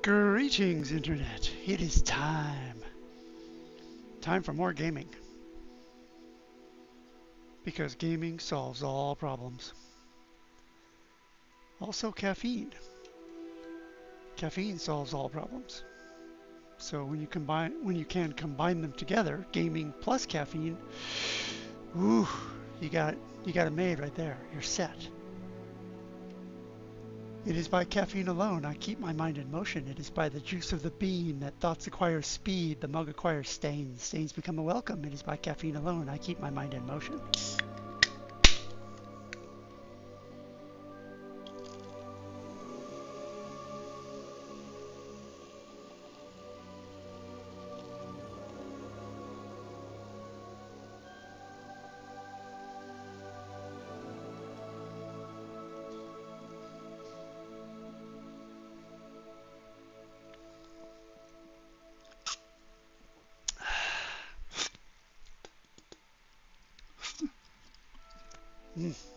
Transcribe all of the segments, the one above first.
Greetings, Internet. It is time. Time for more gaming. Because gaming solves all problems. Also caffeine. Caffeine solves all problems. So when you can combine them together, gaming plus caffeine, ooh, you got it made right there. You're set. It is by caffeine alone I keep my mind in motion. It is by the juice of the bean that thoughts acquire speed, the mug acquires stains. Stains become a welcome. It is by caffeine alone I keep my mind in motion.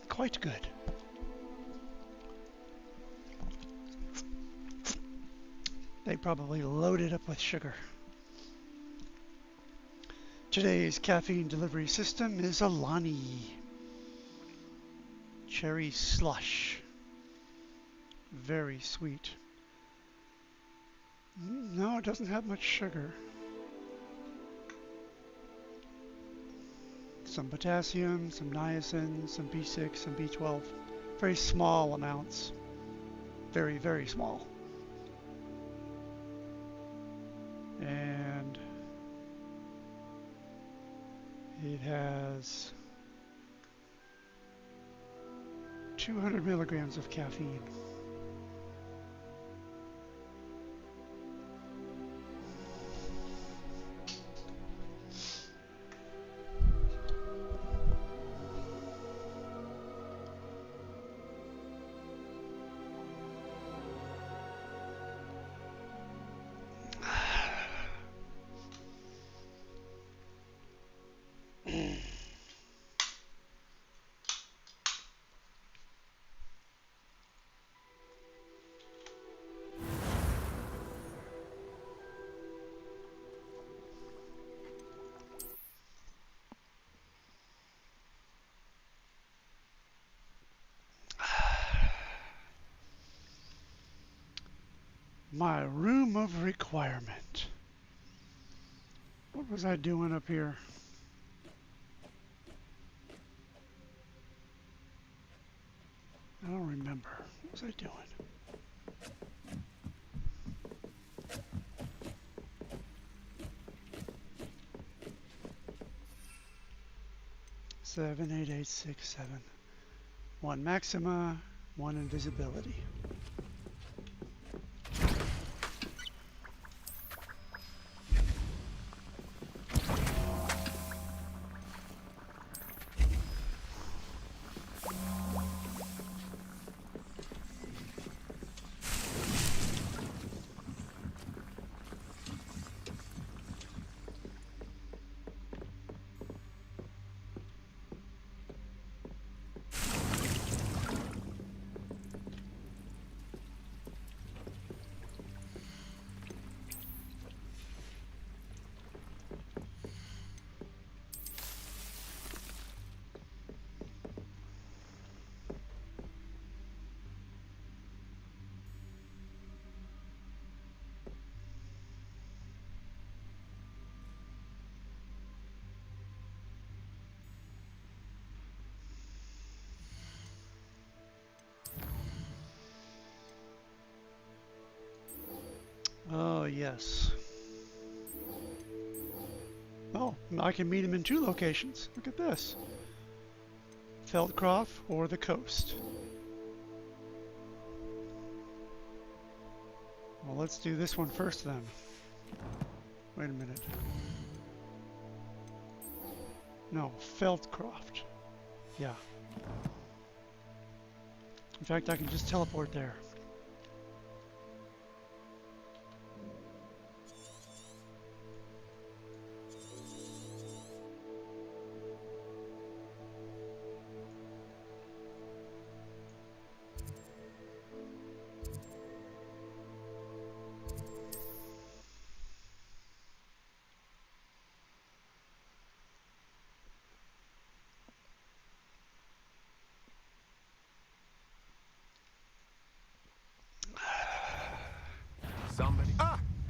Quite good. They probably loaded up with sugar. Today's caffeine delivery system is Alani Cherry Slush. Very sweet. No, it doesn't have much sugar. Some potassium, some niacin, some B6, some B12. Very small amounts. Very, very small. And it has 200 milligrams of caffeine. My room of requirement. What was I doing up here? I don't remember. What was I doing? Seven, 8, 8, 6, 7. 1 maxima, 1 invisibility. Oh, yes. Oh, I can meet him in 2 locations. Look at this. Feldcroft or the coast. Well, let's do this one first then. Wait a minute. No, Feldcroft. Yeah. In fact, I can just teleport there.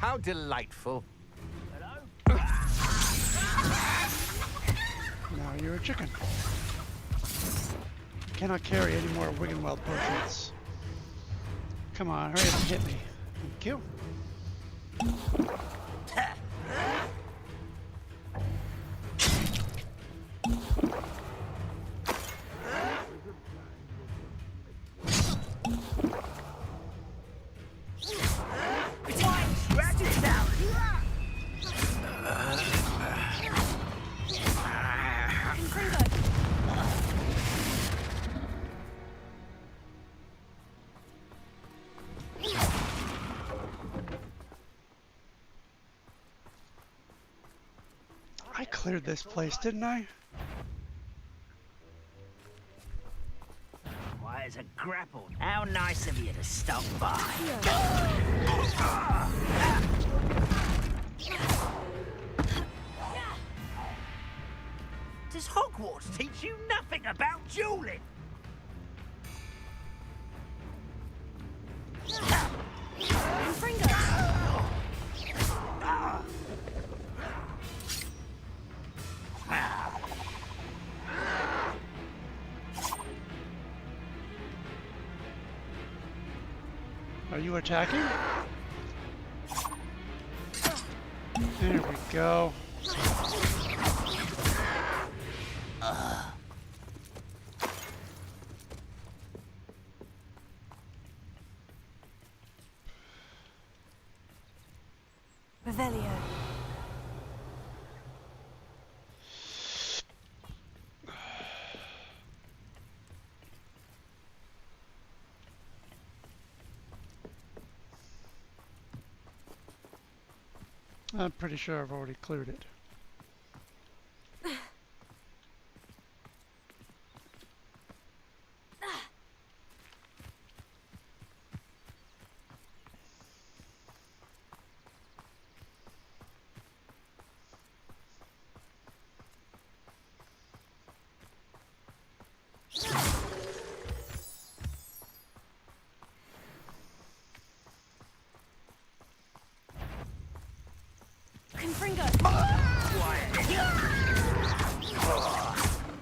how delightful. Now you're a chicken. Cannot carry any more Wiggenweld potions. Come on, hurry up and hit me. Thank you. I cleared this place, didn't I? Why, it's a grapple. How nice of you to stop by. Does Hogwarts teach you nothing about dueling? Are you attacking? There we go. Revelio. I'm pretty sure I've already cleared it.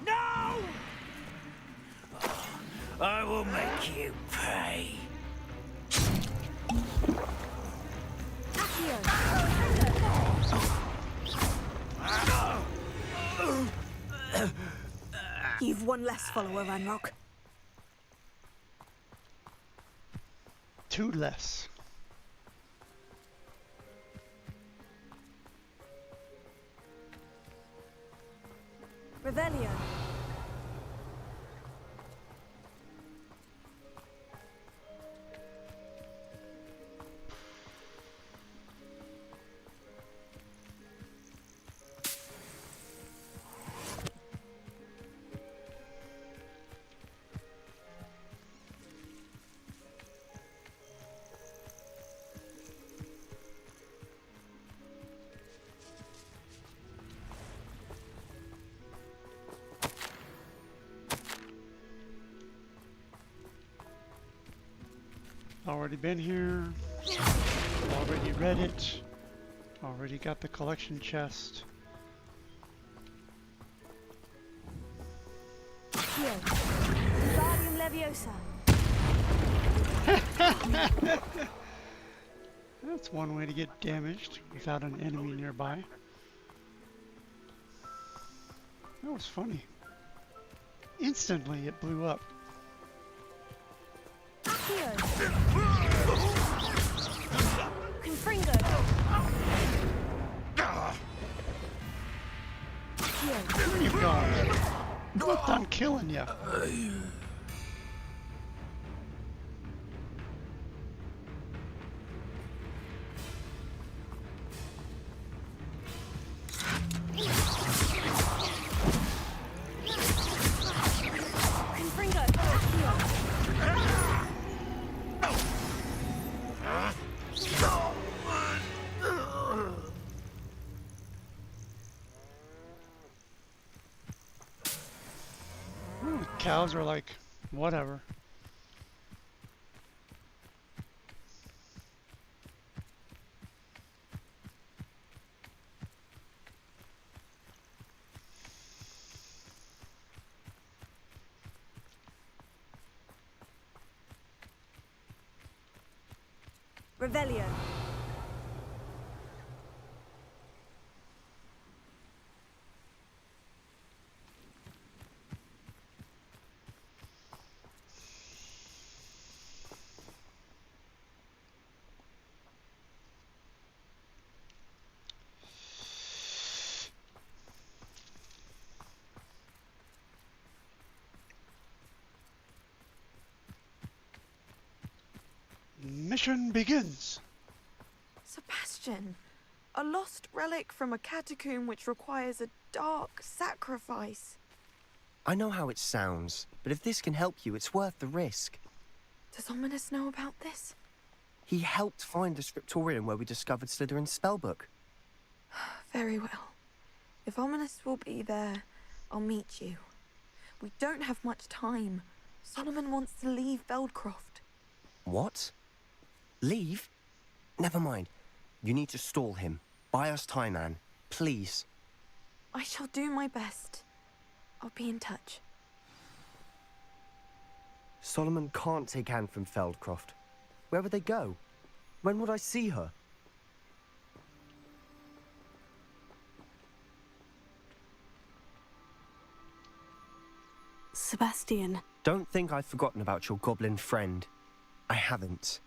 No! I will make you pay. You've one less follower, Ranrock. Two less. Revelio. Already been here. Already read it. Already got the collection chest. Here. Wingardium Leviosa. That's one way to get damaged without an enemy nearby. That was funny. Instantly it blew up. Here. Confringo. Here. Where you going? I'm not done killing you. Confringo. Cows are like, whatever. Revelio. Mission begins. Sebastian, a lost relic from a catacomb which requires a dark sacrifice. I know how it sounds, but if this can help you, it's worth the risk. Does Ominous know about this? He helped find the scriptorium where we discovered Slytherin's spellbook. Very well. If Ominous will be there, I'll meet you. We don't have much time. Solomon wants to leave Feldcroft. What? Leave? Never mind. You need to stall him. Buy us time, Anne. Please. I shall do my best. I'll be in touch. Solomon can't take Anne from Feldcroft. Where would they go? When would I see her? Sebastian. Don't think I've forgotten about your goblin friend. I haven't.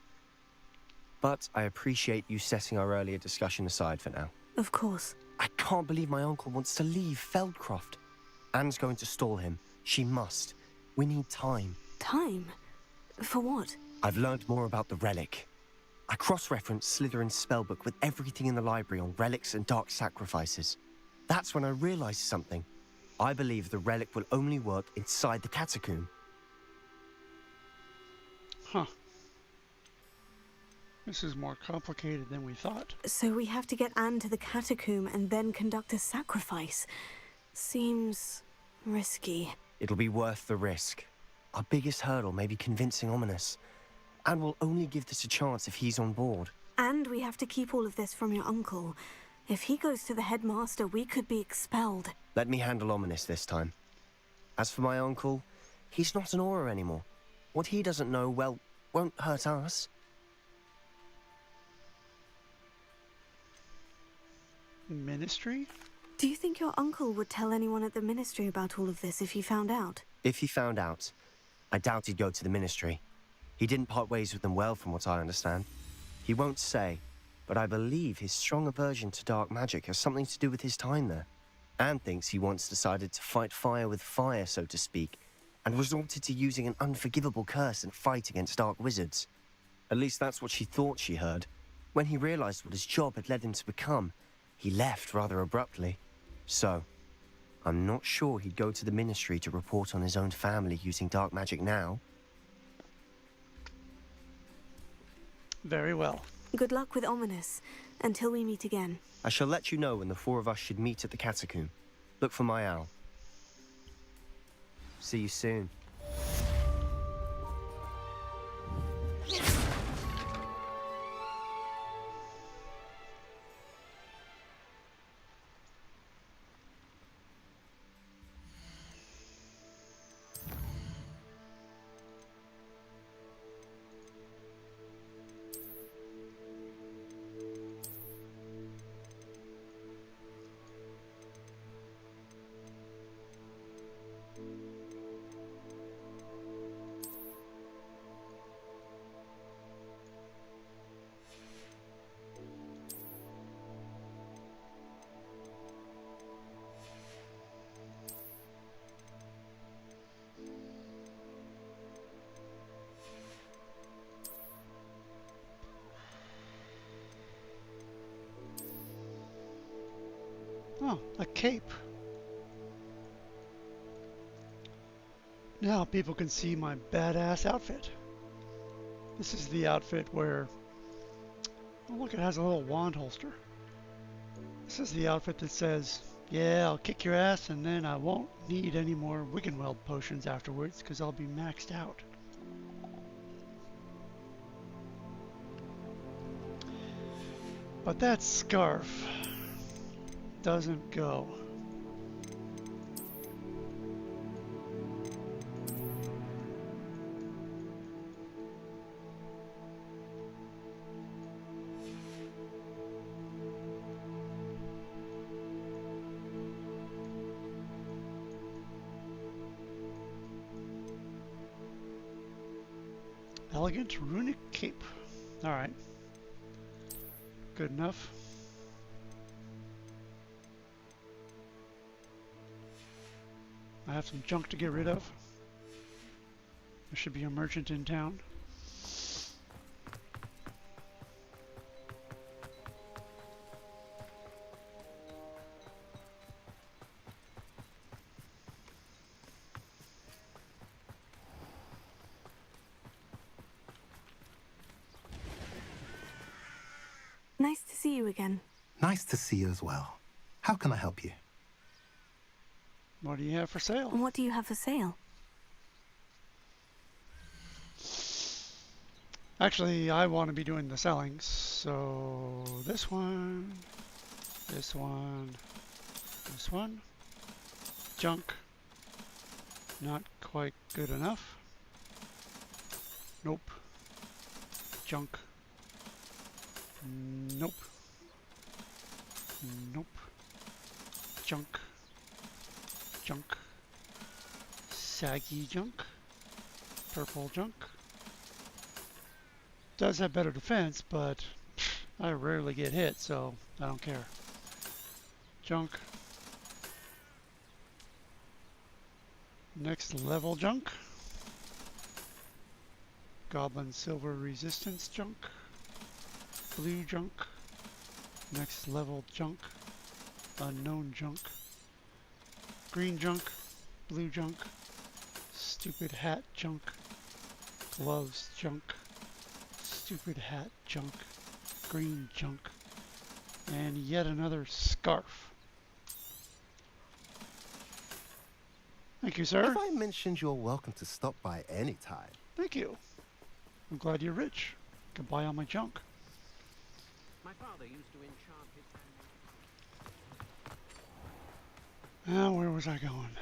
But I appreciate you setting our earlier discussion aside for now. Of course. I can't believe my uncle wants to leave Feldcroft. Anne's going to stall him. She must. We need time. Time? For what? I've learned more about the relic. I cross-referenced Slytherin's spellbook with everything in the library on relics and dark sacrifices. That's when I realized something. I believe the relic will only work inside the catacomb. Huh. This is more complicated than we thought. So we have to get Anne to the catacomb and then conduct a sacrifice. Seems risky. It'll be worth the risk. Our biggest hurdle may be convincing Ominous. And we'll only give this a chance if he's on board. And we have to keep all of this from your uncle. If he goes to the headmaster, we could be expelled. Let me handle Ominous this time. As for my uncle, he's not an Auror anymore. What he doesn't know, well, won't hurt us. Ministry? Do you think your uncle would tell anyone at the ministry about all of this if he found out? If he found out, I doubt he'd go to the ministry. He didn't part ways with them well, from what I understand. He won't say, but I believe his strong aversion to dark magic has something to do with his time there. Anne thinks he once decided to fight fire with fire, so to speak, and resorted to using an unforgivable curse in a fight against dark wizards. At least that's what she thought she heard. When he realized what his job had led him to become, he left rather abruptly. So, I'm not sure he'd go to the ministry to report on his own family using dark magic now. Very well. Good luck with Ominous, until we meet again. I shall let you know when the four of us should meet at the catacomb. Look for my owl. See you soon. Oh, a cape. Now people can see my badass outfit. This is the outfit where, oh look, it has a little wand holster. This is the outfit that says, yeah, I'll kick your ass and then I won't need any more Wiggenweld potions afterwards because I'll be maxed out. But that scarf doesn't go. Elegant runic cape. All right. Good enough. I have some junk to get rid of. There should be a merchant in town. Nice to see you again. Nice to see you as well. How can I help you? What do you have for sale? And what do you have for sale? Actually, I want to be doing the selling, so this one, this one, this one. Junk. Not quite good enough. Nope. Junk. Nope. Nope. Junk. Junk. Saggy junk. Purple junk. Does have better defense, but I rarely get hit, so I don't care. Junk. Next level junk. Goblin silver resistance junk. Blue junk. Next level junk. Unknown junk. Green junk. Blue junk. Stupid hat junk. Gloves junk. Stupid hat junk. Green junk. And yet another scarf. Thank you, sir. Have I mentioned you're welcome to stop by any time? Thank you. I'm glad you're rich. Can buy all my junk. My father used to enchant his Now, where was I going?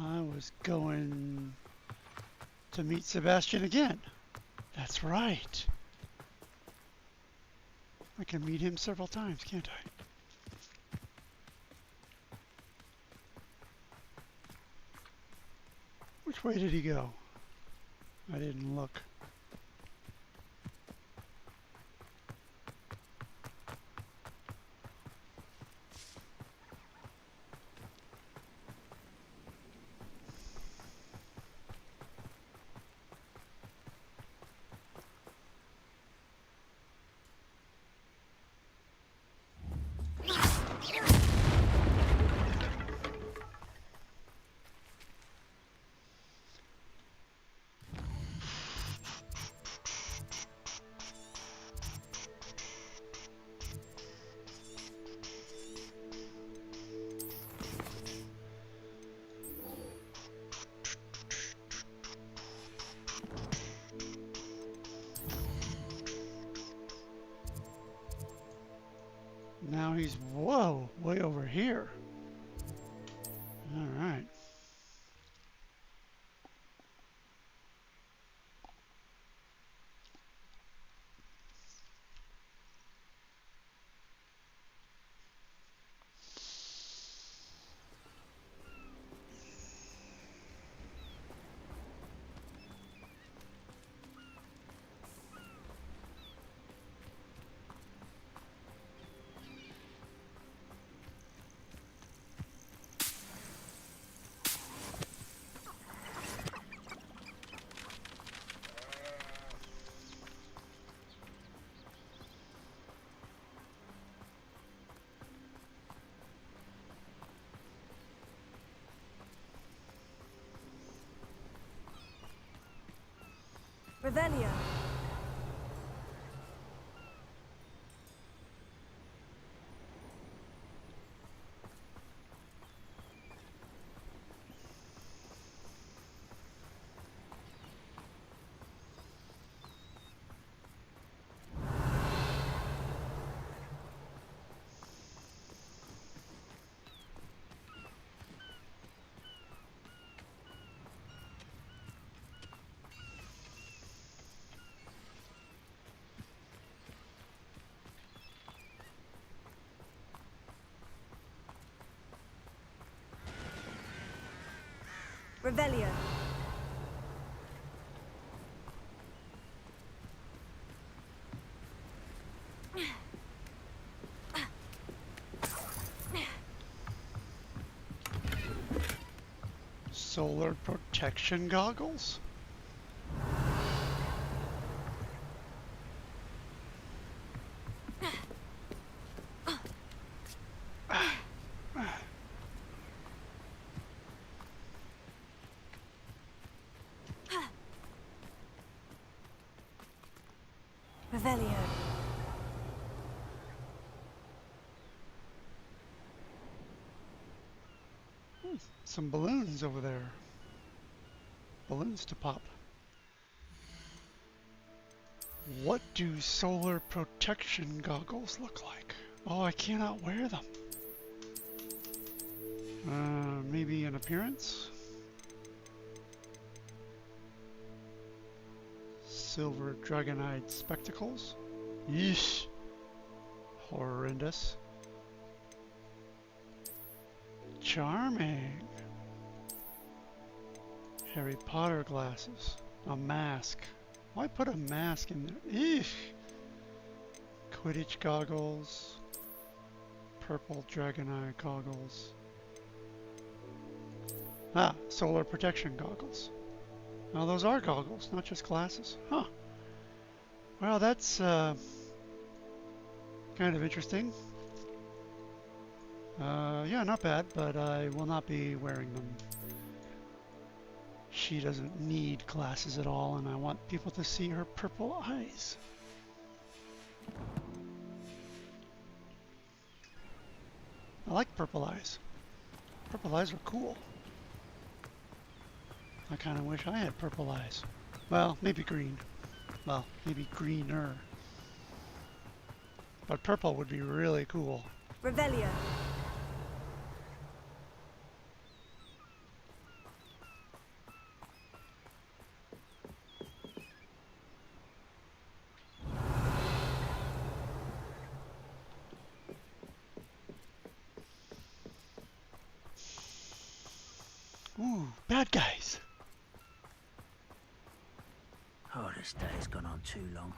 I was going to meet Sebastian again. That's right. I can meet him several times, can't I? Which way did he go? I didn't look. Now he's, whoa, way over here. All right. Revelio. Revelio. Solar protection goggles? Revelio. Some balloons over there. Balloons to pop. What do solar protection goggles look like? Oh, I cannot wear them. Maybe an appearance? Silver dragon-eyed spectacles? Yeesh. Horrendous. Charming. Harry Potter glasses. A mask. Why put a mask in there? Eesh. Quidditch goggles. Purple dragon eye goggles. Ah, solar protection goggles. Now those are goggles, not just glasses. Huh. Well, that's kind of interesting. Yeah, not bad, but I will not be wearing them. She doesn't need glasses at all, and I want people to see her purple eyes. I like purple eyes. Purple eyes are cool. I kind of wish I had purple eyes. Well, maybe green. Well, maybe greener. But purple would be really cool. Revelio. Ooh, bad guys. Oh, this day's gone on too long.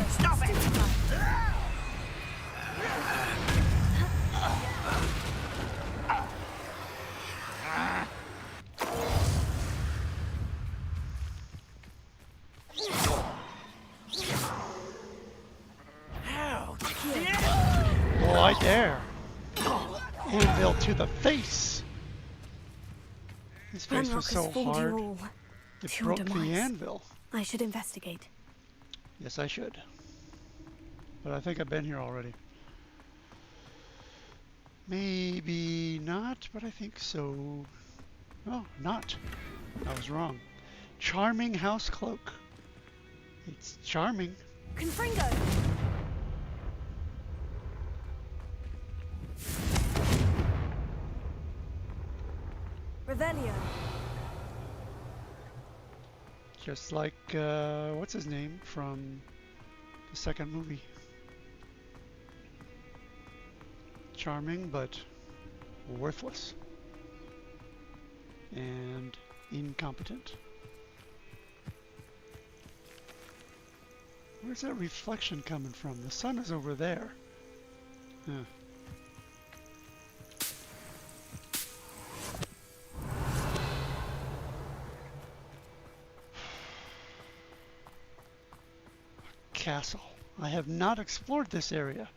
Stop it! Oh, I dare. Anvil to the face. His face was so hard. It broke the anvil. I should investigate. Yes, I should. But I think I've been here already. Maybe not, but I think so. Oh, not. I was wrong. Charming house cloak. It's charming. Confringo. Revelio. Just like, what's his name from the second movie? Charming, but worthless. And incompetent. Where's that reflection coming from? The sun is over there. Huh. Castle. I have not explored this area.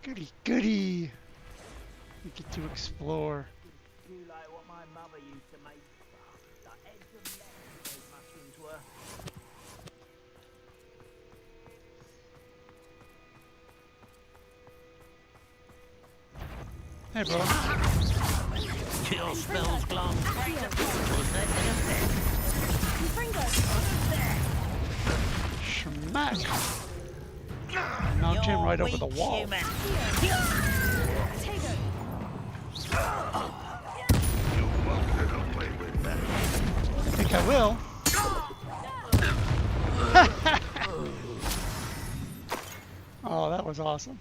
Goody, goody. We get to explore. You like what my mother used to make? The eggs and lemons those mushrooms were. Hey, bro. Your spells glance great at Confringo. Schmack. Knocked him right over the wall. Human. Tego. I think I will. Oh, that was awesome.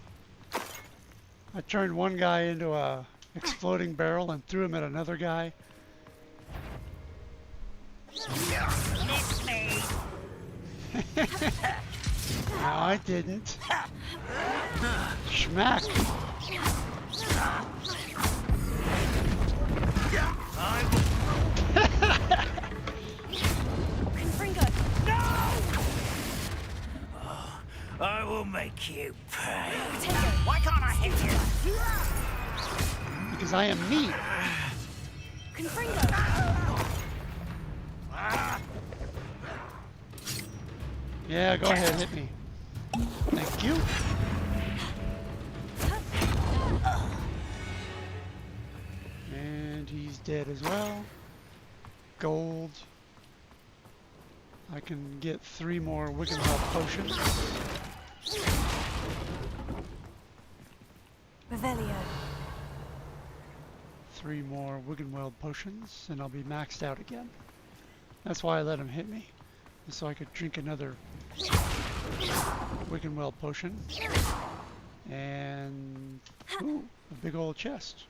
I turned one guy into a exploding barrel and threw him at another guy. Miss me. No, I didn't. Schmack. Confringo. I will make you pay. Potato. Why can't I hit you? Because I am me. Confringo. Yeah, go ahead, hit me. Thank you. And he's dead as well. Gold. I can get 3 more Wiggenweld potions. Revelio. 3 more Wiggenweld potions, and I'll be maxed out again. That's why I let him hit me, so I could drink another Wiggenweld potion. And ooh, a big old chest.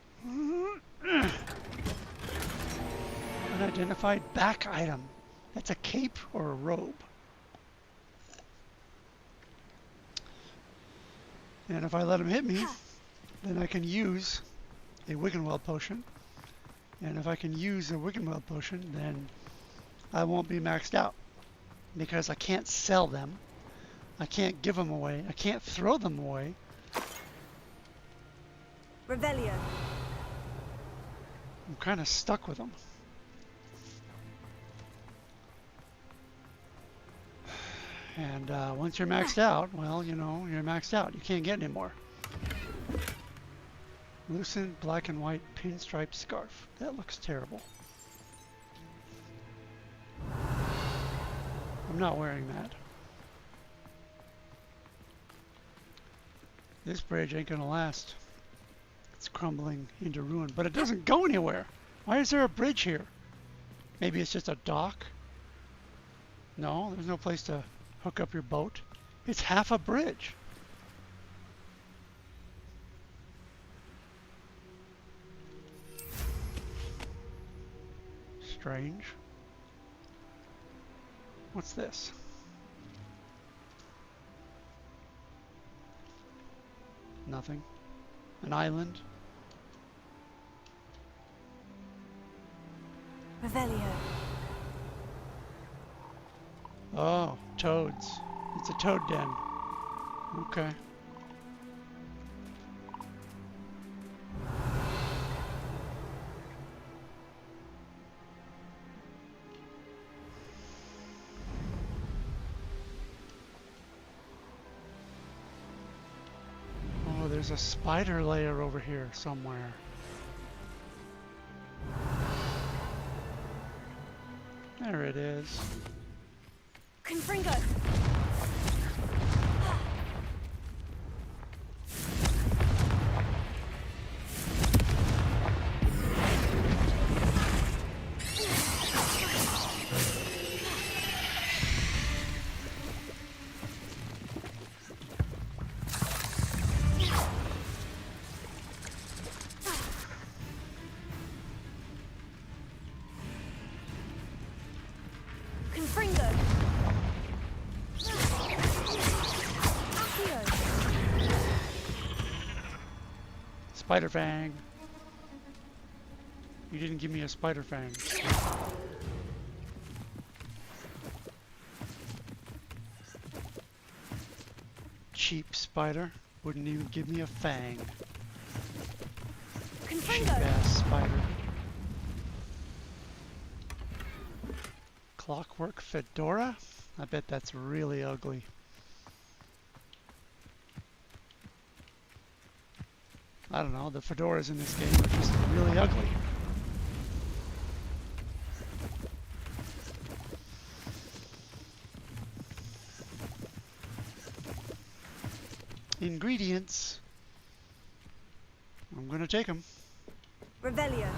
Unidentified back item. That's a cape or a robe. And if I let him hit me, then I can use a Wiggenweld potion. And if I can use a Wiggenweld potion, then I won't be maxed out. Because I can't sell them. I can't give them away. I can't throw them away. Revelio. I'm kind of stuck with them. And once you're maxed out, well, you know, you're maxed out. You can't get any more. Loosened black and white pinstripe scarf. That looks terrible. I'm not wearing that. This bridge ain't gonna last. It's crumbling into ruin, but it doesn't go anywhere. Why is there a bridge here? Maybe it's just a dock? No, there's no place to hook up your boat. It's half a bridge. Strange. What's this? Nothing. An island. Revelio. Oh, toads. It's a toad den. Okay. Oh, there's a spider layer over here somewhere. There it is. Confringo. Confringo. Accio. Spider fang. You didn't give me a spider fang. Cheap spider. Wouldn't even give me a fang. Cheap Confringo. ass spider. Clockwork fedora? I bet that's really ugly. I don't know, the fedoras in this game are just really ugly. Ingredients. I'm gonna take them. Revelio.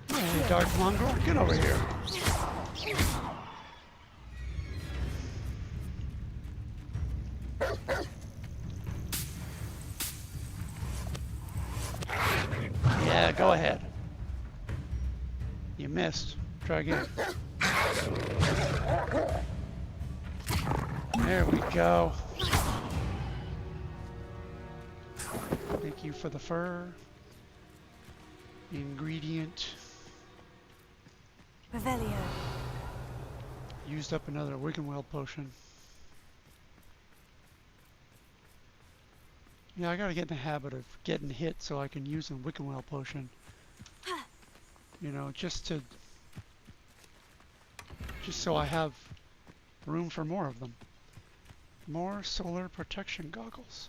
Hey, dark mongrel, get over here. missed. Try again. There we go. Thank you for the fur. Ingredient. Revelio. Used up another Wiggenweld potion. Yeah, I gotta get in the habit of getting hit so I can use a Wiggenweld potion. You know, just so I have room for more of them. More solar protection goggles.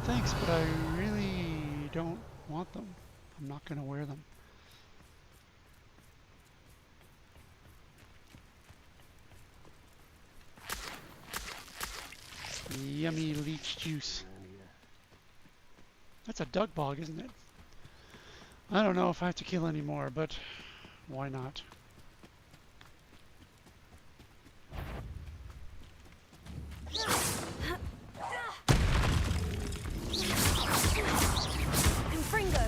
Thanks, but I really don't want them. I'm not gonna wear them. Yummy leech juice. That's a duck bog, isn't it? I don't know if I have to kill any more, but why not? Confringo.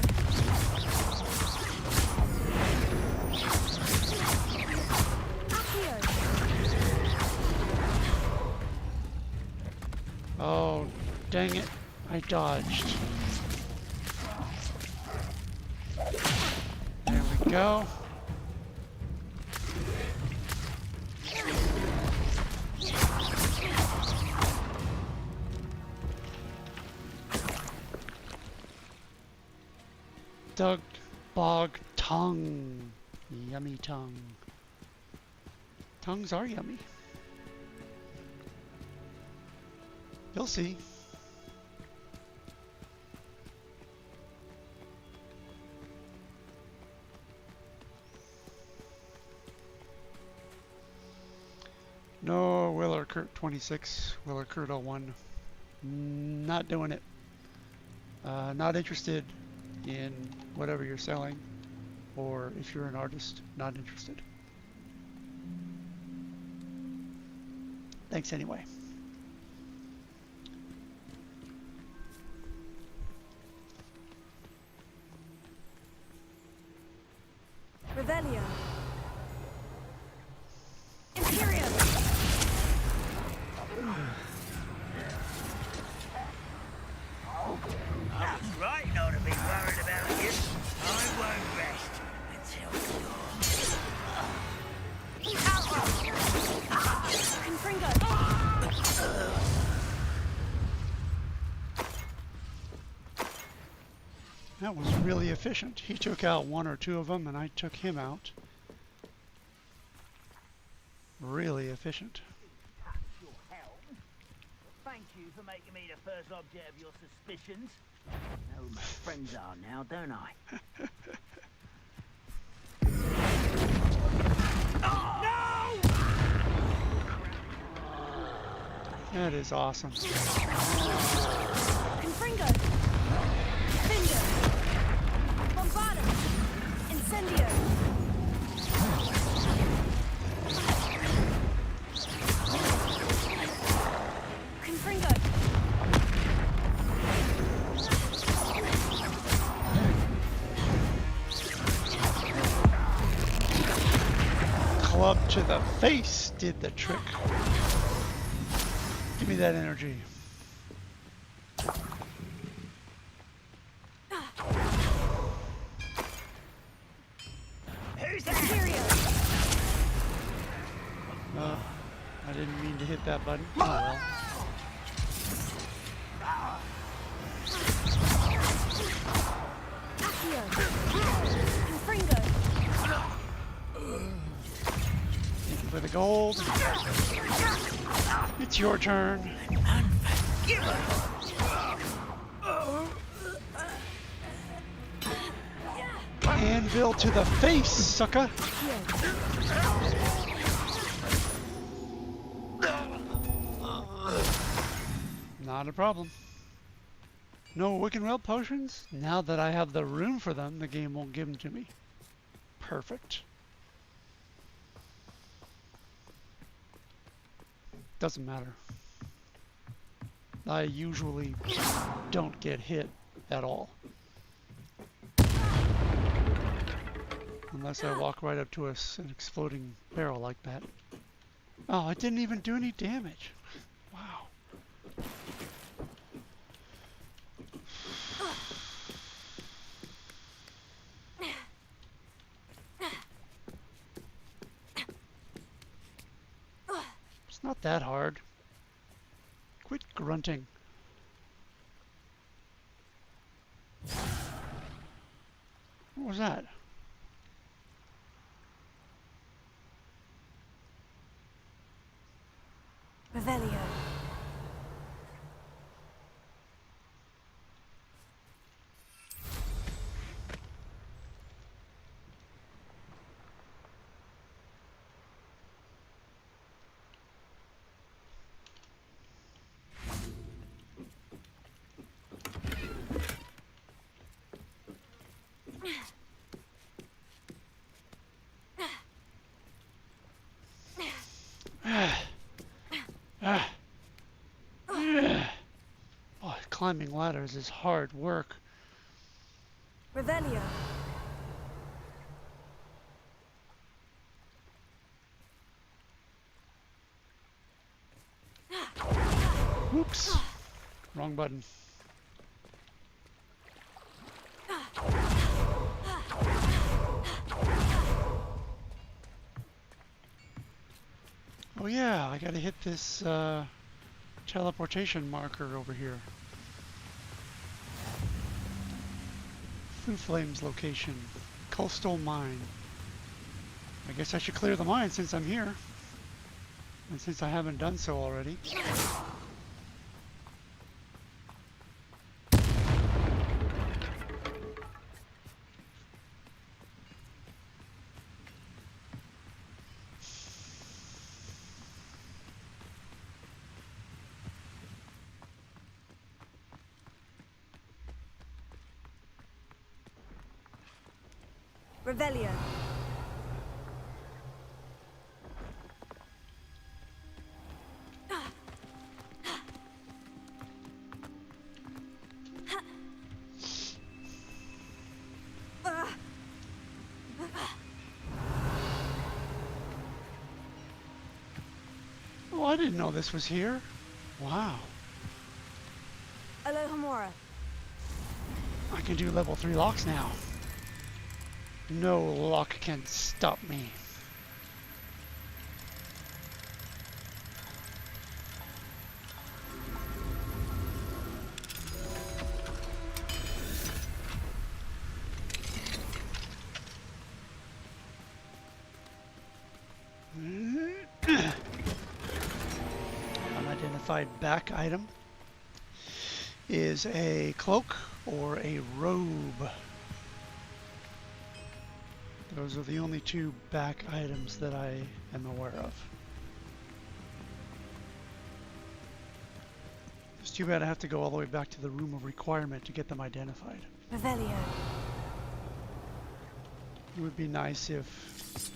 Accio. Oh, dang it. I dodged. There we go. Duck bog tongue. Yummy tongue. Tongues are yummy. You'll see. No, Willer Kurt 26, Willer Kurt 01. Not doing it. Not interested in whatever you're selling, or if you're an artist, not interested. Thanks anyway. Revelio. Imperium. Right not to be worried about you. I won't rest until Confringo. That was really efficient. He took out one or two of them, and I took him out. Really efficient. your helm. Thank you for making me the first object of your suspicions. I know who my friends are now, don't I? That is awesome. Confringo. Finger. Bombardum. Incendio. Confringo. Club to the face did the trick. Give me that energy. Who's that? Imperio. I didn't mean to hit that button. Oh well. Accio. Confringo. Thank you for the gold. It's your turn. Anvil to the face, sucker. Not a problem. No Wickenweld potions? Now that I have the room for them, the game won't give them to me. Perfect. Doesn't matter. I usually don't get hit at all. Unless I walk right up to an exploding barrel like that. Oh, it didn't even do any damage. Wow. It's not that hard. Quit grunting. What was that? Revelio. Oh, climbing ladders is hard work. Revelio. Whoops. Wrong button. Oh yeah, I gotta hit this teleportation marker over here. Foo Flames location. Coastal mine. I guess I should clear the mine since I'm here. And since I haven't done so already. Revelio. Oh, I didn't know this was here. Wow. Alohomora. I can do level 3 locks now. No lock can stop me. Unidentified back item is a cloak or a robe. Those are the only two back items that I am aware of. It's too bad I have to go all the way back to the room of requirement to get them identified. Revelio. It would be nice if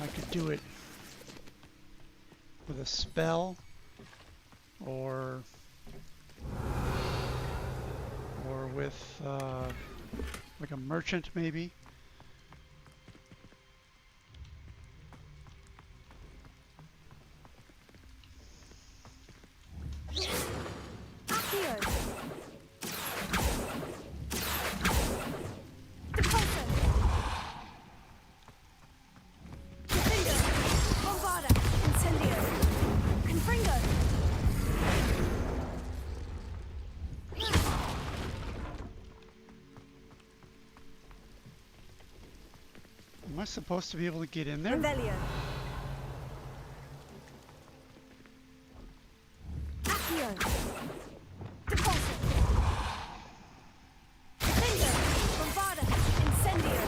I could do it with a spell or with like a merchant maybe. Am I supposed to be able to get in there? Revelio. Accio. Deposit. Defender. Bombarda. Incendio.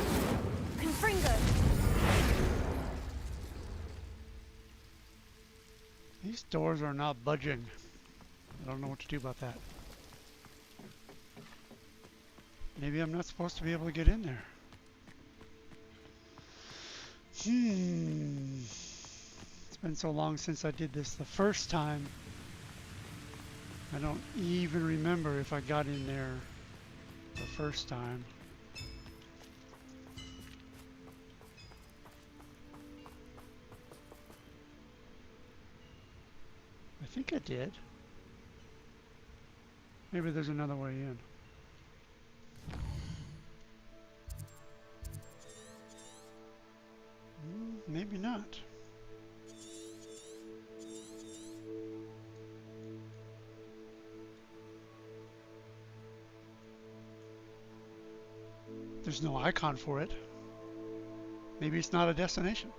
Confringo. These doors are not budging. I don't know what to do about that. Maybe I'm not supposed to be able to get in there. It's been so long since I did this the first time. I don't even remember if I got in there the first time. think I did. Maybe there's another way in. Maybe not. There's no icon for it. Maybe it's not a destination.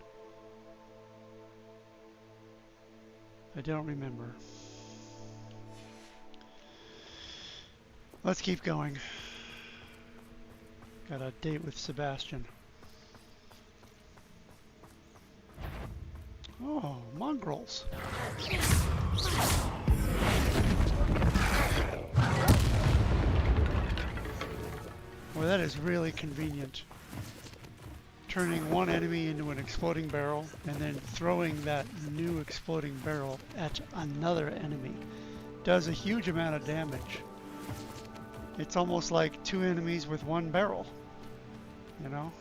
I don't remember. Let's keep going. Got a date with Sebastian. Oh, mongrels. Well, that is really convenient. Turning one enemy into an exploding barrel and then throwing that new exploding barrel at another enemy does a huge amount of damage. It's almost like two enemies with one barrel, you know?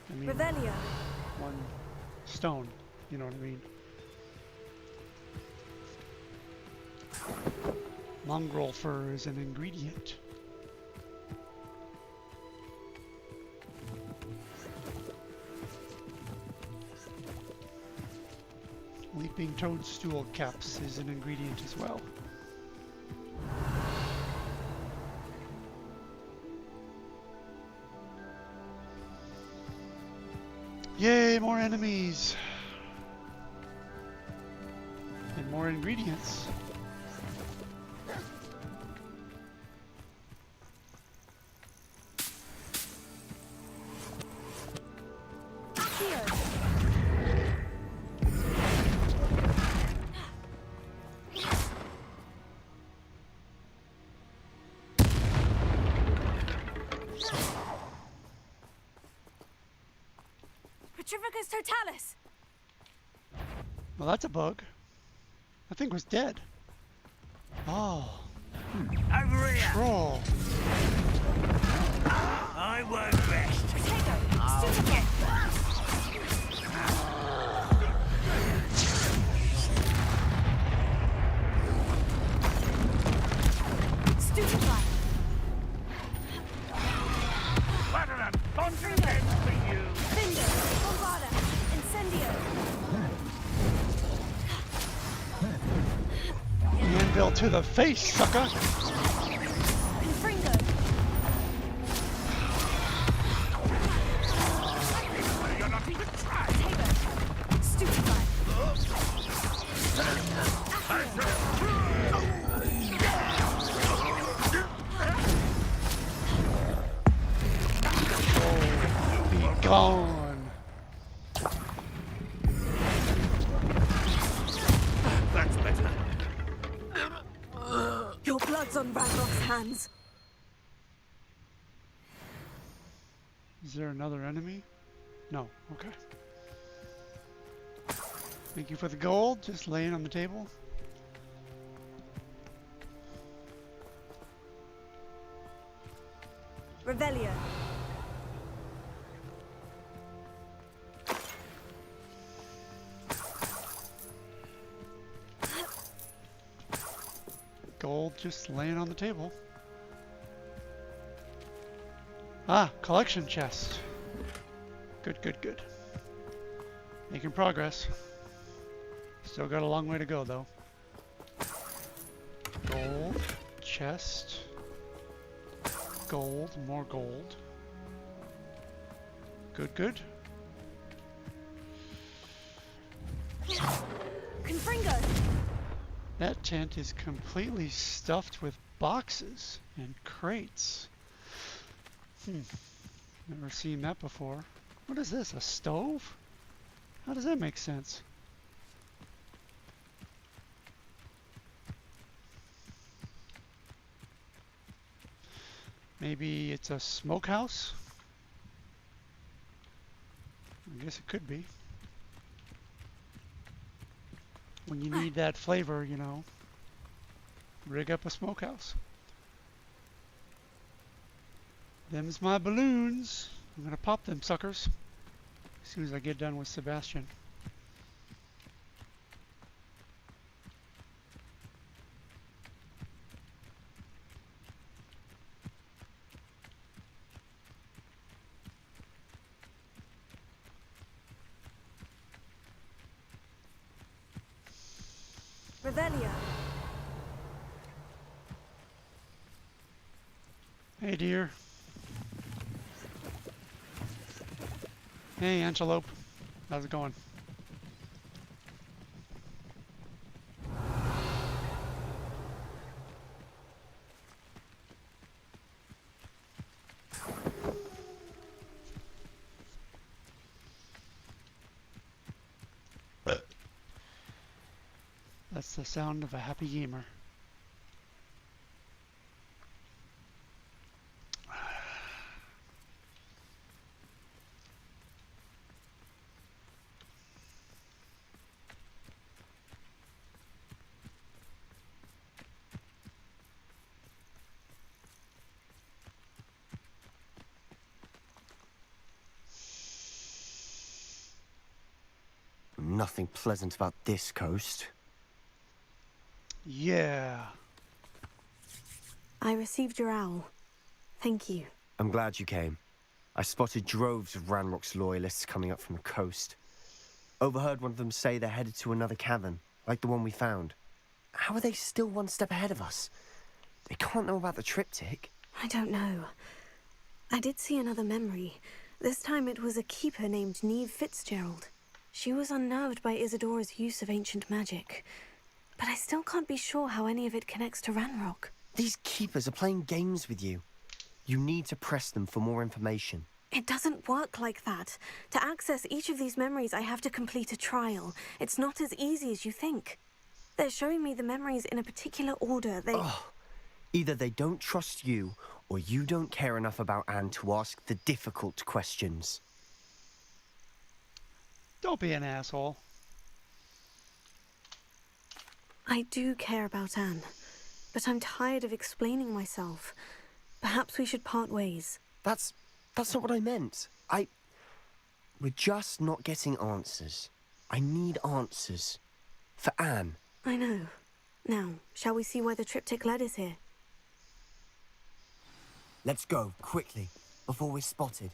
I mean, Revelio. one stone, you know what I mean? Mongrel fur is an ingredient. Leaping toadstool caps is an ingredient as well. Yay, more enemies! And more ingredients. Petrificus totalis! Well, that's a bug. That thing was dead. Oh, Over here! troll. I won't rest. Stupefy! What an unconscious end for you! Finger! Bombada! Incendio! Anvil to the face, sucker! Confringo! You're not even trying! Tago! Stupefy! Be gone. That's better. Your blood's on Ragnarok's hands. Is there another enemy? No. Okay. Thank you for the gold. Just laying on the table. Revelio. Gold just laying on the table. Ah, collection chest. Good, good, good. Making progress. Still got a long way to go though. Gold, chest, gold, more gold. Good, good. Confringo! That tent is completely stuffed with boxes and crates. Never seen that before. What is this, a stove? How does that make sense? Maybe it's a smokehouse? I guess it could be. When you need that flavor, you know, rig up a smokehouse. Them's my balloons. I'm gonna pop them suckers as soon as I get done with Sebastian. Revelio. Hey, dear. Hey, antelope. How's it going? That's the sound of a happy gamer. Nothing pleasant about this coast. Yeah. I received your owl. Thank you. I'm glad you came. I spotted droves of Ranrock's loyalists coming up from the coast. Overheard one of them say they're headed to another cavern, like the one we found. How are they still one step ahead of us? They can't know about the triptych. I don't know. I did see another memory. This time it was a keeper named Neve Fitzgerald. She was unnerved by Isadora's use of ancient magic. But I still can't be sure how any of it connects to Ranrock. These keepers are playing games with you. You need to press them for more information. It doesn't work like that. To access each of these memories, I have to complete a trial. It's not as easy as you think. They're showing me the memories in a particular order. Either they don't trust you, or you don't care enough about Anne to ask the difficult questions. Don't be an asshole. I do care about Anne, but I'm tired of explaining myself. Perhaps we should part ways. That's not what I meant. We're just not getting answers. I need answers. For Anne. I know. Now, shall we see where the triptych led us here? Let's go, quickly, before we're spotted.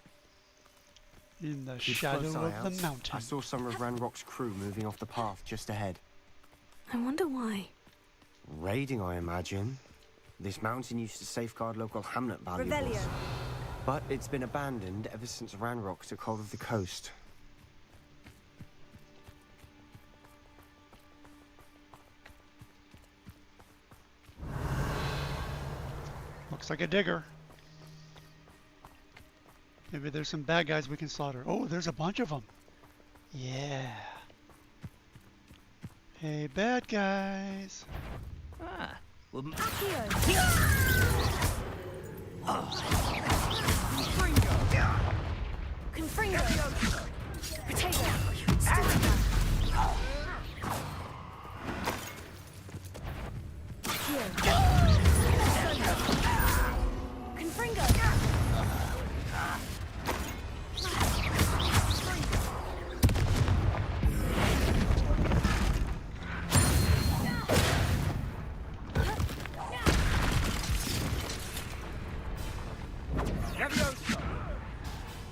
In the Keep shadow close eye of out. the mountain. I saw some of Ranrock's crew moving off the path just ahead. I wonder why. Raiding, I imagine. This mountain used to safeguard local hamlet valuables. Revelio. But it's been abandoned ever since Ranrock took hold of the coast. Looks like a digger. Maybe there's some bad guys we can slaughter. Oh, there's a bunch of them. Yeah. Hey, bad guys. Ah, well, Confringo. Potato. Stupefy. Confringo.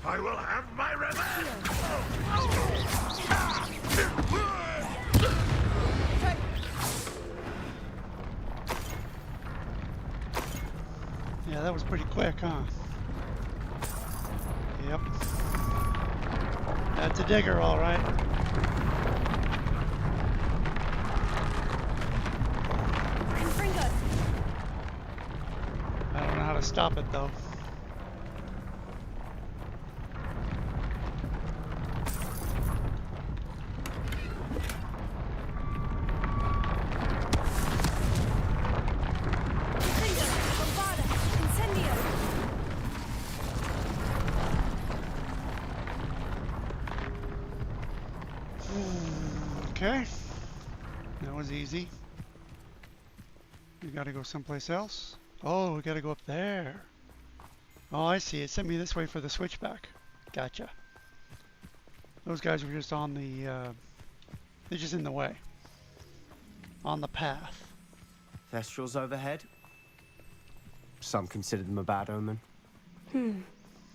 I will have my revenge! Yeah, that was pretty quick, huh? Yep. That's a digger, all right. Confringo. I don't know how to stop it, though. Okay, that was easy. We gotta go someplace else. Oh, we gotta go up there. Oh, I see. It sent me this way for the switchback. Gotcha. Those guys were just on the, they're just in the way. On the path. Thestrals overhead. Some consider them a bad omen.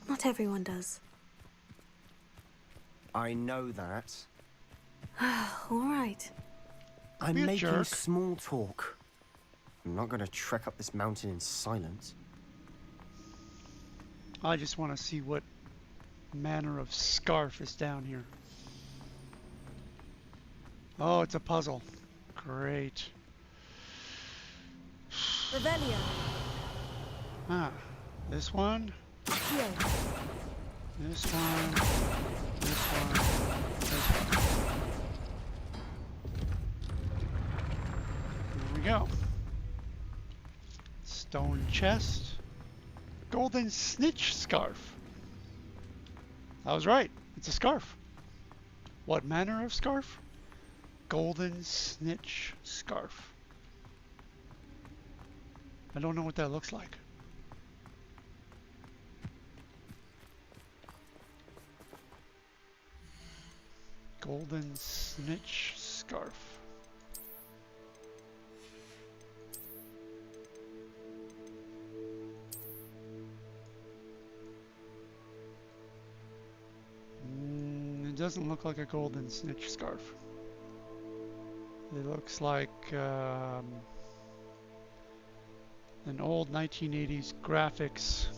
Not everyone does. I know that. All right. I'm Be a making jerk. small talk. I'm not going to trek up this mountain in silence. I just want to see what manner of scarf is down here. Oh, it's a puzzle. Great. Revelio. Ah, this one, Accio. this one, this one, this one. Here we go. Stone chest. Golden snitch scarf. I was right. It's a scarf. What manner of scarf? Golden snitch scarf. I don't know what that looks like. Golden snitch scarf. It doesn't look like a golden snitch scarf. It looks like an old 1980s graphics.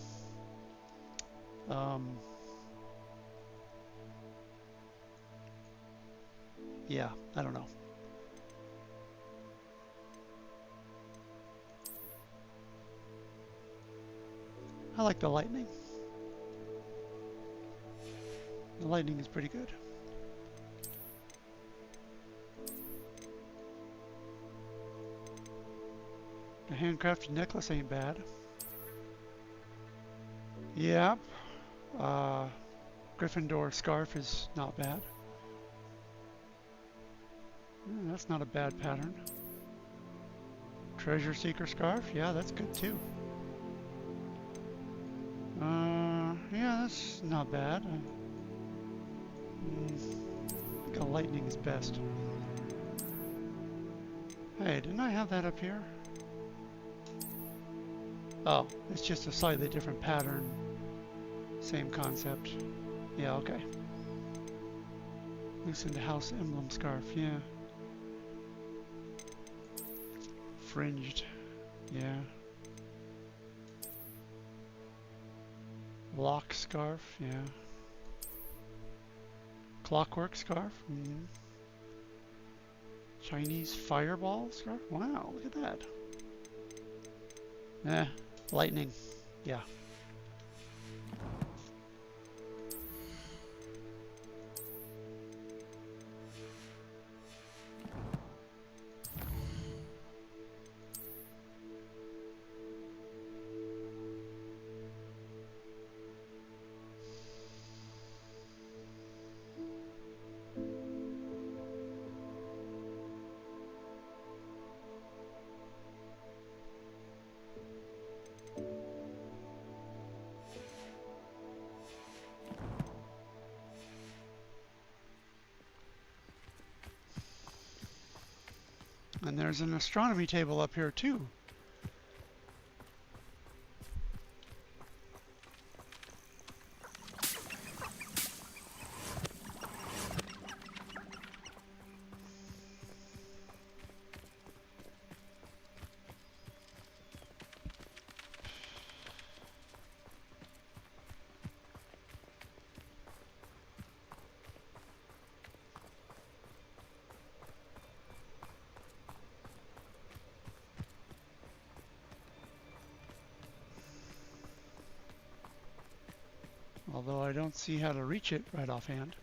Yeah, I don't know. I like the lightning. The lightning is pretty good. The handcrafted necklace ain't bad. Yeah. Gryffindor scarf is not bad. That's not a bad pattern. Treasure seeker scarf, yeah, that's good too. Yeah, that's not bad. I think a lightning is best. Hey, didn't I have that up here? Oh, it's just a slightly different pattern. Same concept. Yeah, okay. Loosened house emblem scarf, yeah. Fringed, yeah. Lock scarf, yeah. Clockwork scarf, Chinese fireball scarf, wow, look at that. Lightning, yeah. And there's an astronomy table up here too. Although I don't see how to reach it right offhand.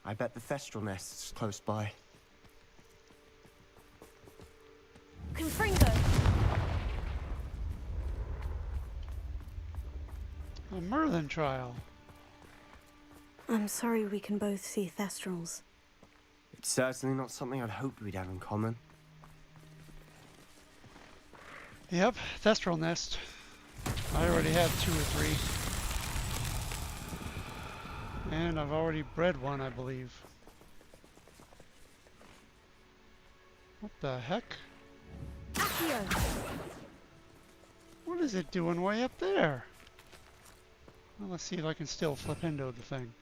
I bet the Thestral nest's close by. Confringo. A Merlin trial. I'm sorry we can both see Thestrals. It's certainly not something I'd hoped we'd have in common. Yep, Thestral nest. I already have 2 or 3. And I've already bred one, I believe. What the heck? Accio. What is it doing way up there? Well, let's see if I can still flip into the thing.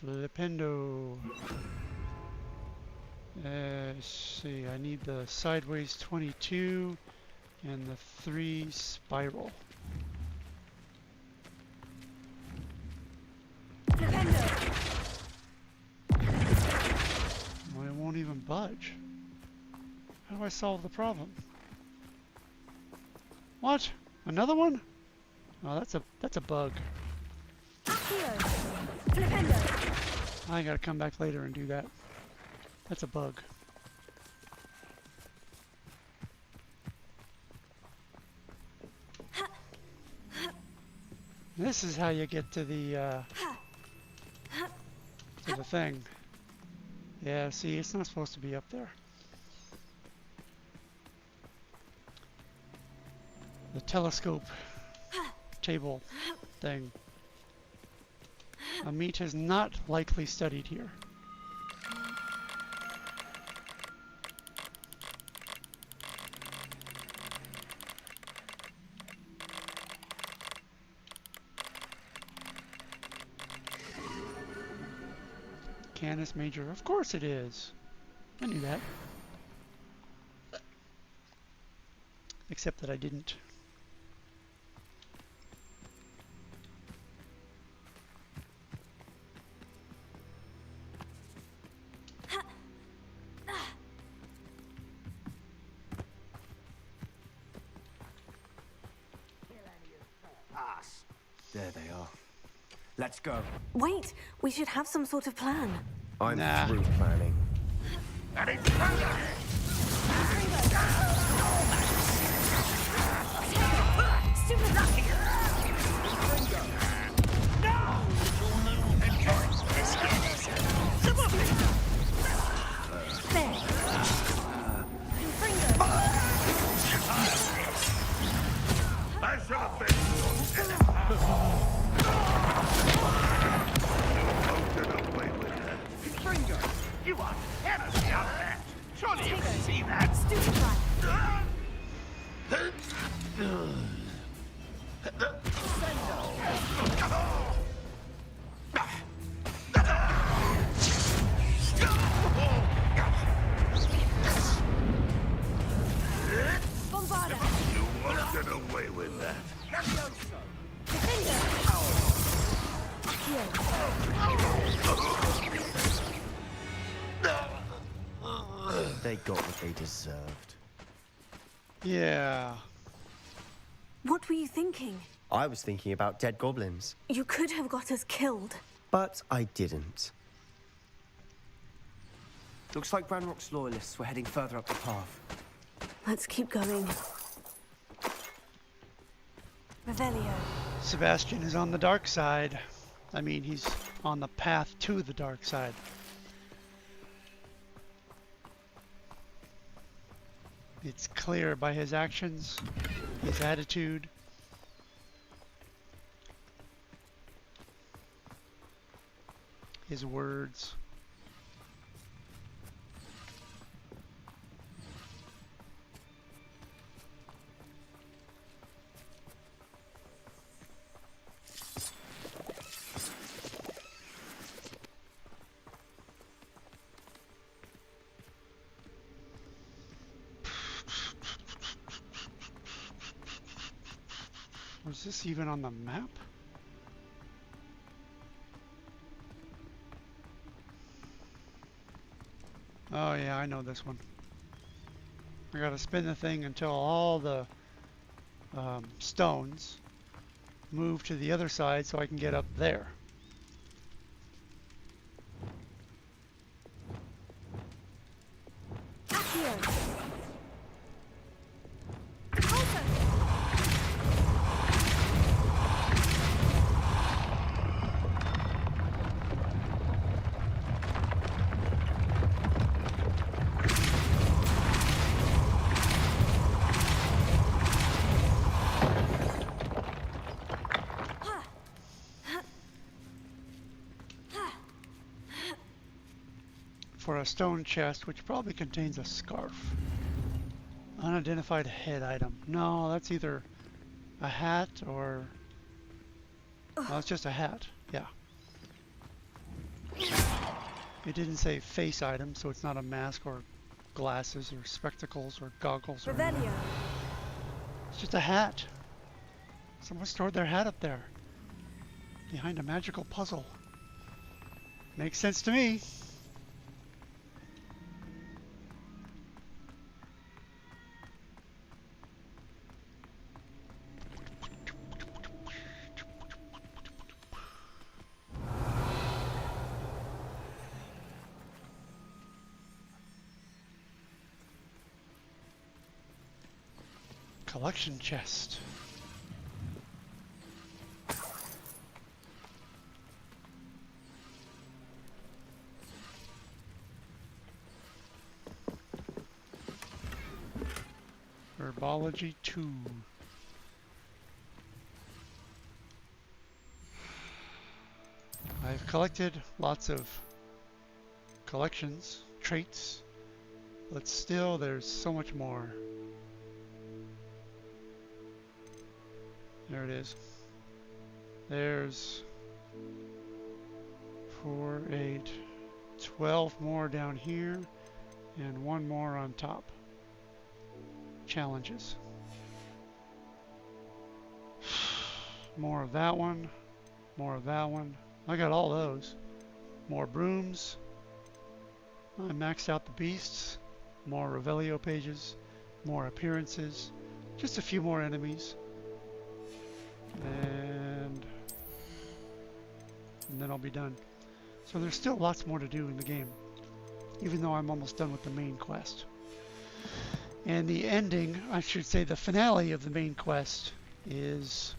Flipendo. Let's see, I need the sideways 22 and the 3 spiral. Flipendo. Well, it won't even budge. How do I solve the problem? What? Another one? Oh, that's a bug. Accio. Flipendo. I gotta come back later and do that. That's a bug. This is how you get to the thing. Yeah, see, it's not supposed to be up there. The telescope table thing. Amit has not likely studied here. Canis Major, of course it is. I knew that. Except that I didn't. Pass. There they are. Let's go. Wait, we should have some sort of plan. I'm Nah. through planning. And it's further! Stupid lucky. There. Fringo. I shall have been away with her. Fringo, you are terribly out there. Surely you can see that. Stupid fire. Bombarda. You won't get away with that. Defender. Accio. They got what they deserved. Yeah. What were you thinking? I was thinking about dead goblins, You could have got us killed. but I didn't. Looks like Ranrock's loyalists were heading further up the path. Let's keep going. Revelio. Sebastian is on the dark side. I mean, he's on the path to the dark side. It's clear by his actions, his attitude. His words. Was this even on the map? Oh yeah, I know this one. I gotta spin the thing until all the stones move to the other side so I can get up there. Accio. For a stone chest, which probably contains a scarf. Unidentified head item. No, that's either a hat or... Well, it's just a hat. Yeah. It didn't say face item, so it's not a mask or glasses or spectacles or goggles or anything. Revelio. It's just a hat. Someone stored their hat up there behind a magical puzzle. Makes sense to me. Collection chest. Herbology 2. I've collected lots of collections, traits, but still there's so much more. There it is. There's 4, 8, 12 more down here, and 1 more on top. Challenges. More of that one. More of that one. I got all those. More brooms. I maxed out the beasts. More Revelio pages. More appearances. Just a few more enemies. And then I'll be done. So there's still lots more to do in the game, even though I'm almost done with the main quest. And the ending, I should say the finale of the main quest, is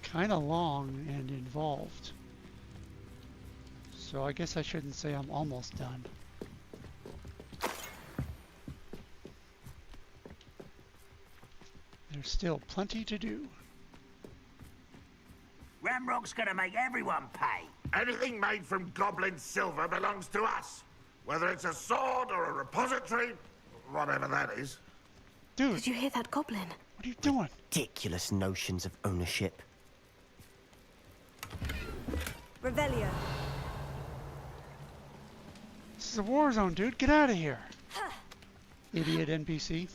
kind of long and involved. So I guess I shouldn't say I'm almost done. There's still plenty to do. Ramrock's gonna make everyone pay. Anything made from goblin silver belongs to us. Whether it's a sword or a repository, whatever that is. Dude, Did you hear that goblin? what are you doing? Ridiculous notions of ownership. Revelio. This is a war zone, dude. Get out of here. Idiot NPC.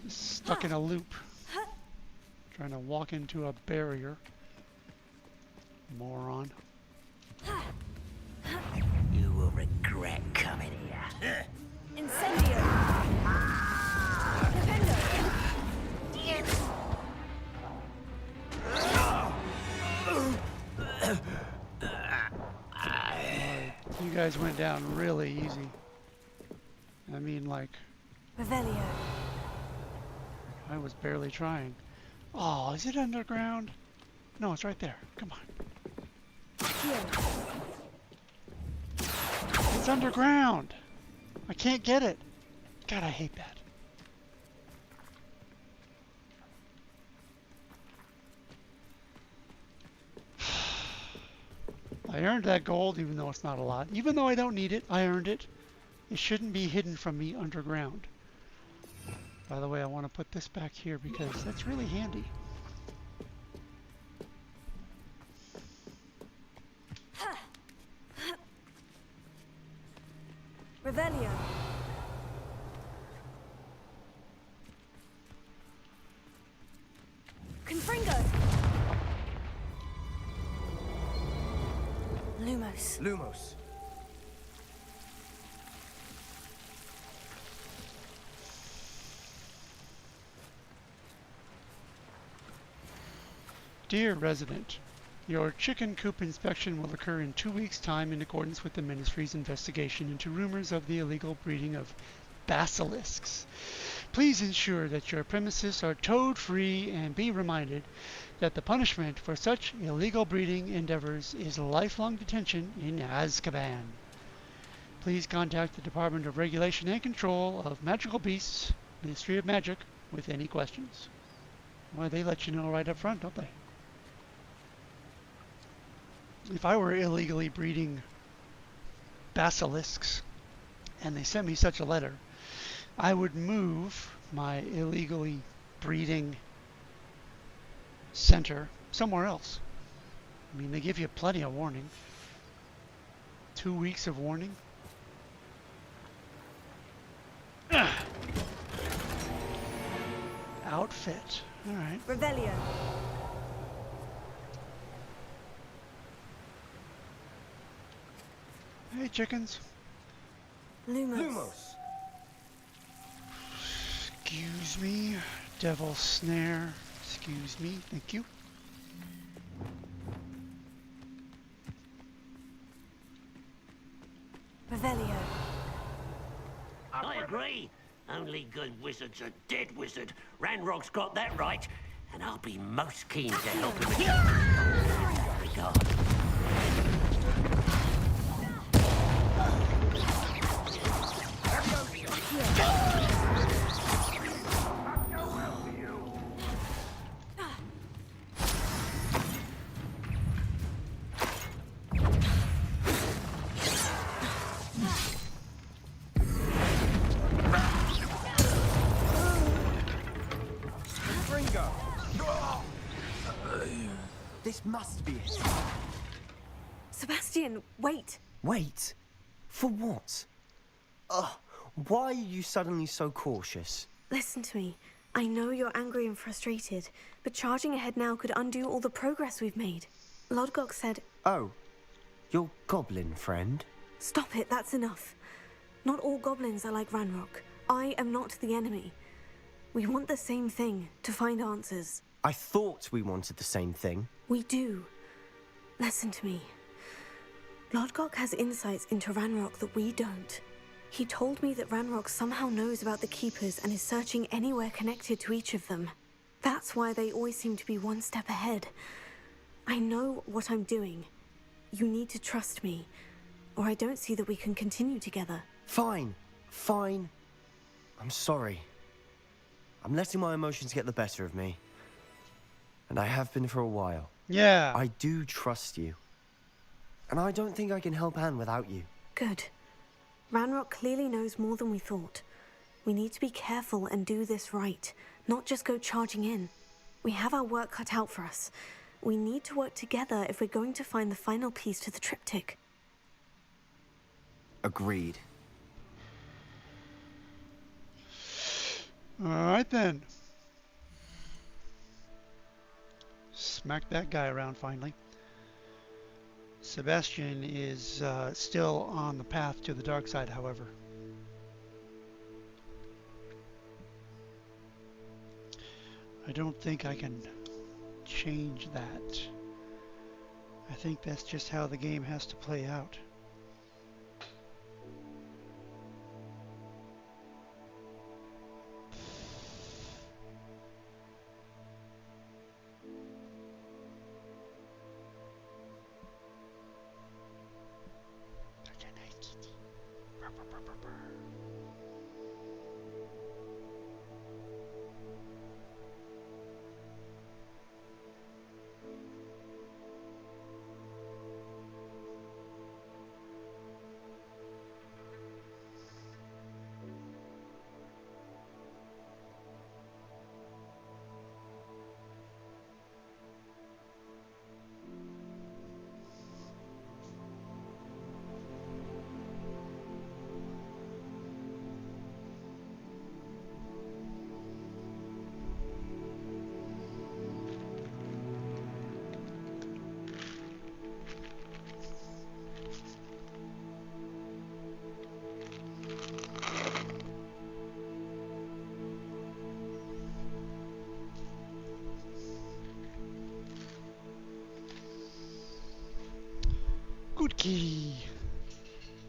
Stuck in a loop. Trying to walk into a barrier. Moron. You will regret coming here. Incendio. Defendo. You guys went down really easy. I mean, like, Revelio. I was barely trying. Oh, is it underground? No, it's right there. Come on. Here. It's underground. I can't get it. God, I hate that. I earned that gold, even though it's not a lot. Even though I don't need it, I earned it. It shouldn't be hidden from me underground. By the way, I want to put this back here because that's really handy. Revelio. Confringo. Lumos. Lumos. Dear resident, your chicken coop inspection will occur in 2 weeks' time in accordance with the Ministry's investigation into rumors of the illegal breeding of basilisks. Please ensure that your premises are toad-free and be reminded that the punishment for such illegal breeding endeavors is lifelong detention in Azkaban. Please contact the Department of Regulation and Control of Magical Beasts, Ministry of Magic, with any questions. Well, they let you know right up front, don't they? If I were illegally breeding basilisks and they sent me such a letter, I would move my illegally breeding center somewhere else. I mean, they give you plenty of warning. 2 weeks of warning. Outfit. All right. Revelio. Hey, chickens. Lumos. Excuse me. Devil's snare. Excuse me. Thank you. Revelio. I agree. Only good wizard's a dead wizard. Ranrock's got that right, and I'll be most keen to help him again. Regard. This must be it. Sebastian, wait. Wait? For what? Ugh, why are you suddenly so cautious? Listen to me. I know you're angry and frustrated, but charging ahead now could undo all the progress we've made. Lodgok said... Oh, your goblin friend? Stop it, that's enough. Not all goblins are like Ranrock. I am not the enemy. We want the same thing, to find answers. I thought we wanted the same thing. We do. Listen to me. Lodgok has insights into Ranrock that we don't. He told me that Ranrock somehow knows about the Keepers and is searching anywhere connected to each of them. That's why they always seem to be one step ahead. I know what I'm doing. You need to trust me, or I don't see that we can continue together. Fine, fine. I'm sorry. I'm letting my emotions get the better of me. And I have been for a while. Yeah. I do trust you. And I don't think I can help Anne without you. Good. Ranrock clearly knows more than we thought. We need to be careful and do this right, not just go charging in. We have our work cut out for us. We need to work together if we're going to find the final piece to the triptych. Agreed. All right then. Smack that guy around finally. Sebastian is still on the path to the dark side, however. I don't think I can change that. I think that's just how the game has to play out. Good kitty.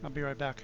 I'll be right back.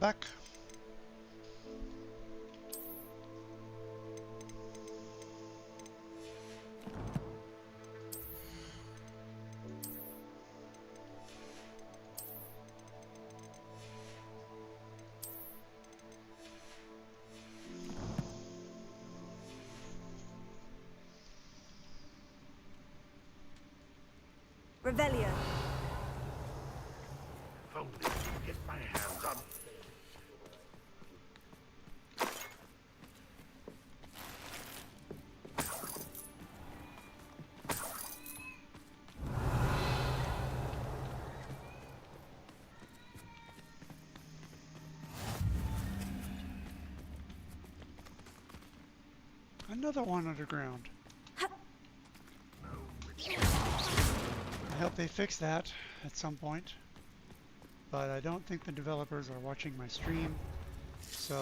back. Revelio. If only I could get my hands on. Another one underground. I hope they fix that at some point. But I don't think the developers are watching my stream, so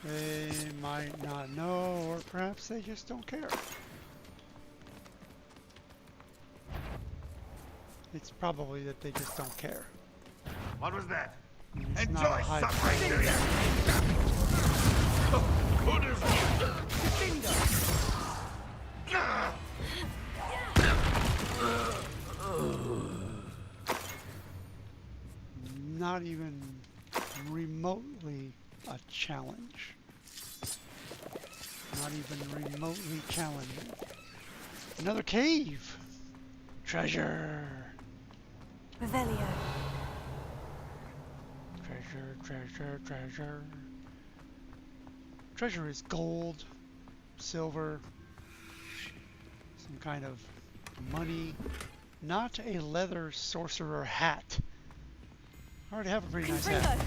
they might not know, or perhaps they just don't care. It's probably that they just don't care. What was that? It's not Enjoy a high suffering, do you? Good as not even remotely a challenge. Not even remotely challenging. Another cave! Treasure! Revelio. Treasure, treasure, treasure. Treasure is gold, silver, some kind of money, not a leather sorcerer hat. I already have a pretty nice hat.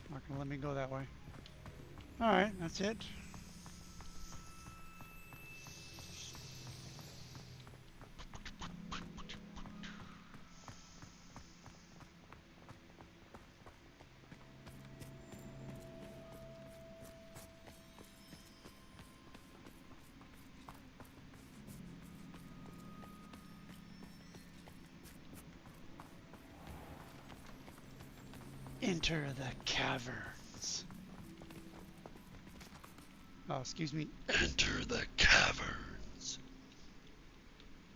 Not gonna let me go that way. Alright, that's it. Enter the caverns. Oh, excuse me. Enter the caverns.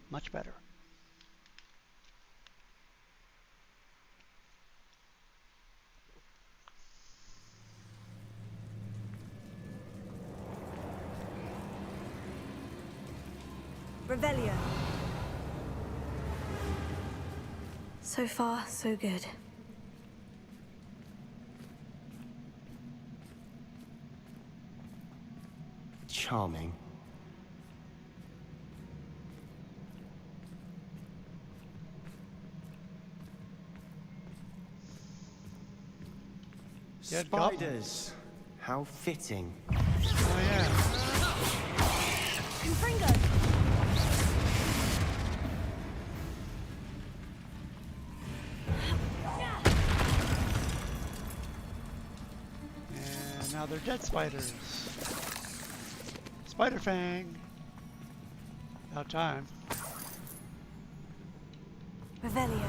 Much better. Revelio. So far, so good. Charming. Dead goblin. Spiders. How fitting. Oh yeah. Confringo. And now they're dead spiders. Spider Fang. About time. Revelio.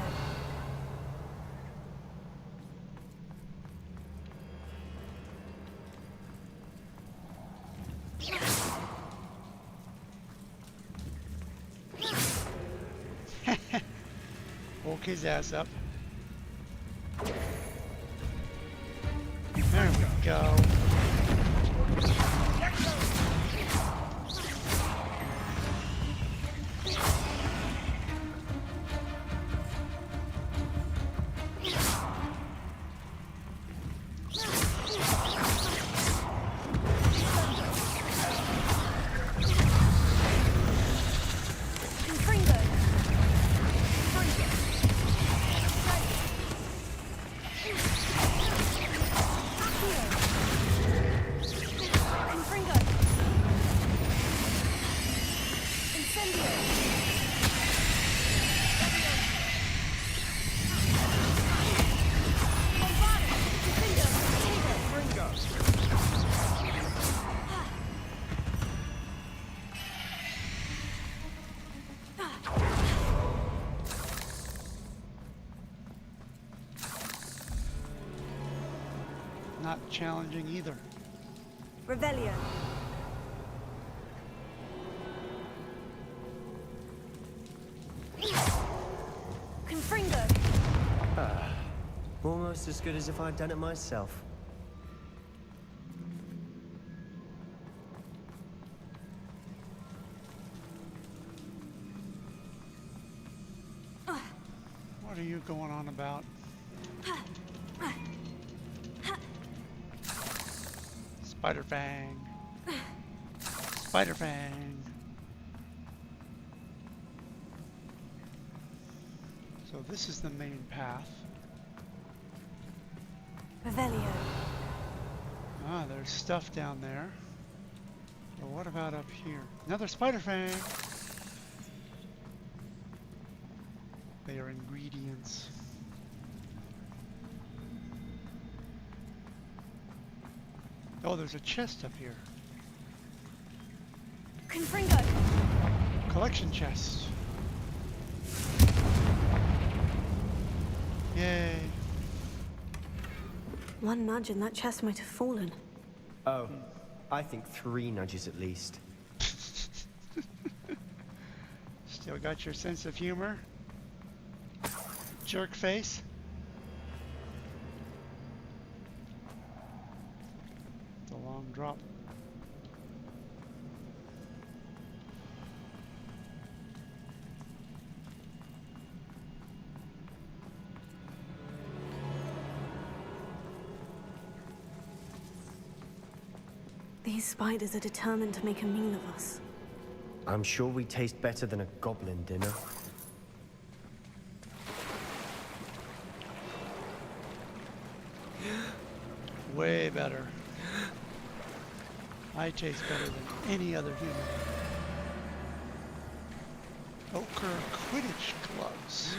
Woke his ass up. There we go. Confringo. Accio. not challenging either. Revelio. Confringo. Almost as good as if I'd done it myself. What are you going on about? Spider Fang. Spider Fang. So this is the main path. Revelio. Ah, there's stuff down there. But what about up here? Another Spider Fang. They are ingredients. Oh, there's a chest up here. Confringo. Collection chest. Yay. One nudge and that chest might have fallen. Oh, I think 3 nudges at least. Still got your sense of humor? Jerk face? The long drop. These spiders are determined to make a meal of us. I'm sure we taste better than a goblin dinner. Way better. I taste better than any other human. Ochre Quidditch gloves.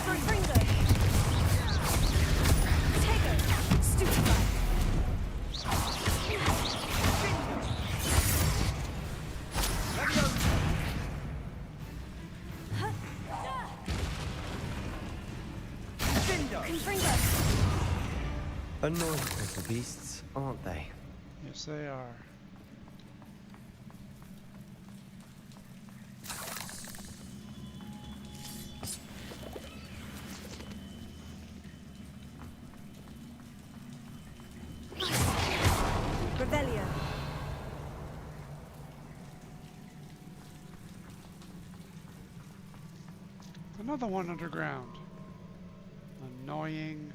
Confringo. Tego. Stupefy. Confringo. Annoying little beasts, aren't they? Yes, they are. Revelio. Another one underground. Annoying.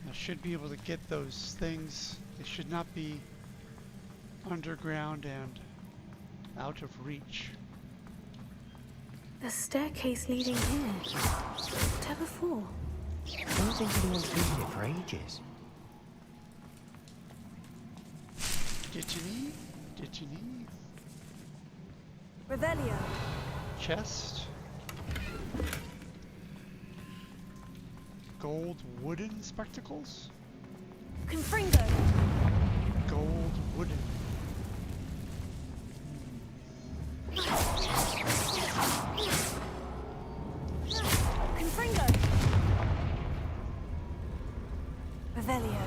I should be able to get those things. They should not be underground and out of reach. The staircase leading here. To before. I don't think anyone's used it for ages. Did you need? Did you need? Revelio. Chest. Gold wooden spectacles? Confringo. Gold wooden. Confringo. Revelio.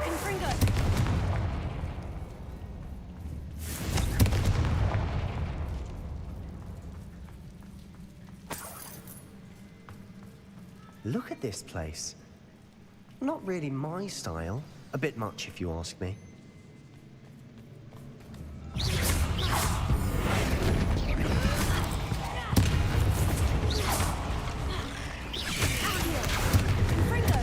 Confringo. Look at this place. Not really my style. A bit much, if you ask me. Confringo.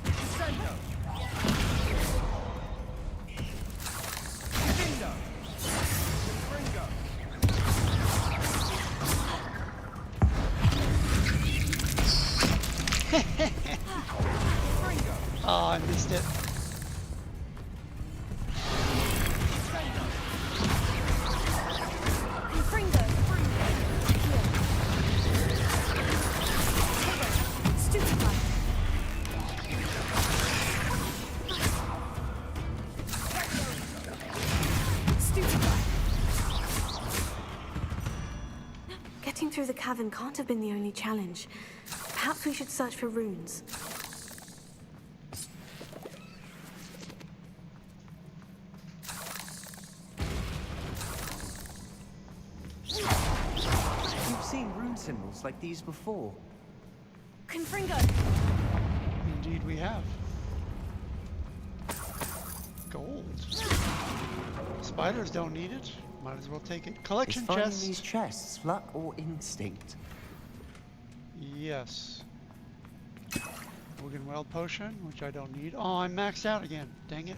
Confringo. Oh, I missed it. Confringo. Stupefy. Stupefy. Getting through the cavern can't have been the only challenge. Perhaps we should search for runes. You've seen rune symbols like these before. Confringo. Indeed we have. Gold. Spiders don't need it. Might as well take it. Is Collection finding chest. these chests luck or instinct? Yes. Weld potion, which I don't need. Oh, I'm maxed out again. Dang it.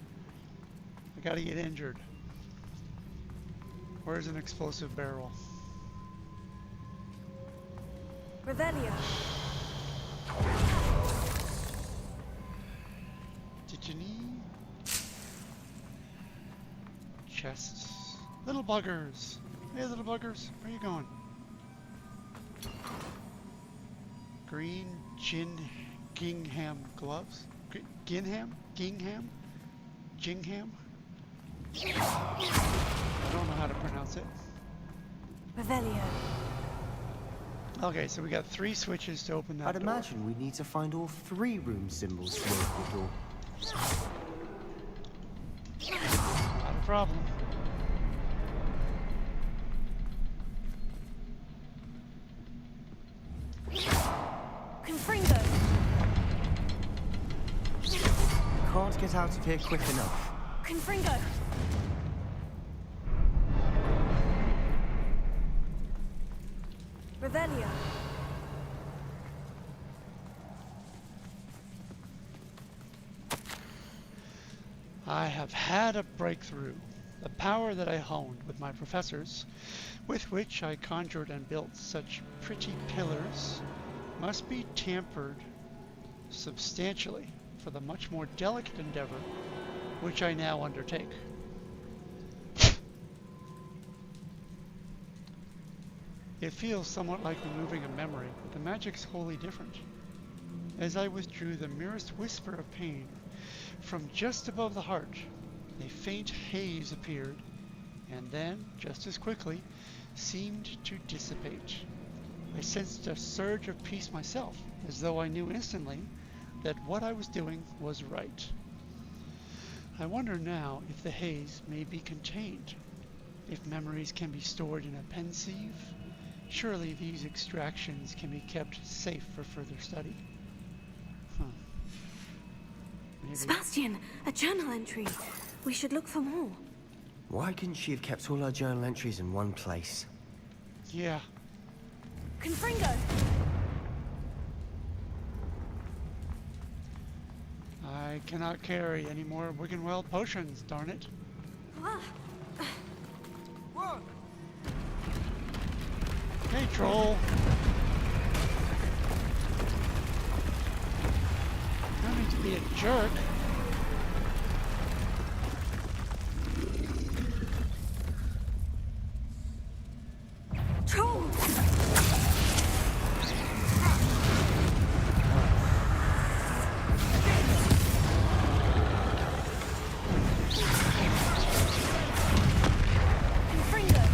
I gotta get injured. Where's an explosive barrel? Revelio. Did you need chests? Little buggers. Hey, little buggers. Where are you going? Green Gingham gloves? Gingham? Gingham? Jingham? I don't know how to pronounce it. Revelio. Okay, so we got 3 switches to open that I'd door. imagine we need to find all 3 rune symbols to open the door. Not a problem. Confringo. Can't get out of here quick enough. Confringo. Revelio. I have had a breakthrough. The power that I honed with my professors, with which I conjured and built such pretty pillars, must be tampered substantially for the much more delicate endeavor which I now undertake. It feels somewhat like removing a memory, but the magic's wholly different. As I withdrew the merest whisper of pain from just above the heart, a faint haze appeared, and then, just as quickly, seemed to dissipate. I sensed a surge of peace myself, as though I knew instantly that what I was doing was right. I wonder now if the haze may be contained, if memories can be stored in a pensieve. Surely these extractions can be kept safe for further study. Maybe. Sebastian, a journal entry. We should look for more. Why couldn't she have kept all her journal entries in one place? Yeah. Confringo. I cannot carry any more Wiggenweld potions, darn it. Hey, troll. No need to be a jerk. Troll. Confringo.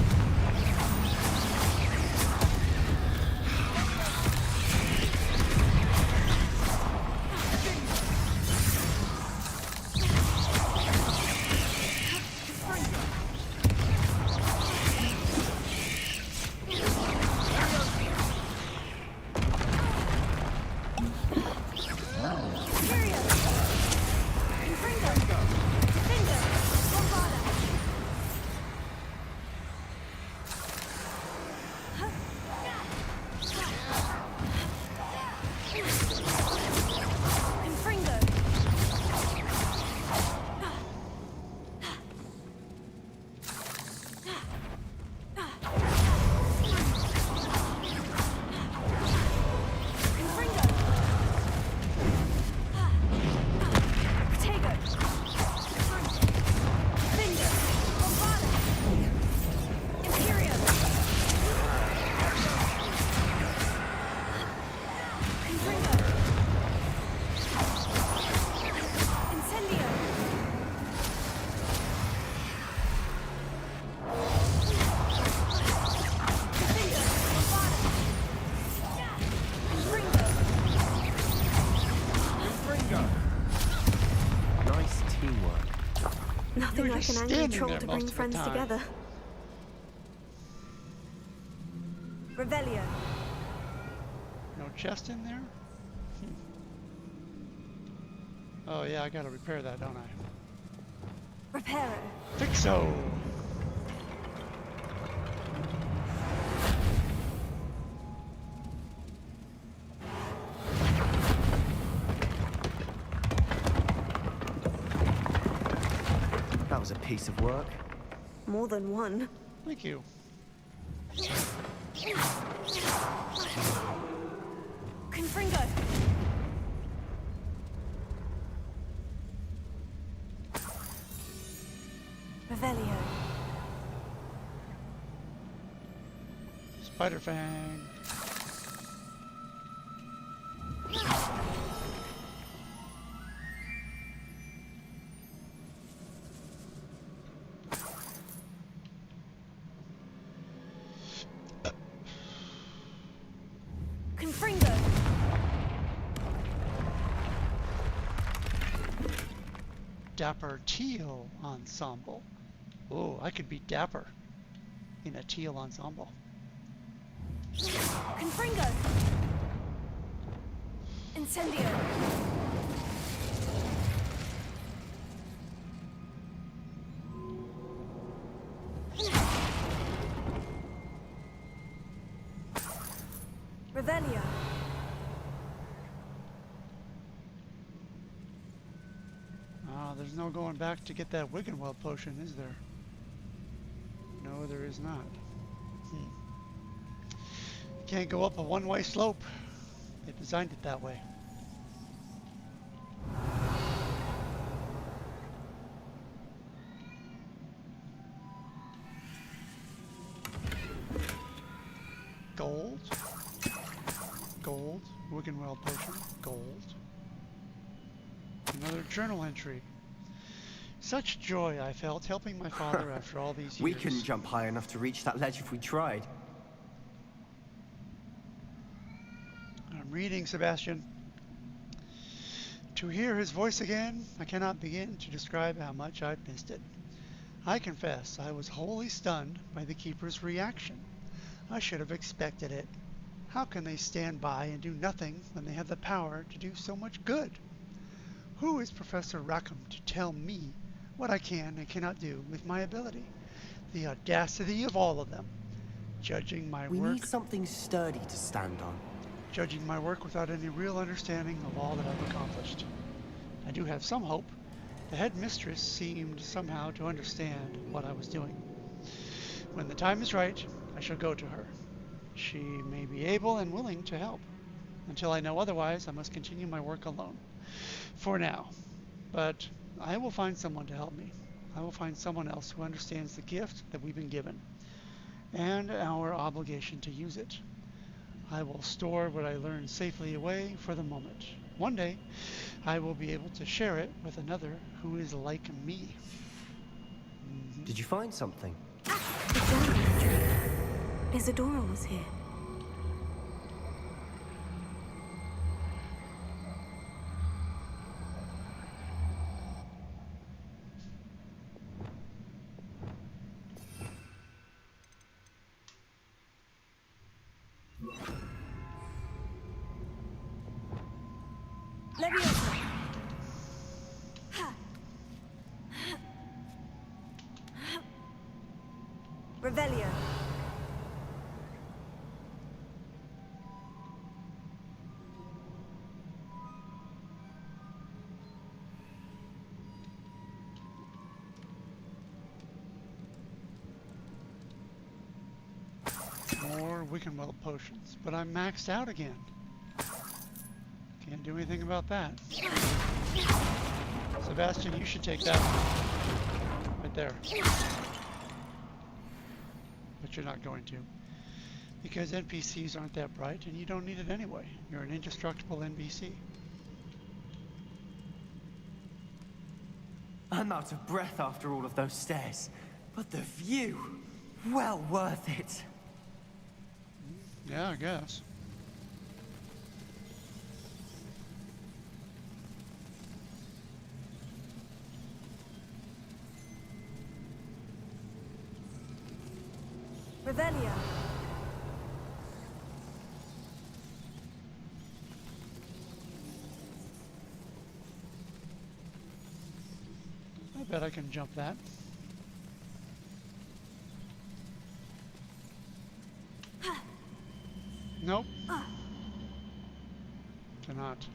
Nice teamwork. Nothing were like just an angry standing troll there to most bring of the friends time. together. Revelio. No chest in there? Oh yeah, I gotta repair that, don't I? Reparo. Fixo! That was a piece of work. More than one. Thank you. Confringo. Revelio. Spider Fang. Confringo. Dapper Teal Ensemble. Oh, I could be dapper in a teal ensemble. Confringo. Incendio. Revelio. There's no going back to get that Wiggenweld potion, is there? No, there is not. Can't go up a one-way slope. They designed it that way. Gold. Gold. Wiggenweld potion. Gold. Another journal entry. Such joy I felt helping my father after all these years. We couldn't jump high enough to reach that ledge if we tried. I'm reading, Sebastian. To hear his voice again, I cannot begin to describe how much I've missed it. I confess I was wholly stunned by the Keeper's reaction. I should have expected it. How can they stand by and do nothing when they have the power to do so much good? Who is Professor Rackham to tell me what I can and cannot do with my ability? The audacity of all of them. Judging my We work need something sturdy to stand on. judging my work without any real understanding of all that I've accomplished. I do have some hope. The headmistress seemed somehow to understand what I was doing. When the time is right, I shall go to her. She may be able and willing to help. Until I know otherwise, I must continue my work alone. For now. But I will find someone to help me. I will find someone else who understands the gift that we've been given and our obligation to use it. I will store what I learned safely away for the moment. One day, I will be able to share it with another who is like me. Did you find something? The journal entry. Isadora was here. Leviosa. Revelio. More Wickenweld potions, but I'm maxed out again. Can't do anything about that. Sebastian, you should take that one. Right there. But you're not going to. Because NPCs aren't that bright, and you don't need it anyway. You're an indestructible NPC. I'm out of breath after all of those stairs. But the view, well worth it. Yeah, I guess. Revelio. I bet I can jump that. Nope. Cannot.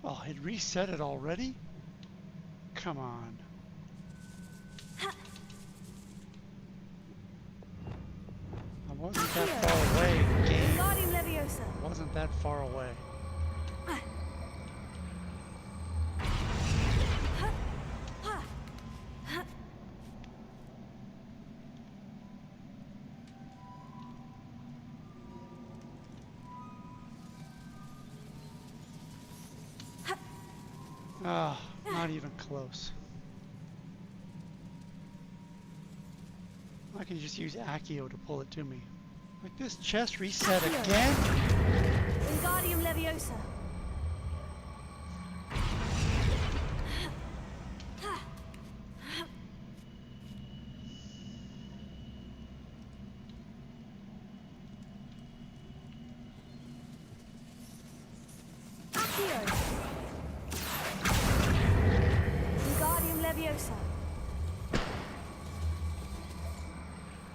Oh, it reset it already? Come on. I wasn't that far away, game. Wingardium Leviosa. Wasn't that far away. Ah, not even close. I can just use Accio to pull it to me. Like this chest reset again? Wingardium Leviosa. Accio. Wingardium Leviosa.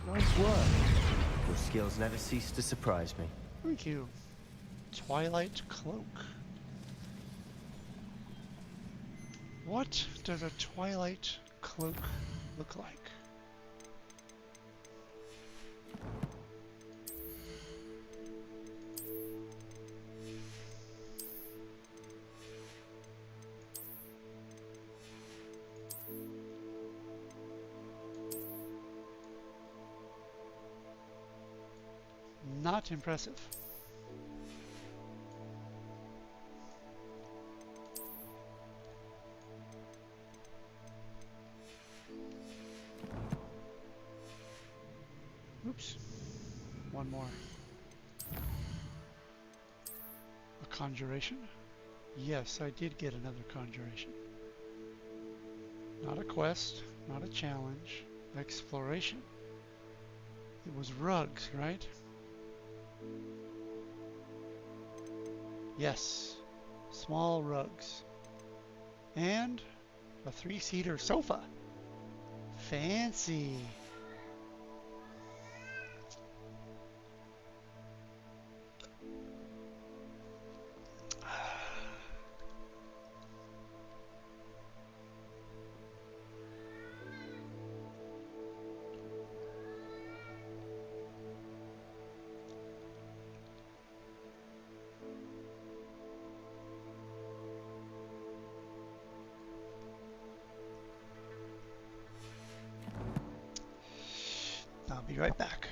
Nice work. Your skills never cease to surprise me. Thank you. Twilight Cloak. What does a Twilight Cloak look like? Not impressive. Oops. One more. A conjuration? Yes, I did get another conjuration. Not a quest, not a challenge. Exploration. It was rugs, right? Yes, small rugs. And a 3-seater sofa. Fancy. I'll be right back.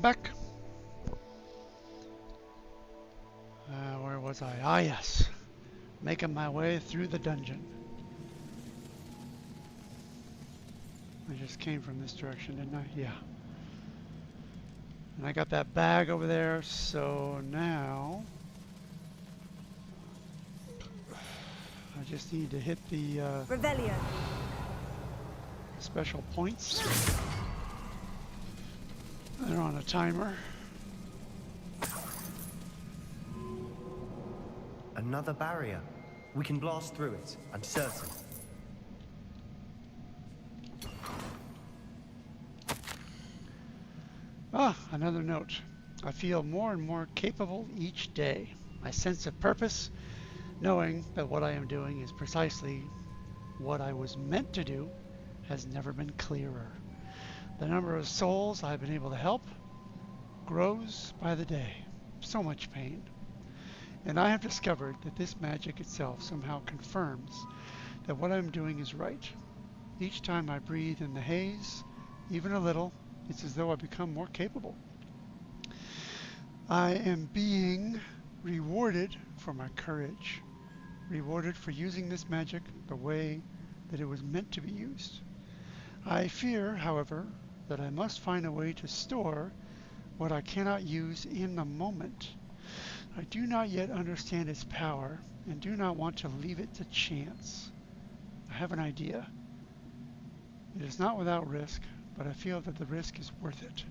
Back. Where was I? Ah, yes. Making my way through the dungeon. I just came from this direction, didn't I? Yeah. And I got that bag over there, so now I just need to hit the Revelio. special points. They're on a timer. Another barrier. We can blast through it, I'm certain. Ah, another note. I feel more and more capable each day. My sense of purpose, knowing that what I am doing is precisely what I was meant to do, has never been clearer. The number of souls I've been able to help grows by the day. So much pain. And I have discovered that this magic itself somehow confirms that what I'm doing is right. Each time I breathe in the haze, even a little, it's as though I become more capable. I am being rewarded for my courage, rewarded for using this magic the way that it was meant to be used. I fear, however, that I must find a way to store what I cannot use in the moment. I do not yet understand its power and do not want to leave it to chance. I have an idea. It is not without risk, but I feel that the risk is worth it.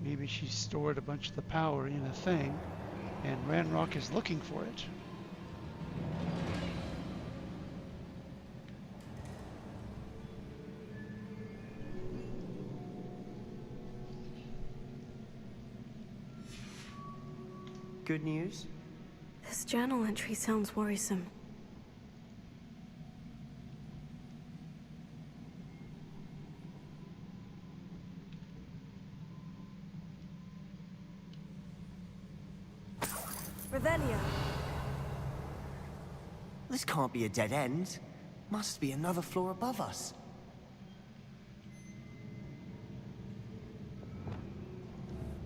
Maybe she stored a bunch of the power in a thing, and Ranrock is looking for it. Good news? This journal entry sounds worrisome. Revelio. This can't be a dead end. Must be another floor above us.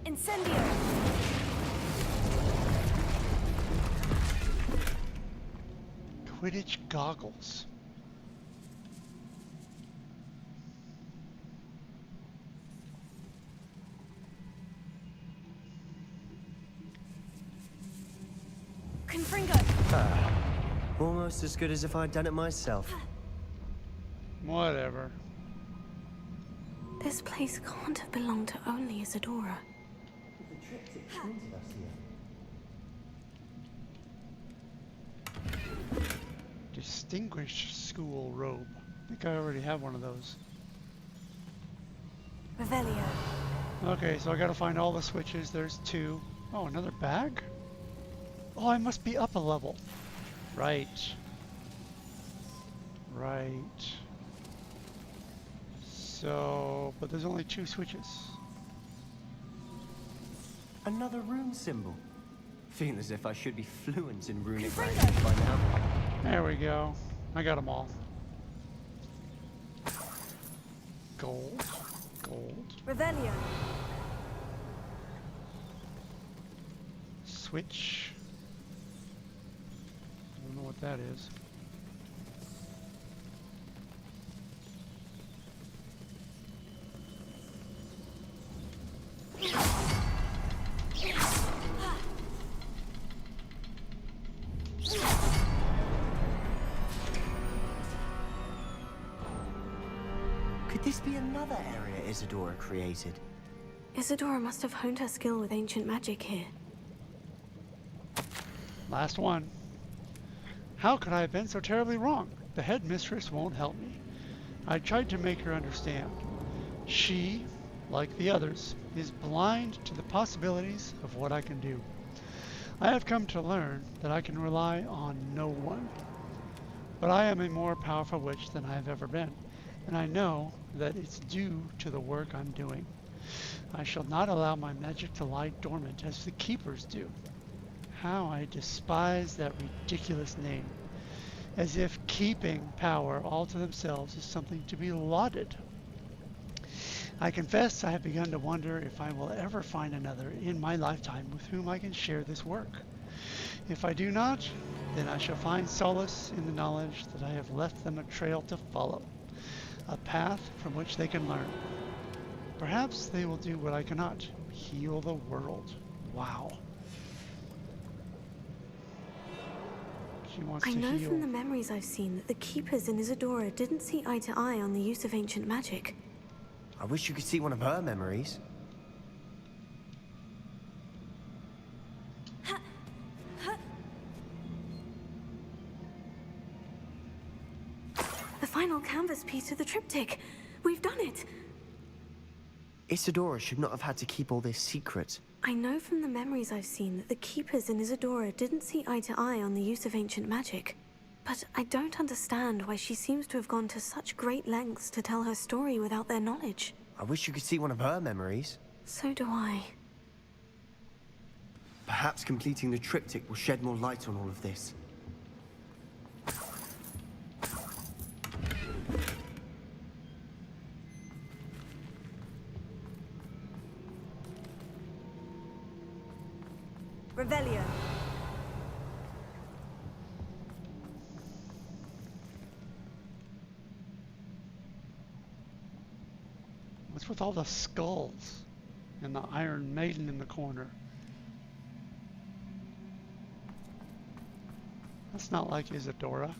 Incendio. Quidditch goggles. Confringo. Almost as good as if I'd done it myself. Whatever. This place can't have belonged to only Isadora. Distinguished school robe. I think I already have one of those. Revelio. Okay, so I gotta find all the switches. There's 2. Oh, another bag? Oh, I must be up a level. Right. Right. So, but there's only 2 switches. Another rune symbol. Feel as if I should be fluent in runic Confringo. language by now. There we go. I got them all. Gold. Gold. Revelio. Switch. I don't know what that is. Could this be another area Isadora created? Isadora must have honed her skill with ancient magic here. Last one. How could I have been so terribly wrong? The headmistress won't help me. I tried to make her understand. She, like the others, is blind to the possibilities of what I can do. I have come to learn that I can rely on no one. But I am a more powerful witch than I have ever been, and I know that it's due to the work I'm doing. I shall not allow my magic to lie dormant as the keepers do. How I despise that ridiculous name. As if keeping power all to themselves is something to be lauded. I confess I have begun to wonder if I will ever find another in my lifetime with whom I can share this work. If I do not, then I shall find solace in the knowledge that I have left them a trail to follow, a path from which they can learn. Perhaps they will do what I cannot, heal the world. Wow. She wants I to know heal. from the memories I've seen that the Keepers in Isadora didn't see eye to eye on the use of ancient magic. I wish you could see one of her memories. The final canvas piece of the triptych. We've done it. Isadora should not have had to keep all this secret. I know from the memories I've seen that the Keepers in Isadora didn't see eye to eye on the use of ancient magic. But I don't understand why she seems to have gone to such great lengths to tell her story without their knowledge. I wish you could see one of her memories. So do I. Perhaps completing the triptych will shed more light on all of this. Revelio. What's with all the skulls and the Iron Maiden in the corner? That's not like Isadora.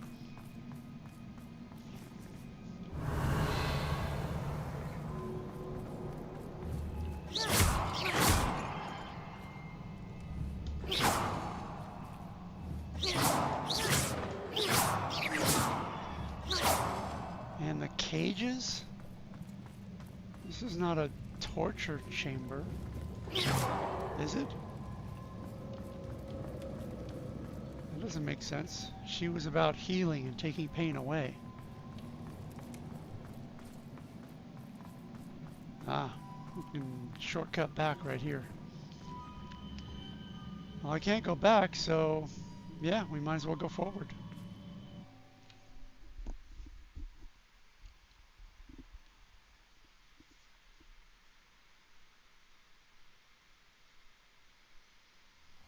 And the cages? This is not a torture chamber, is it? That doesn't make sense. She was about healing and taking pain away. Ah, we can shortcut back right here. Well, I can't go back, so yeah, we might as well go forward.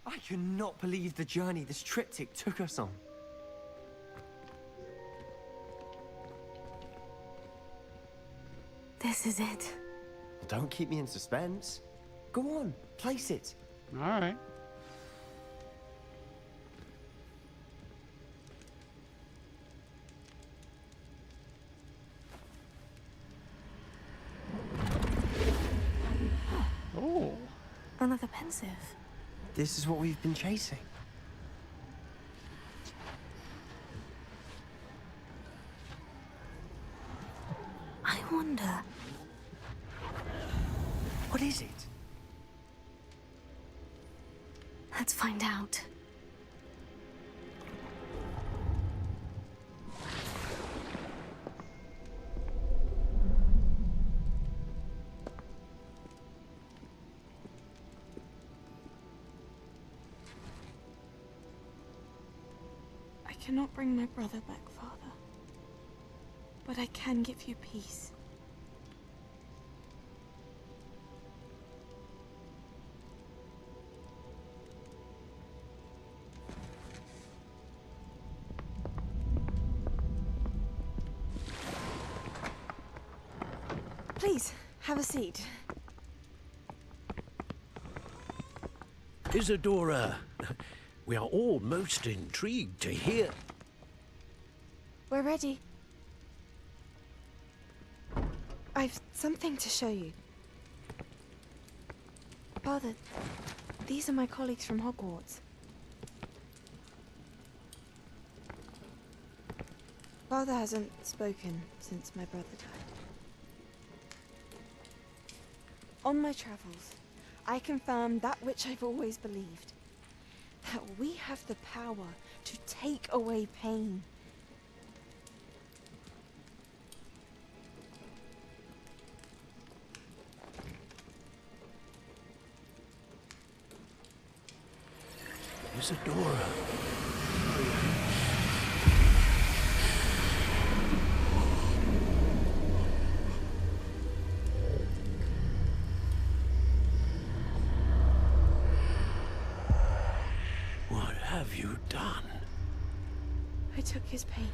I cannot believe the journey this triptych took us on. This is it. Don't keep me in suspense. Go on, place it. All right. Oh. Another pensive. This is what we've been chasing. I wonder. What is it? Let's find out. I cannot bring my brother back, Father. But I can give you peace. Please, have a seat. Isadora, we are all most intrigued to hear. We're ready. I've something to show you. Father, these are my colleagues from Hogwarts. Father hasn't spoken since my brother died. On my travels, I confirmed that which I've always believed. That we have the power to take away pain. Isadora. took his pain.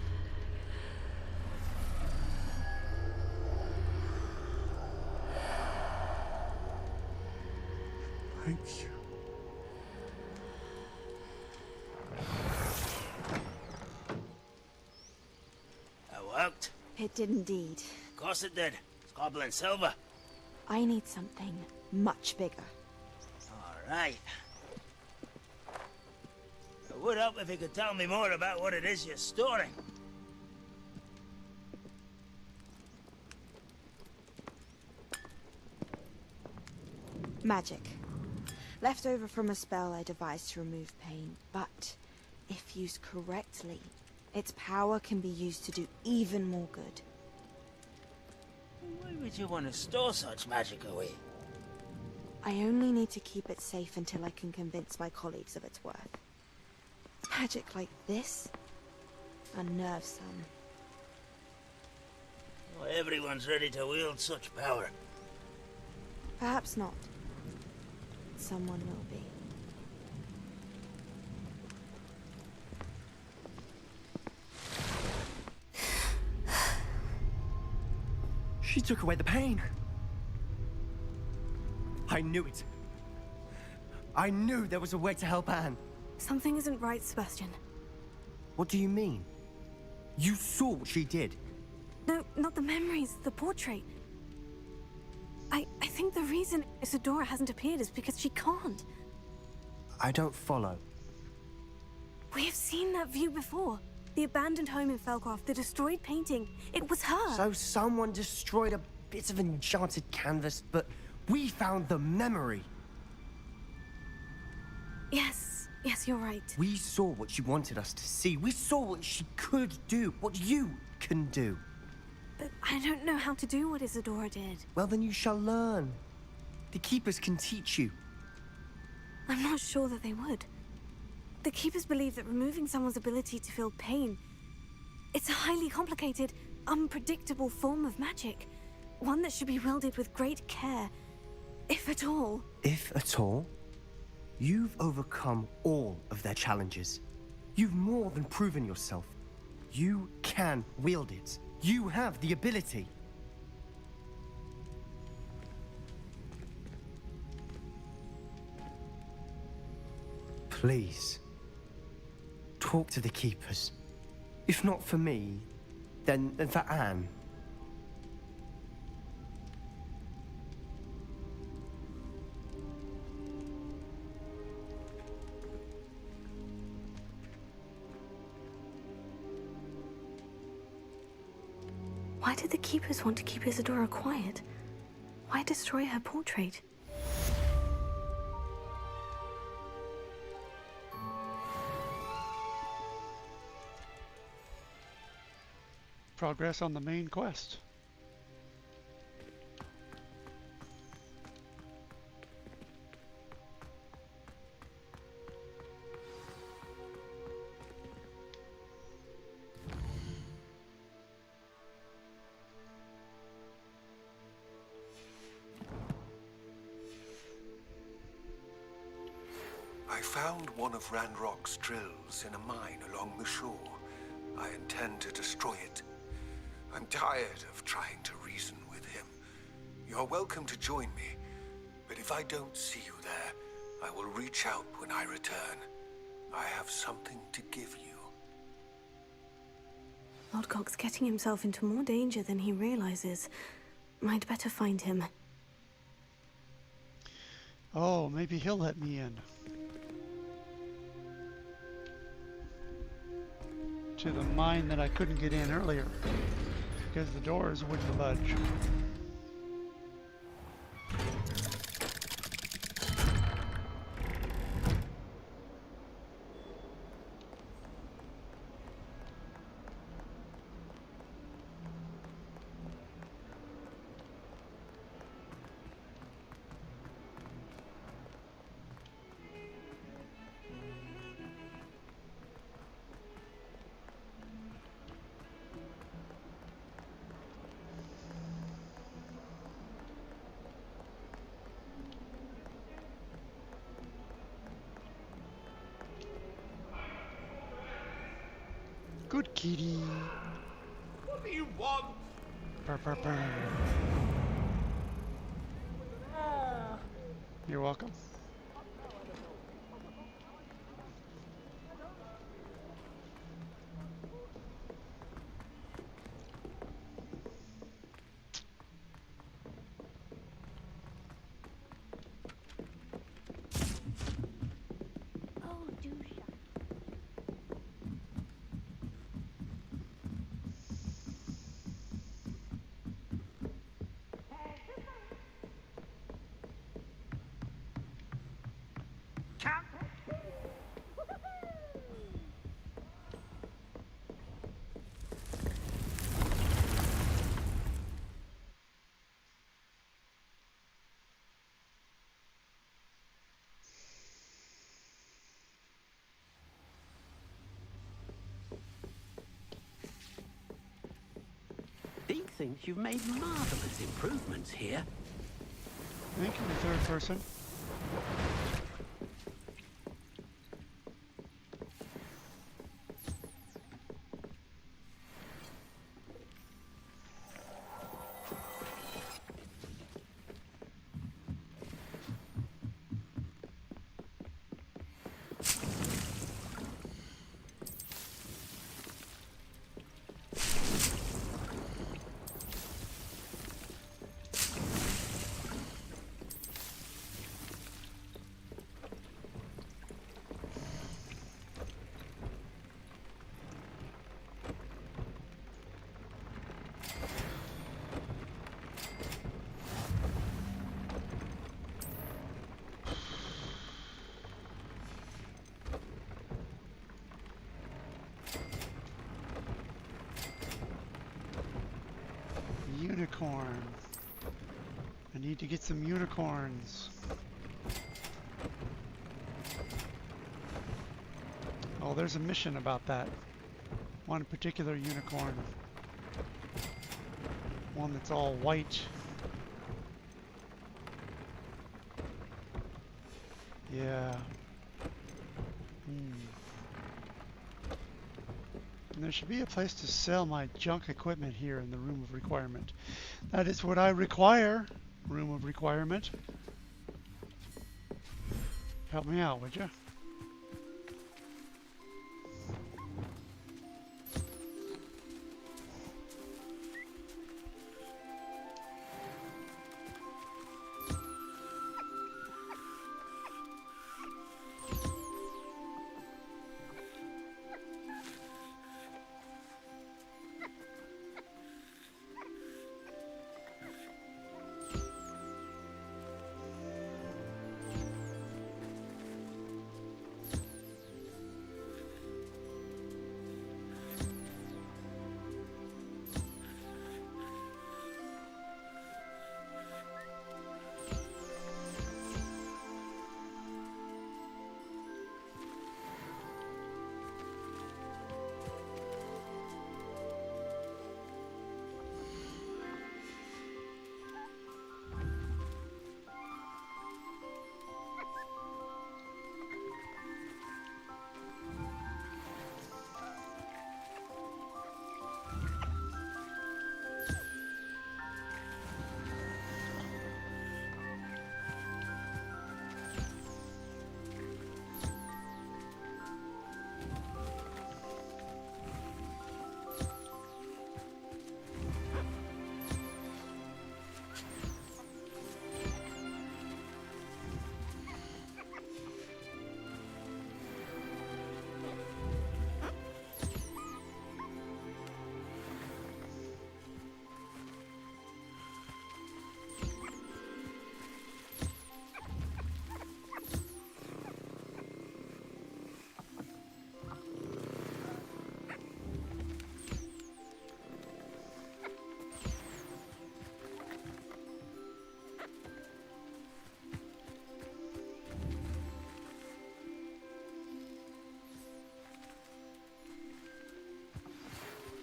Thank you. That worked. It did indeed. Of course it did. It's goblin silver. I need something much bigger. All right. It would help if you could tell me more about what it is you're storing. Magic. Left over from a spell I devised to remove pain, but if used correctly, its power can be used to do even more good. Why would you want to store such magic away? I only need to keep it safe until I can convince my colleagues of its worth. Magic like this unnerves some. Not everyone's ready to wield such power. Perhaps not. Someone will be. She took away the pain. I knew it. I knew there was a way to help Anne. Something isn't right, Sebastian. What do you mean? You saw what she did. No, not the memories, the portrait. I think the reason Isadora hasn't appeared is because she can't. I don't follow. We have seen that view before. The abandoned home in Felcroft, the destroyed painting. It was her. So someone destroyed a bit of enchanted canvas, but we found the memory. Yes, you're right. We saw what she wanted us to see. We saw what she could do, what you can do. But I don't know how to do what Isadora did. Well, then you shall learn. The Keepers can teach you. I'm not sure that they would. The Keepers believe that removing someone's ability to feel pain, it's a highly complicated, unpredictable form of magic. One that should be wielded with great care, if at all. If at all? You've overcome all of their challenges. You've more than proven yourself. You can wield it. You have the ability. Please, talk to the Keepers. If not for me, then for Anne. Why did the Keepers want to keep Isadora quiet? Why destroy her portrait? Progress on the main quest. I found one of Ranrock's drills in a mine along the shore. I intend to destroy it. I'm tired of trying to reason with him. You're welcome to join me, but if I don't see you there, I will reach out when I return. I have something to give you. Lodgok's getting himself into more danger than he realizes. I'd better find him. Oh, maybe he'll let me in. To the mine that I couldn't get in earlier because the doors wouldn't budge. Good kitty. What do you want? Purr, purr, purr. You're welcome. Deke thinks you've made marvellous improvements here. Thank you, the third person. Unicorn. I need to get some unicorns. Oh, there's a mission about that. One particular unicorn. One that's all white. Yeah. And there should be a place to sell my junk equipment here in the room of requirement. That is what I require. Room of requirement. Help me out, would you?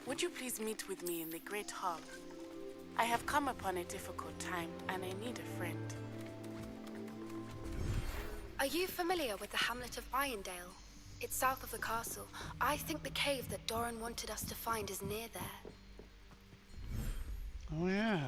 Would you please meet with me in the Great Hall? I have come upon a difficult time, and I need a friend. Are you familiar with the hamlet of Irondale? It's south of the castle. I think the cave that Doran wanted us to find is near there. Oh yeah.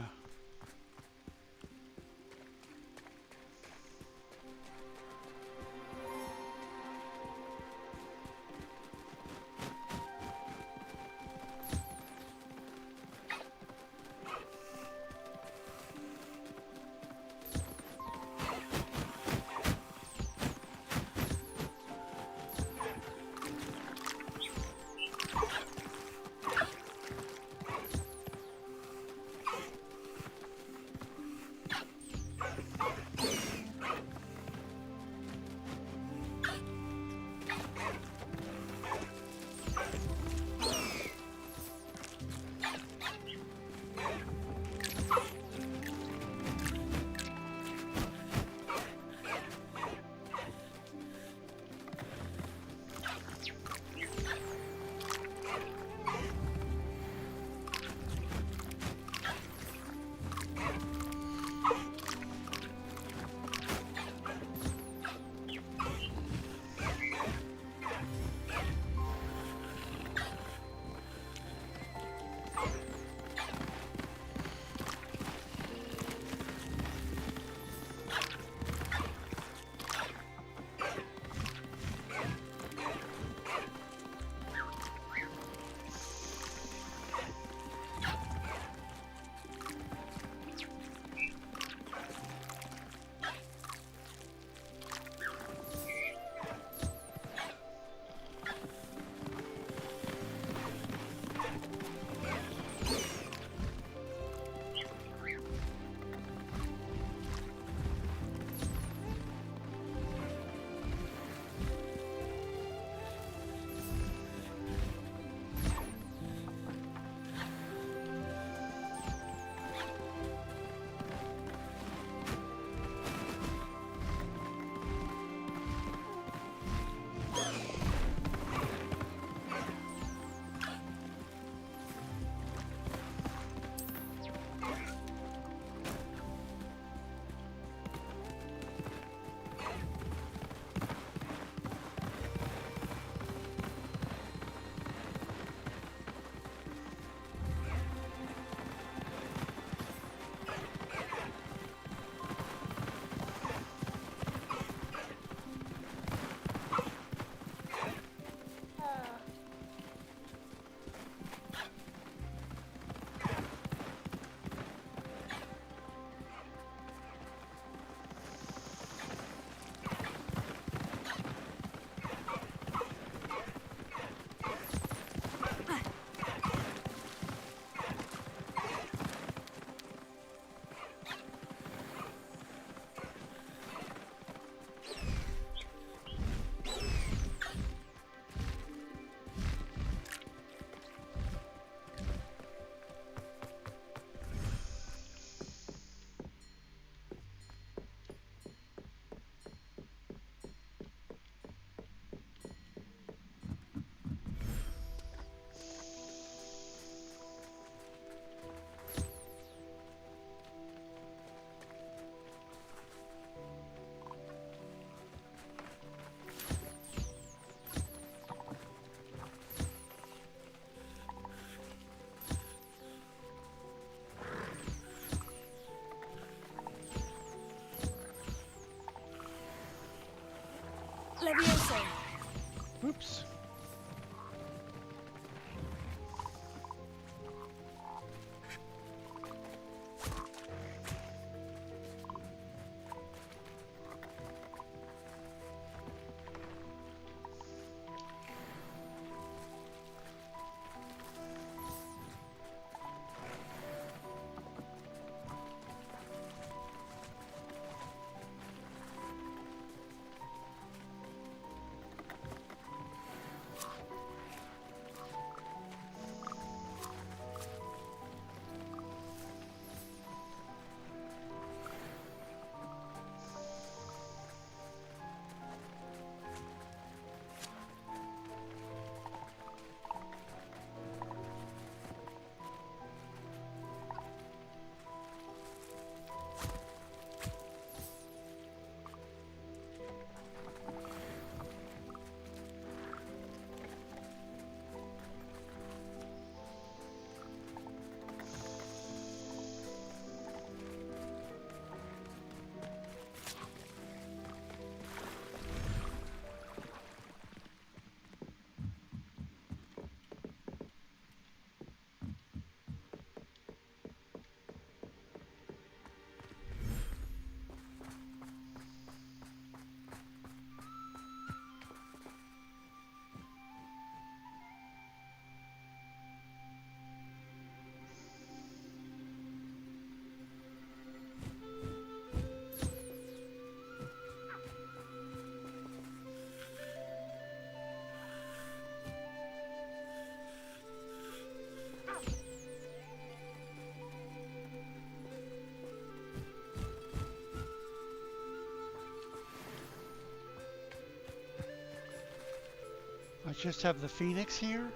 Just have the Phoenix here?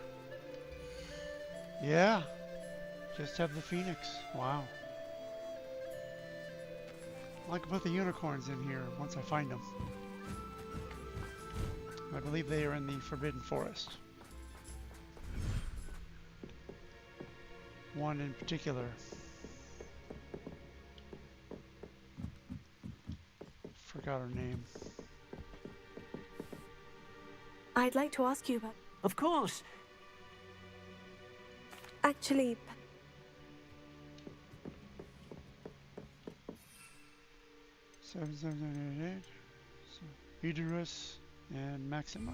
Yeah. Just have the Phoenix. Wow. I can put the unicorns in here once I find them. I believe they are in the Forbidden Forest. One in particular. Forgot her name. I'd like to ask you about... Of course. Actually... Seven, so, Idris and Maxima.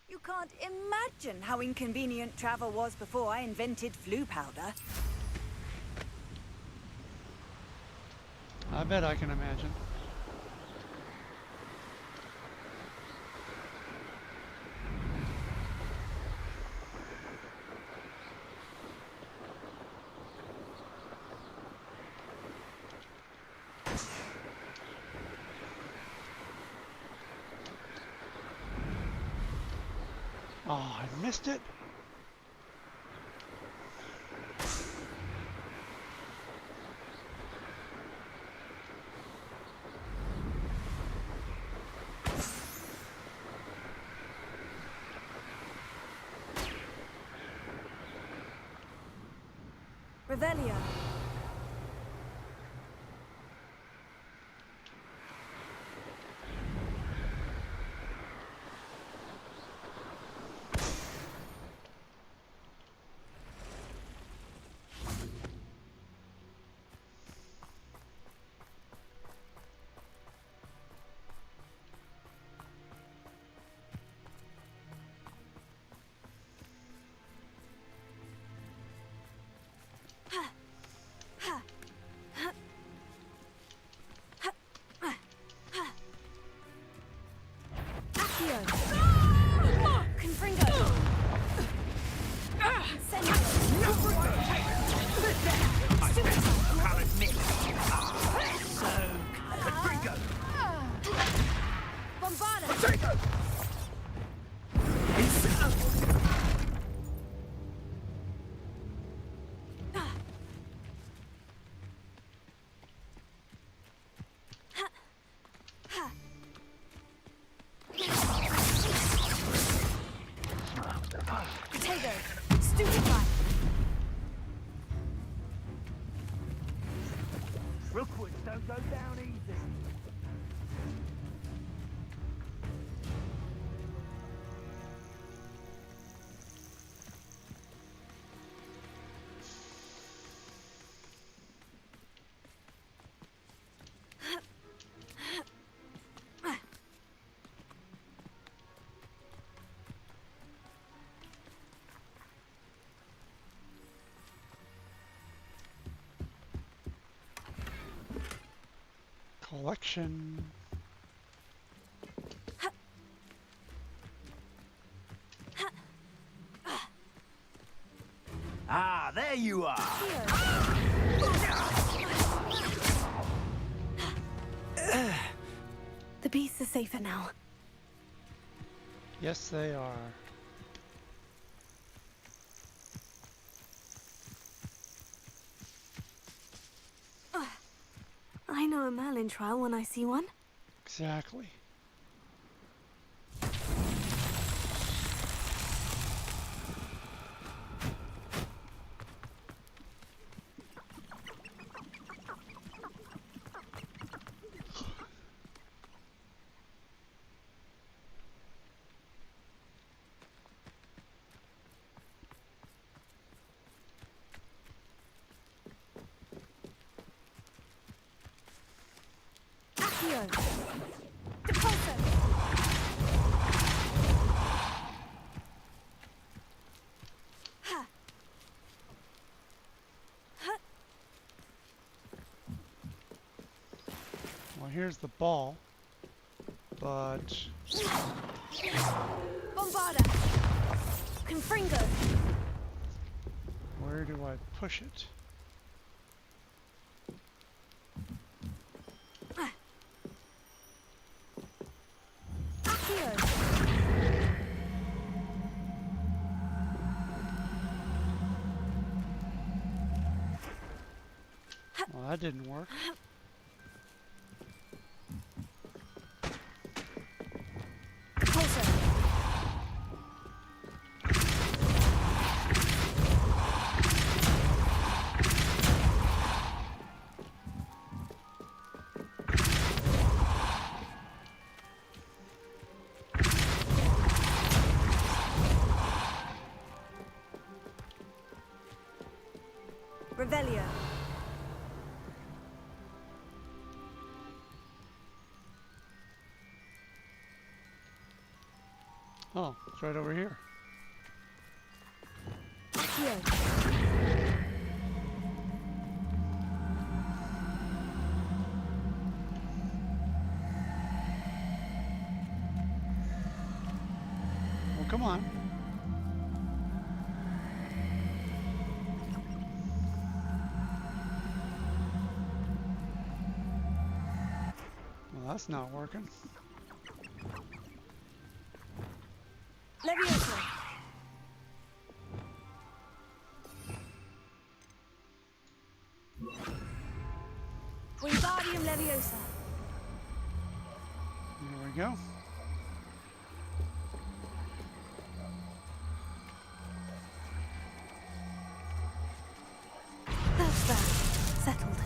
You can't imagine how inconvenient travel was before I invented flu powder. I bet I can imagine. Oh, I missed it. Revelio. Don't go down easy. Collection. Ah, there you are. The beasts are safer now. Yes, they are. I know a Merlin trial when I see one. Exactly. Accio. Depulso. Ha. Ha. Well, here's the ball, but Bombarda. Confringo. where do I push it? Accio. Well, that didn't work. Depulso. Revelio. Oh, it's right over here. Accio. Well, come on. Well, that's not working. Levioso. Wingardium Leviosa. Here we go. That's that. Settled.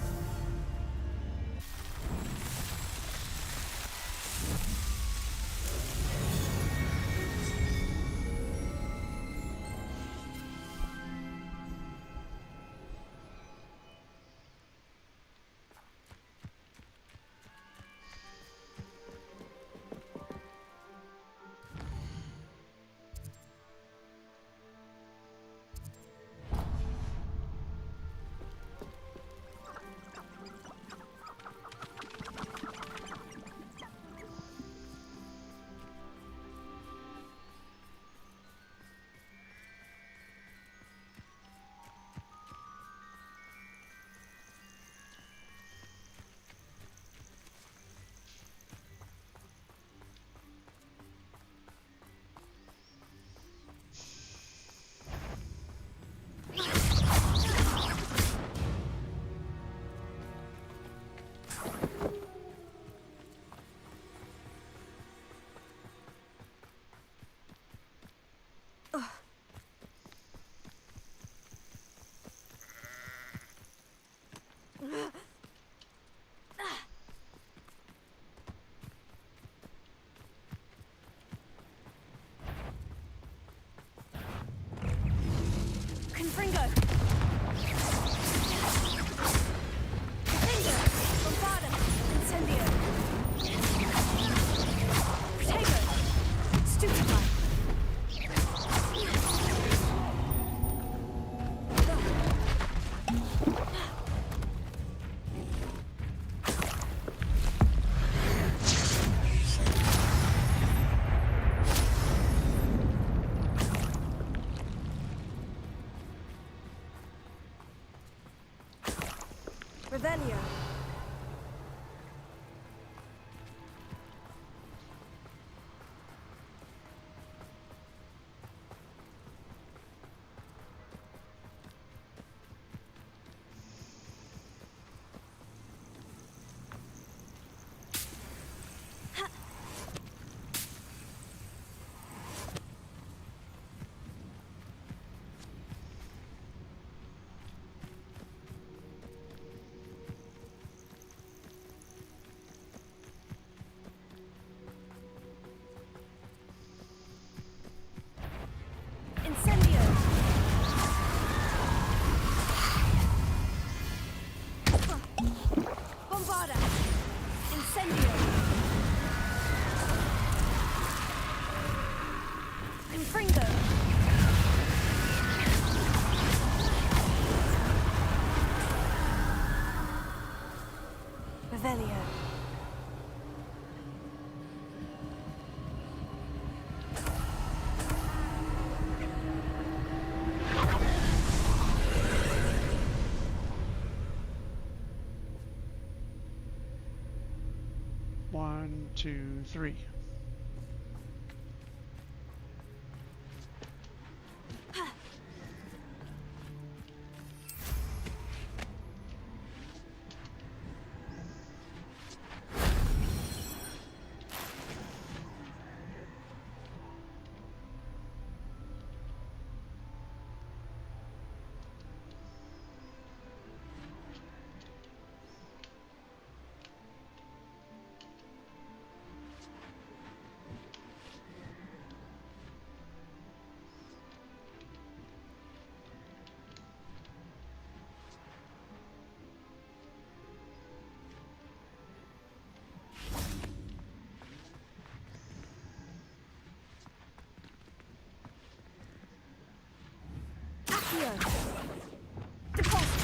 Revelio. Incendio. Bombarda. Incendio. Infringo. Revelio. One, two, three. Accio. Deposit.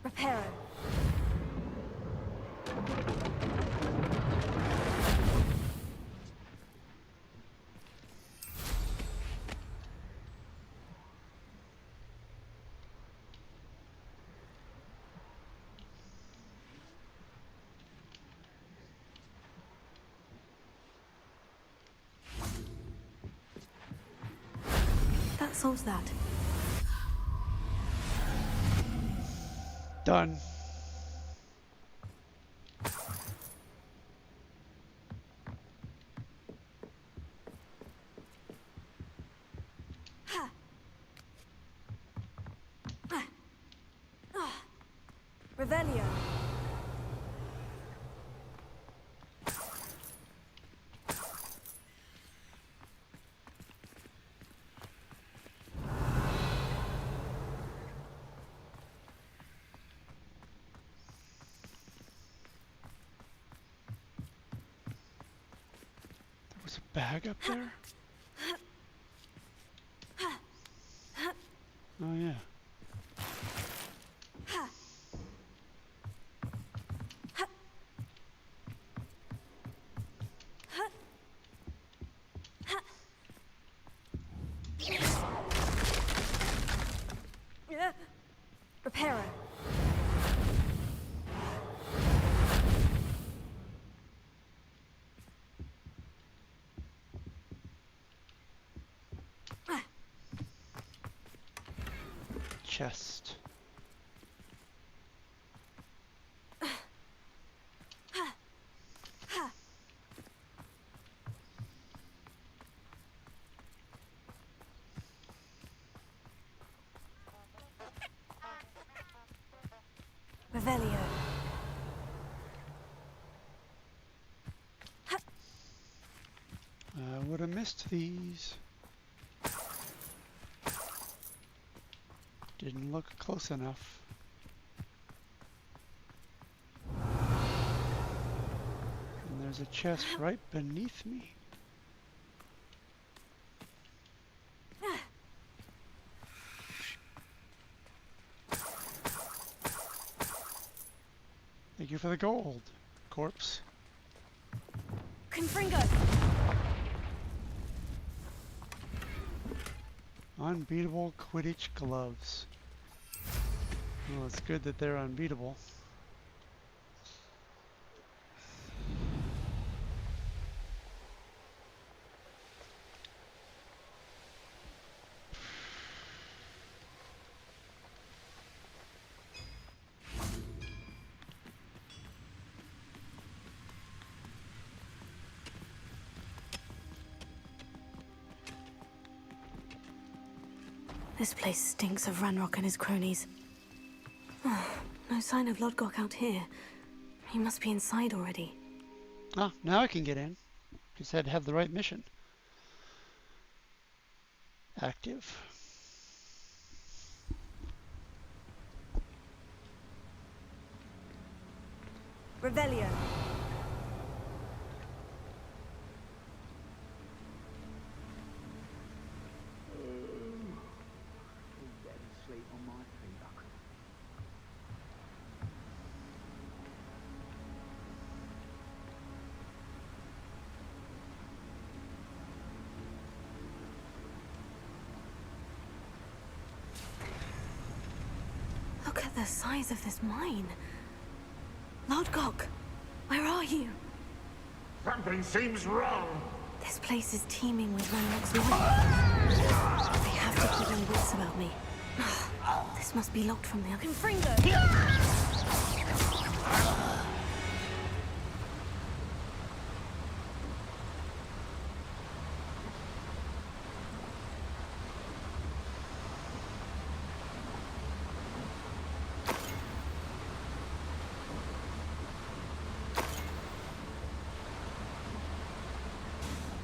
Reparo. That solves that. Done. Revelio. There was a bag up there? Oh yeah. Reparo. Chest. Revelio. I would have missed these. Didn't look close enough. And there's a chest right beneath me. Thank you for the gold, corpse. Confringo! Unbeatable Quidditch gloves. Well, it's good that they're unbeatable. This place stinks of Ranrock and his cronies. Oh, no sign of Lodgok out here. He must be inside already. Ah, now I can get in. Just had to have the right mission. Active. Revelio. Look at the size of this mine. Lodgok, where are you? Something seems wrong. This place is teeming with Ranrock's lawyers. They have to keep their wits about me. This must be locked from the other. Confringo!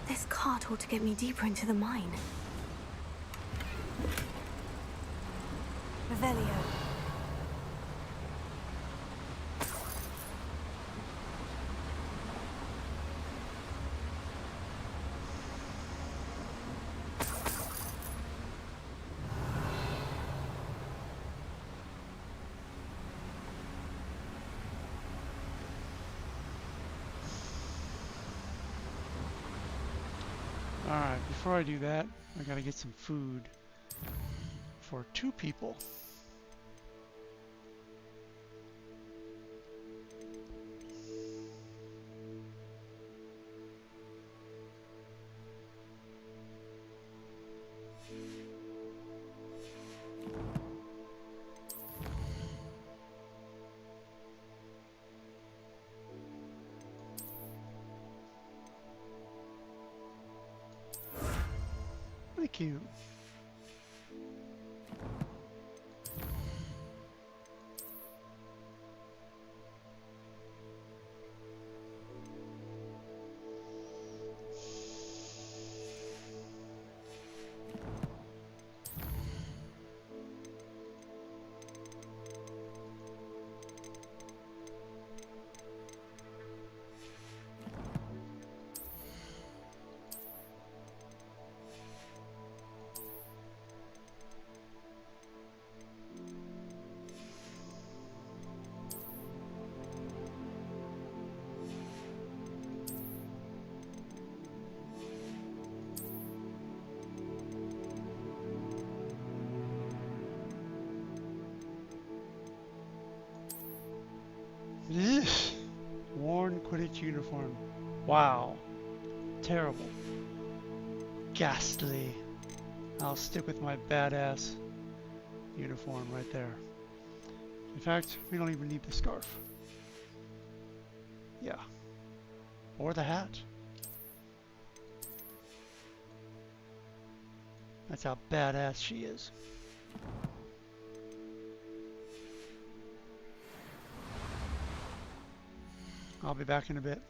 This cart ought to get me deeper into the mine. Revelio. Alright, before I do that, I gotta get some food for 2 people. Thank you. Ugh. Worn Quidditch uniform. Wow. Terrible. Ghastly. I'll stick with my badass uniform right there. In fact, we don't even need the scarf. Yeah. Or the hat. That's how badass she is. I'll be back in a bit.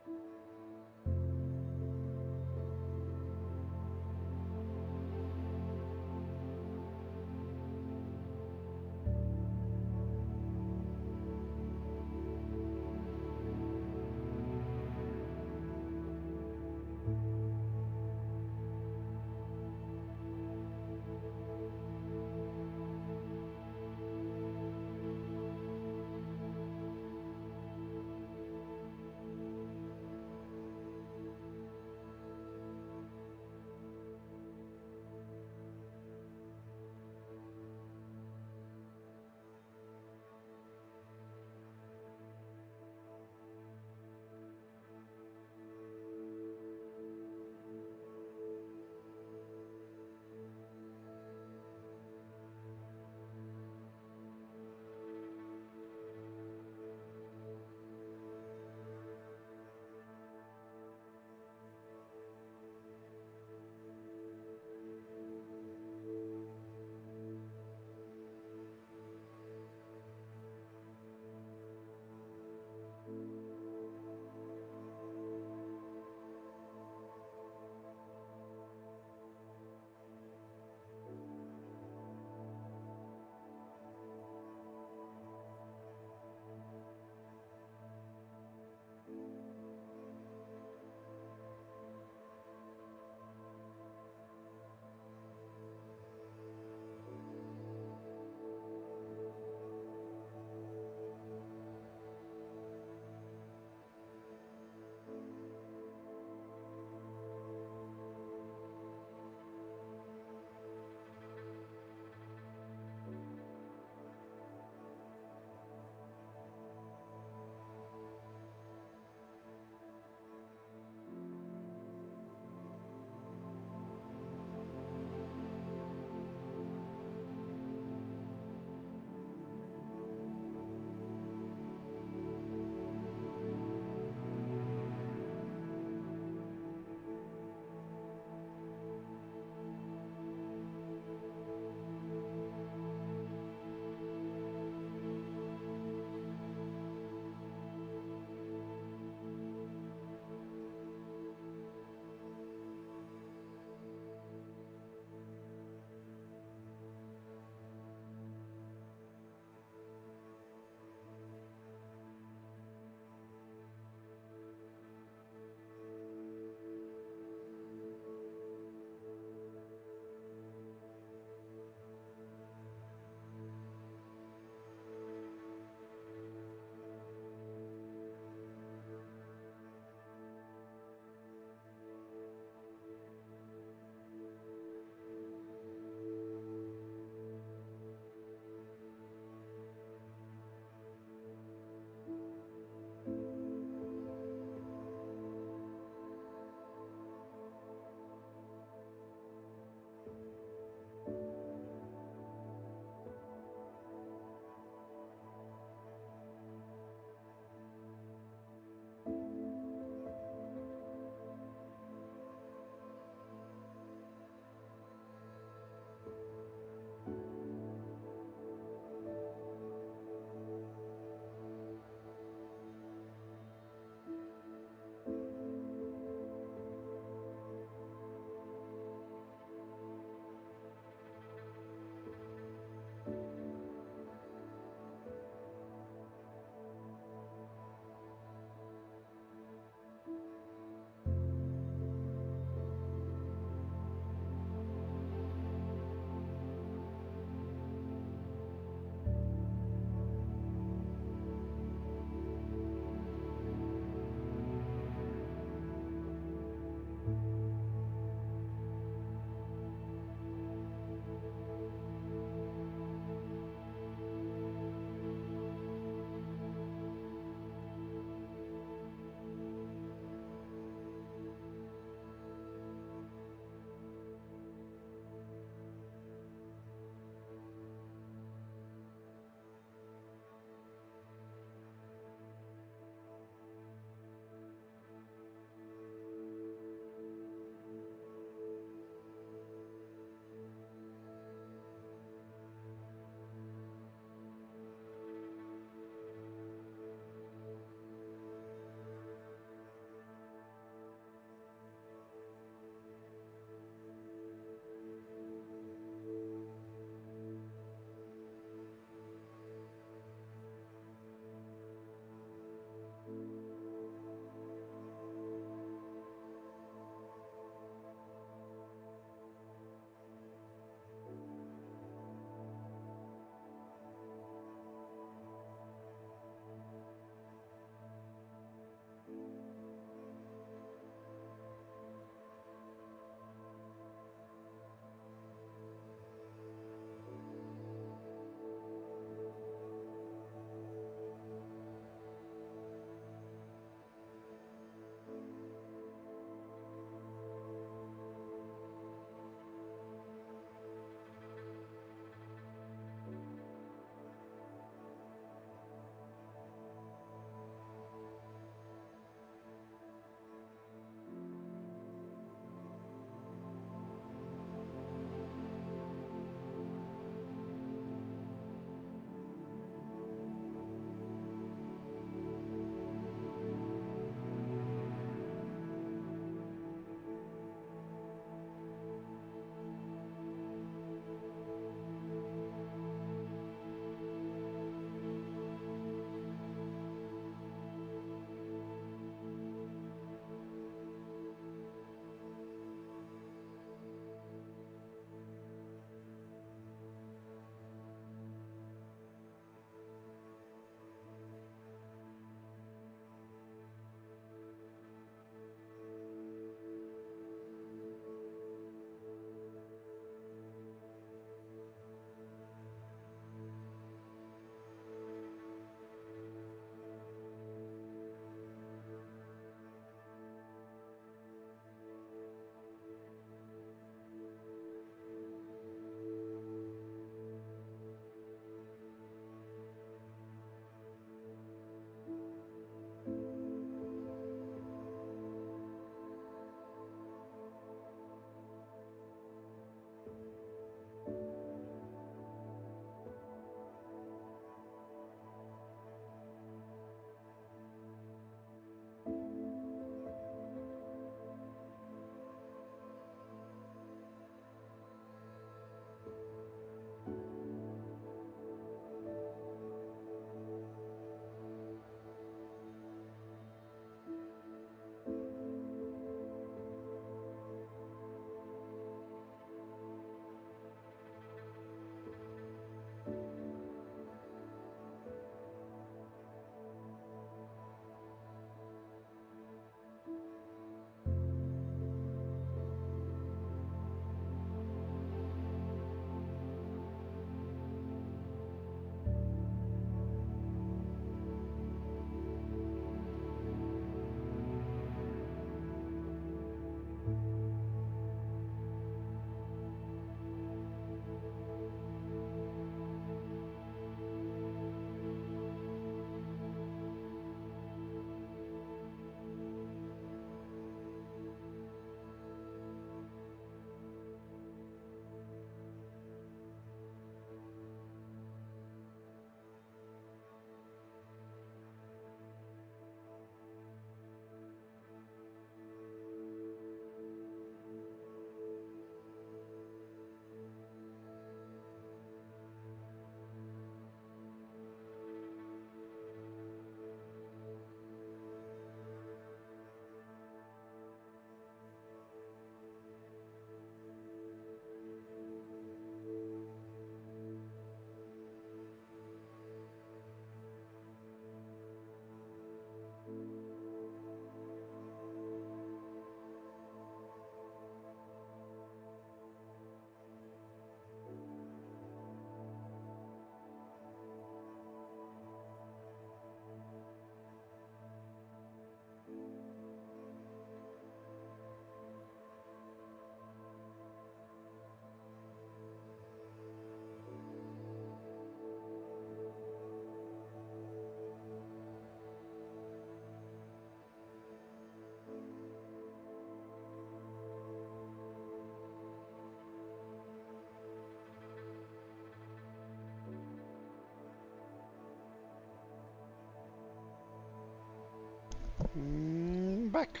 Back.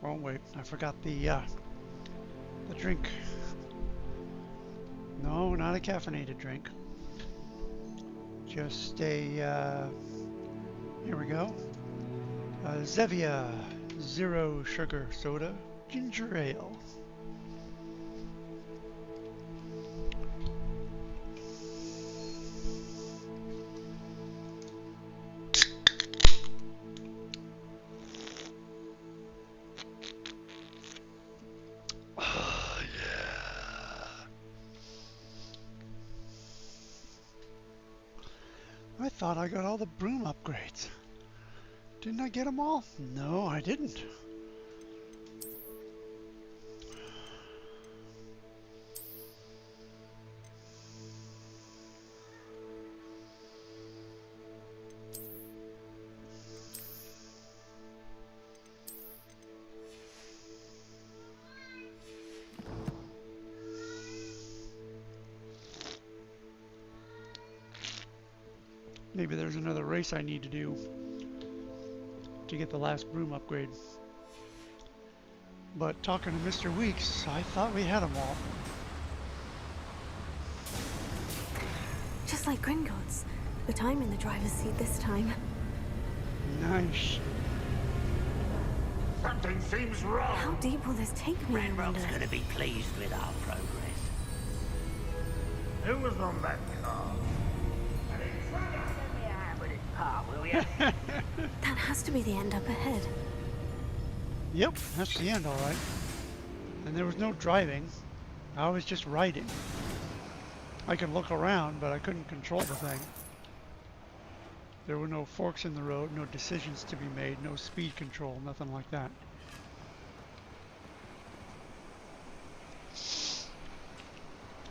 Oh wait, I forgot the drink. No, not a caffeinated drink. Just a, here we go. Zevia Zero Sugar Soda Ginger Ale. I thought I got all the broom upgrades. Didn't I get them all? No, I didn't. Maybe there's another race I need to do to get the last broom upgrade. But talking to Mr. Weeks, I thought we had them all. Just like Gringotts, but I'm in the driver's seat this time. Nice. Something seems wrong. How deep will this take me, I wonder? Ranrock's going to be pleased with our progress. Who was on that car? That has to be the end up ahead. Yep, that's the end, all right. And there was no driving. I was just riding. I could look around, but I couldn't control the thing. There were no forks in the road, no decisions to be made, no speed control, nothing like that.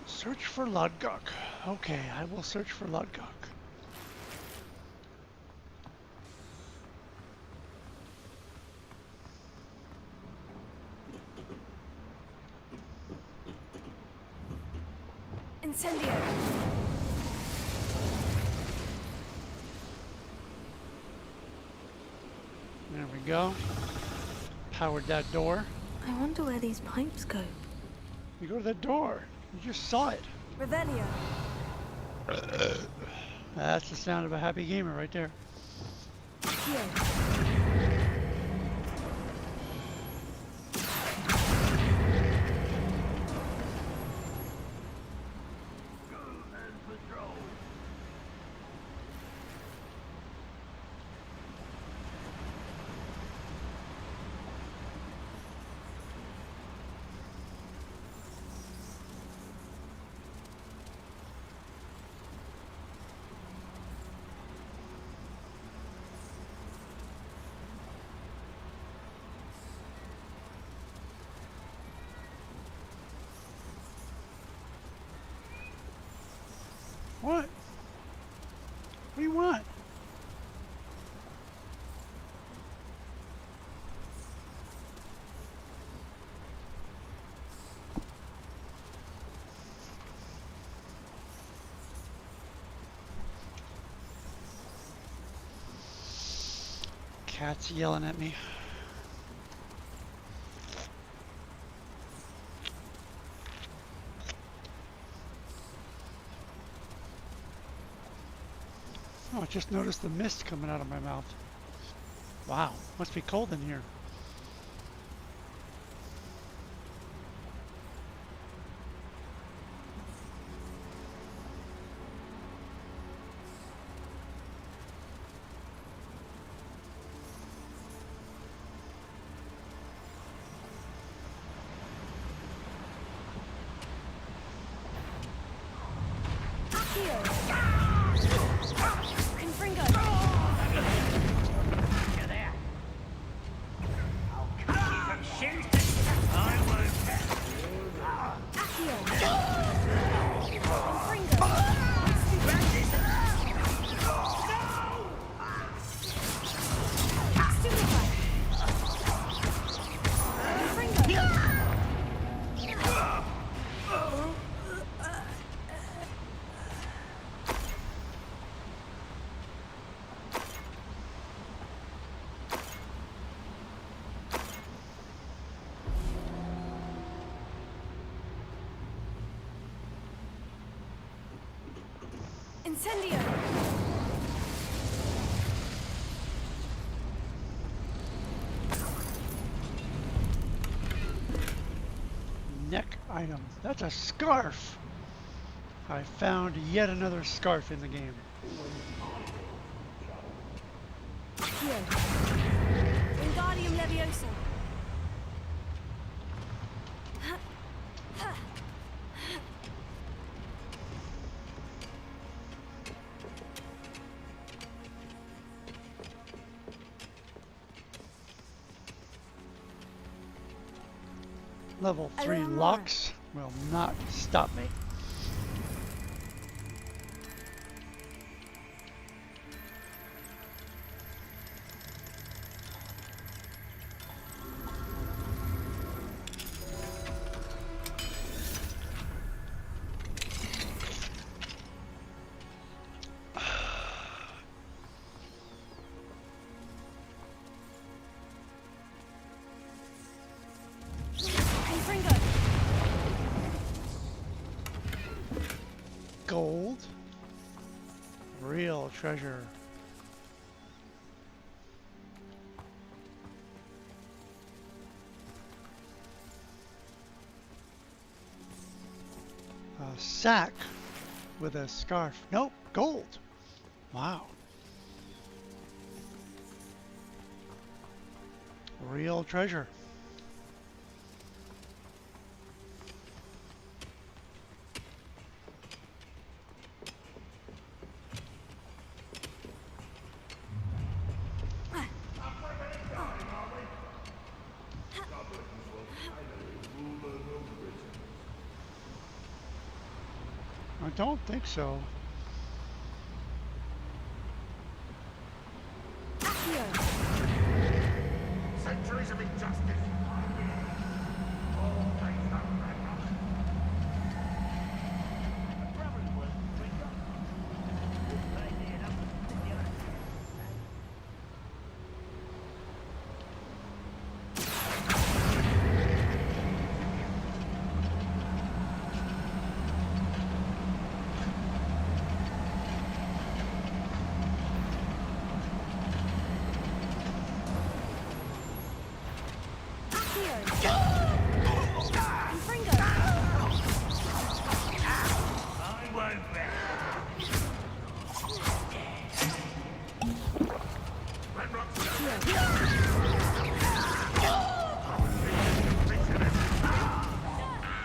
Search for Ludgok. Okay, I will search for Ludgok. Incendio. There we go. Powered that door. I wonder where these pipes go. You go to that door. You just saw it. Revelio. That's the sound of a happy gamer right there. Here. What? What do you want? Cat's yelling at me. Oh, I just noticed the mist coming out of my mouth. Wow, must be cold in here. Incendio! Neck item. That's a scarf. I found yet another scarf in the game. Here. Wingardium Leviosa. Level 3 locks will not stop me. Gold. Real treasure. A sack with a scarf. Nope, gold. Wow. Real treasure. I don't think so. Centuries of injustice.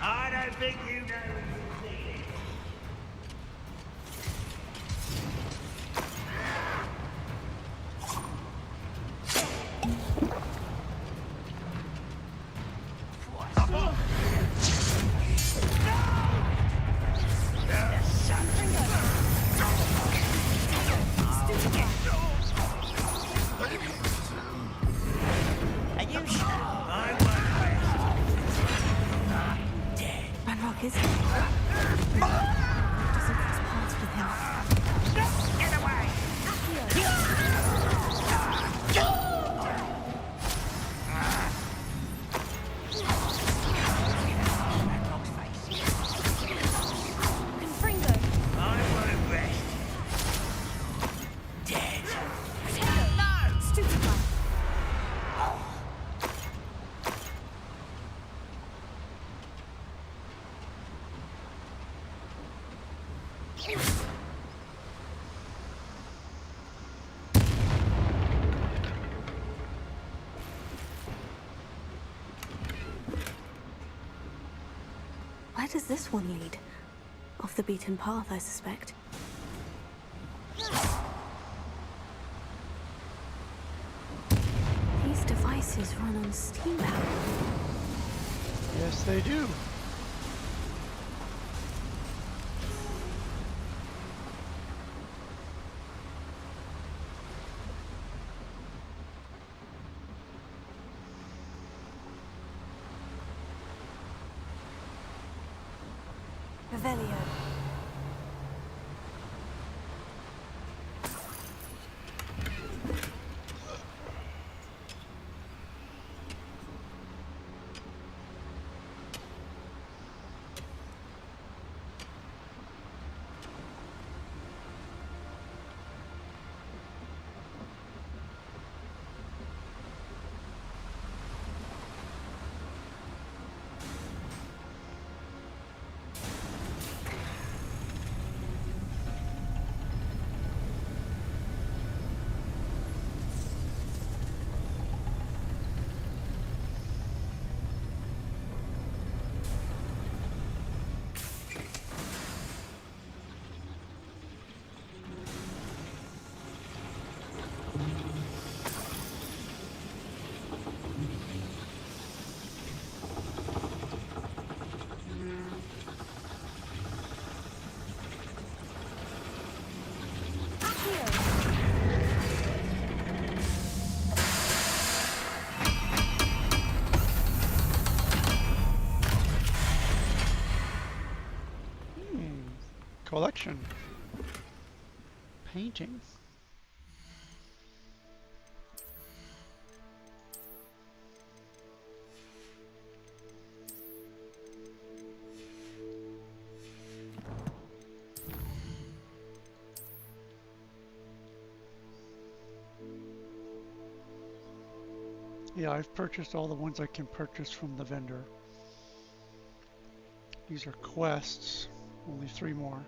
I don't think you know. Ranrock is doesn't cross paths with him. Get away! Confringo. I want to rest. Dead. No! Stupid one. Where does this one lead? Off the beaten path, I suspect. These devices run on steam power. Yes, they do. Revelio. Collection. Painting. Yeah, I've purchased all the ones I can purchase from the vendor. These are quests, only 3 more.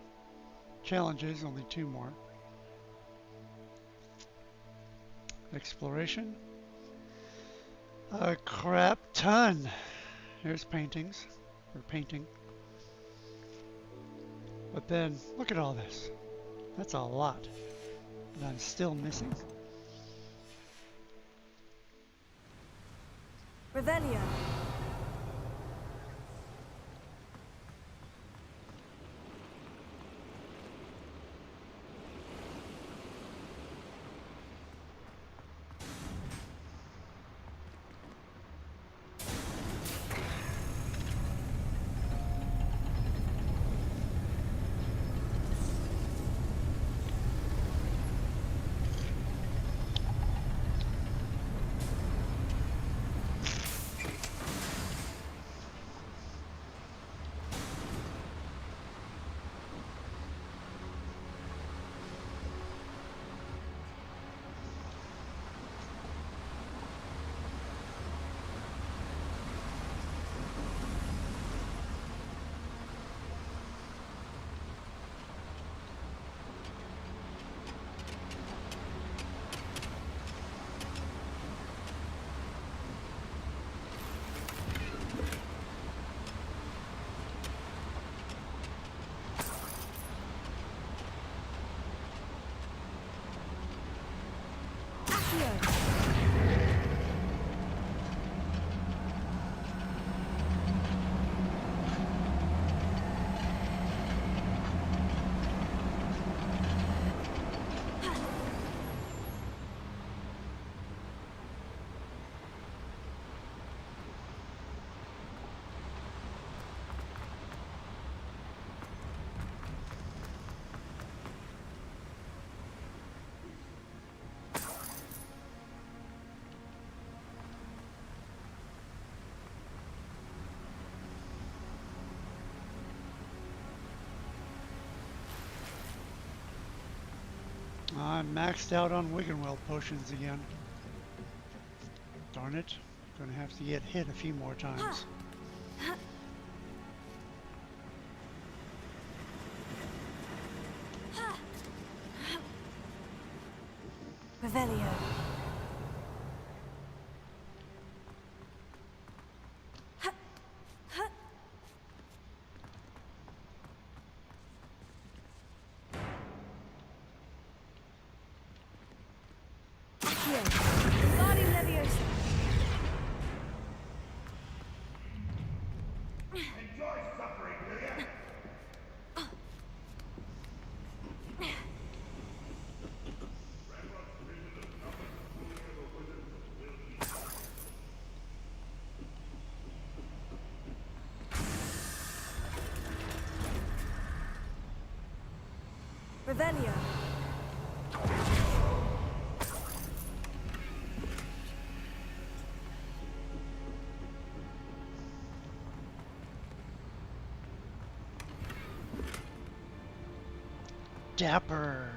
Challenges, only 2 more. Exploration. A crap ton. Here's paintings, or painting. But then, look at all this. That's a lot that I'm still missing. Revelio. I'm maxed out on Wiggenweld potions again. Darn it. Gonna have to get hit a few more times. Revelio. Wingardium Leviosa. Enjoy suffering, will you? Revelio. Dapper.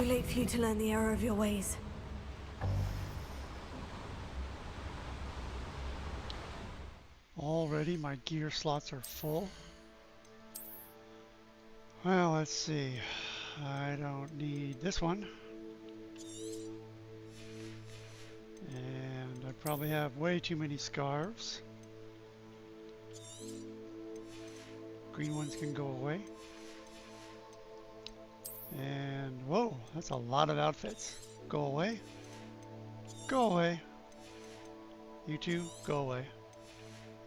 Too late for you to learn the error of your ways. Already my gear slots are full. Well, let's see. I don't need this one. And I probably have way too many scarves. Green ones can go away. And whoa, that's a lot of outfits. Go away. Go away. You two, go away.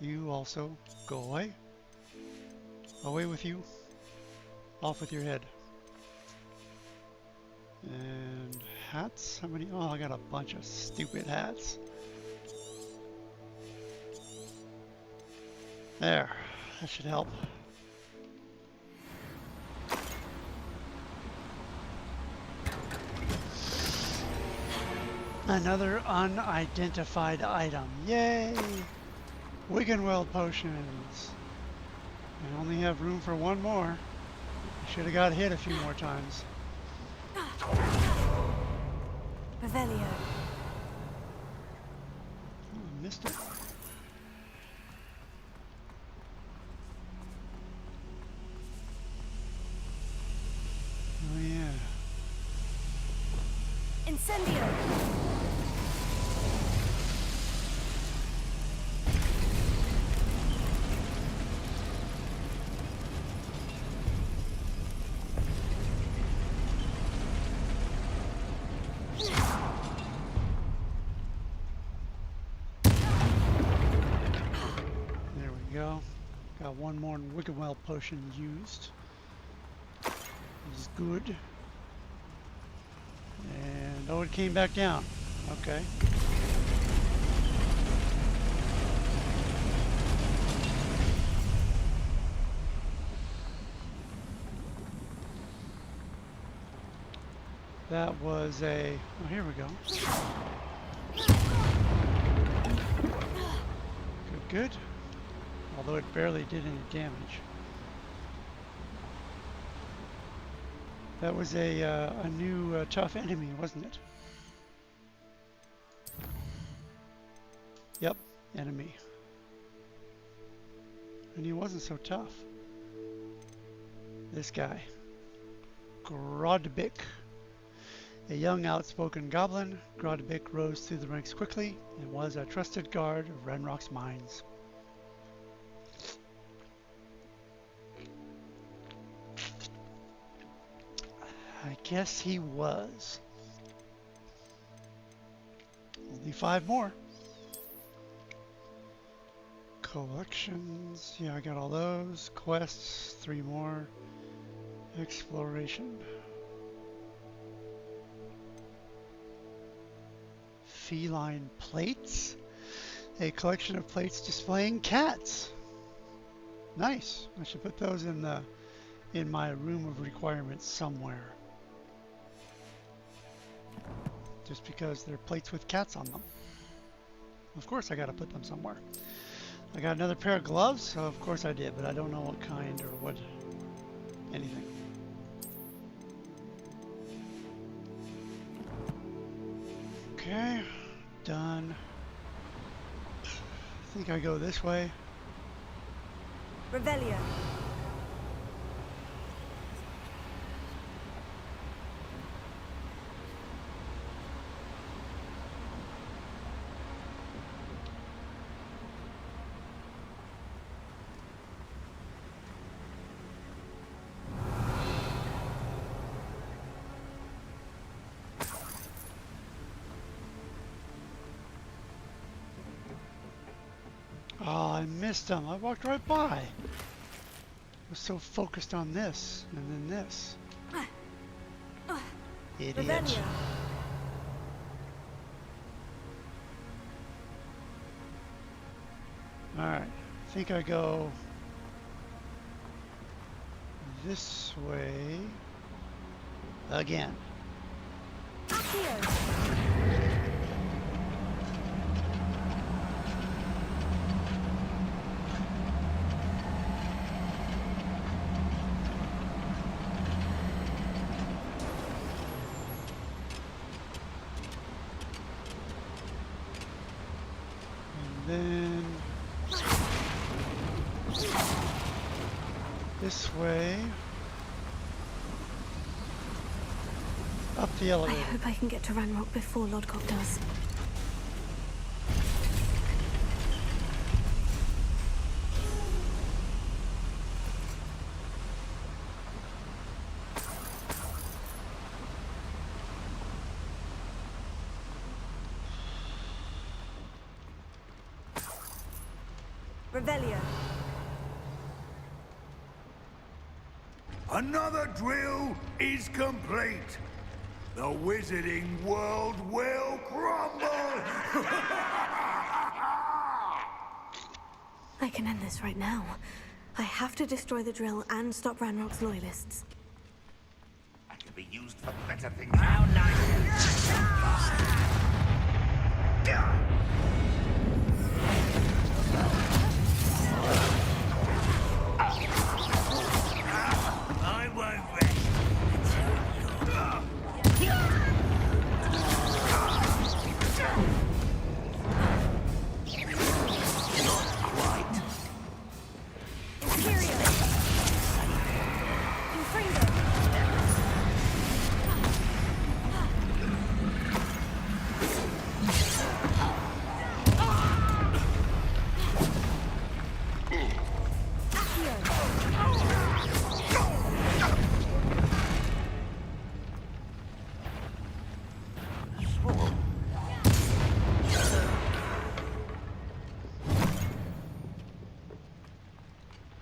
You also, go away. Away with you. Off with your head. And hats? How many? Oh, I got a bunch of stupid hats. There. That should help. Another unidentified item. Yay! Wiggenweld potions. I only have room for one more. I should have got hit a few more times. Revelio. Oh, I missed it. Oh yeah. Incendio. There we go. Got one more Wiggenweld potion used. This is good. And oh, it came back down. Okay. That was a... Oh, here we go. Good, good. Although it barely did any damage. That was a new tough enemy, wasn't it? Yep, enemy. And he wasn't so tough. This guy. Grodbik. A young outspoken goblin, Grodbik rose through the ranks quickly and was a trusted guard of Ranrock's mines. I guess he was. Only 5 more. Collections. Yeah, I got all those. Quests. 3 more. Exploration. Feline plates. A collection of plates displaying cats. Nice. I should put those in my room of requirements somewhere. Just because they're plates with cats on them. Of course I gotta put them somewhere. I got another pair of gloves, so of course I did, but I don't know what kind or what anything. Okay, done. I think I go this way. Revelio. Oh, I missed them. I walked right by. I was so focused on this and then this. Idiot. Revelio. Alright, I think I go this way again. then this way. Up the I elevator. hope I can get to Ranrock before Lodgok does. Revelio. Another drill is complete. The wizarding world will crumble! I can end this right now. I have to destroy the drill and stop Ranrock's loyalists. That could be used for better things. I won't rest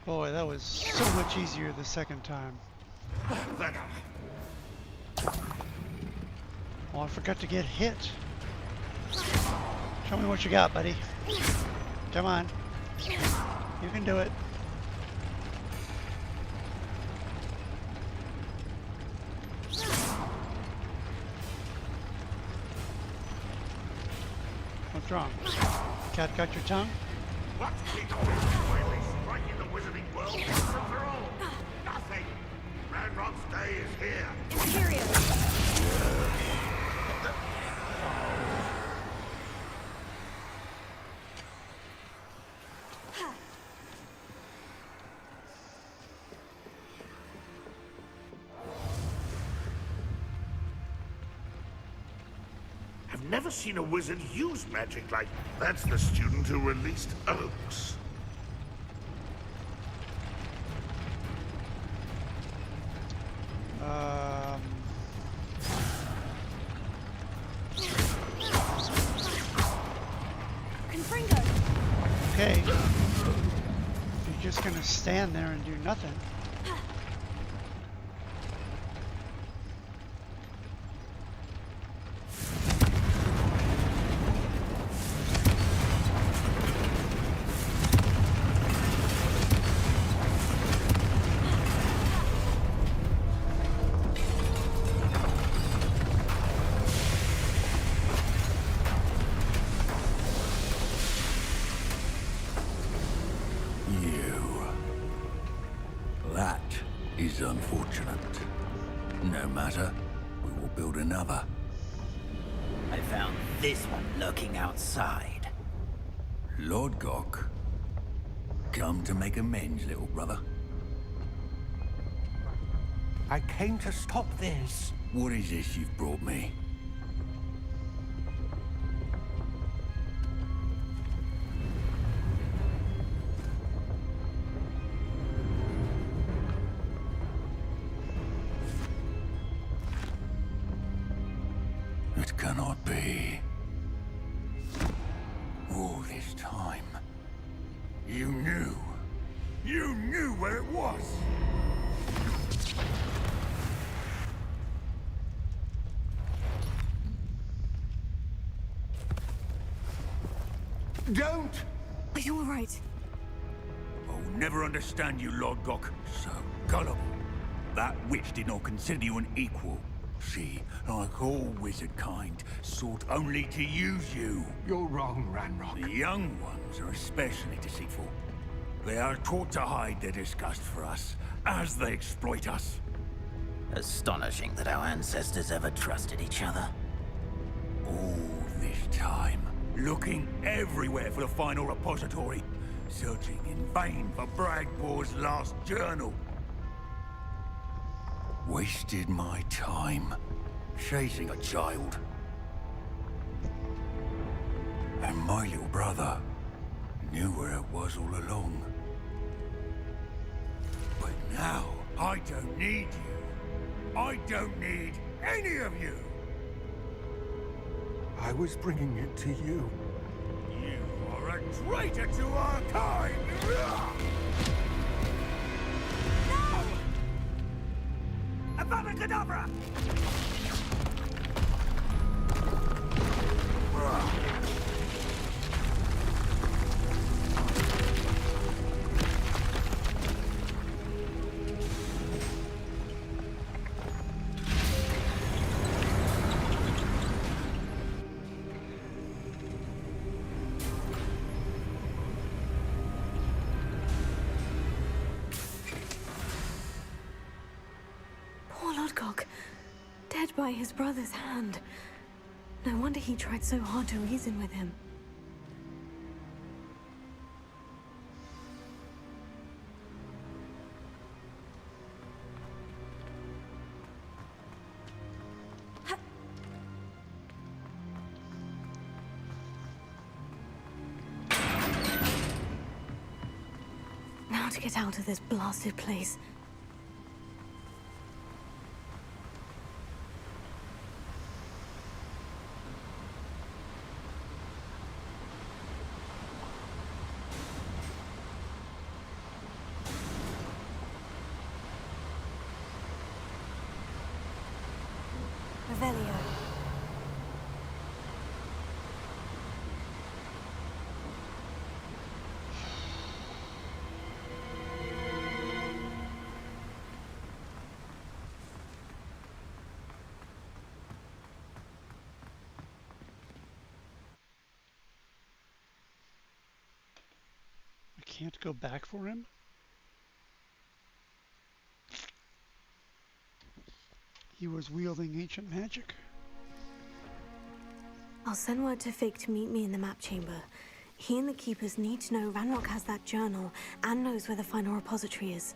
Boy, that was so much easier the second time. Oh, I forgot to get hit. Show me what you got, buddy. Come on. You can do it. What's wrong? Cat got your tongue? What can we strike in the wizarding world once and for all? Nothing. Ranrock's day is here. I've never seen a wizard use magic like... That's the student who released Oaks. Okay. You're just gonna stand there and do nothing. That is unfortunate. No matter, we will build another. I found this one lurking outside. Lodgok, come to make amends, little brother. I came to stop this. What is this you've brought me? It cannot be. All this time, you knew. You knew where it was. Don't! Are you all right? I'll never understand you, Lodgok. So gullible. That witch did not consider you an equal. She, like all wizard kind, sought only to use you. You're wrong, Ranrock. The young ones are especially deceitful. They are taught to hide their disgust for us, as they exploit us. Astonishing that our ancestors ever trusted each other. All this time, looking everywhere for the final repository, searching in vain for Bragbor's last journal. Wasted my time chasing a child. And my little brother knew where it was all along. But now, I don't need you. I don't need any of you. I was bringing it to you. You are a traitor to our kind! Abracadabra! Poor Lodgok, dead by his brother's hand. No wonder he tried so hard to reason with him. Now to get out of this blasted place. Revelio. I can't go back for him? He was wielding ancient magic. I'll send word to Fig to meet me in the map chamber. He and the Keepers need to know Ranrock has that journal and knows where the final repository is.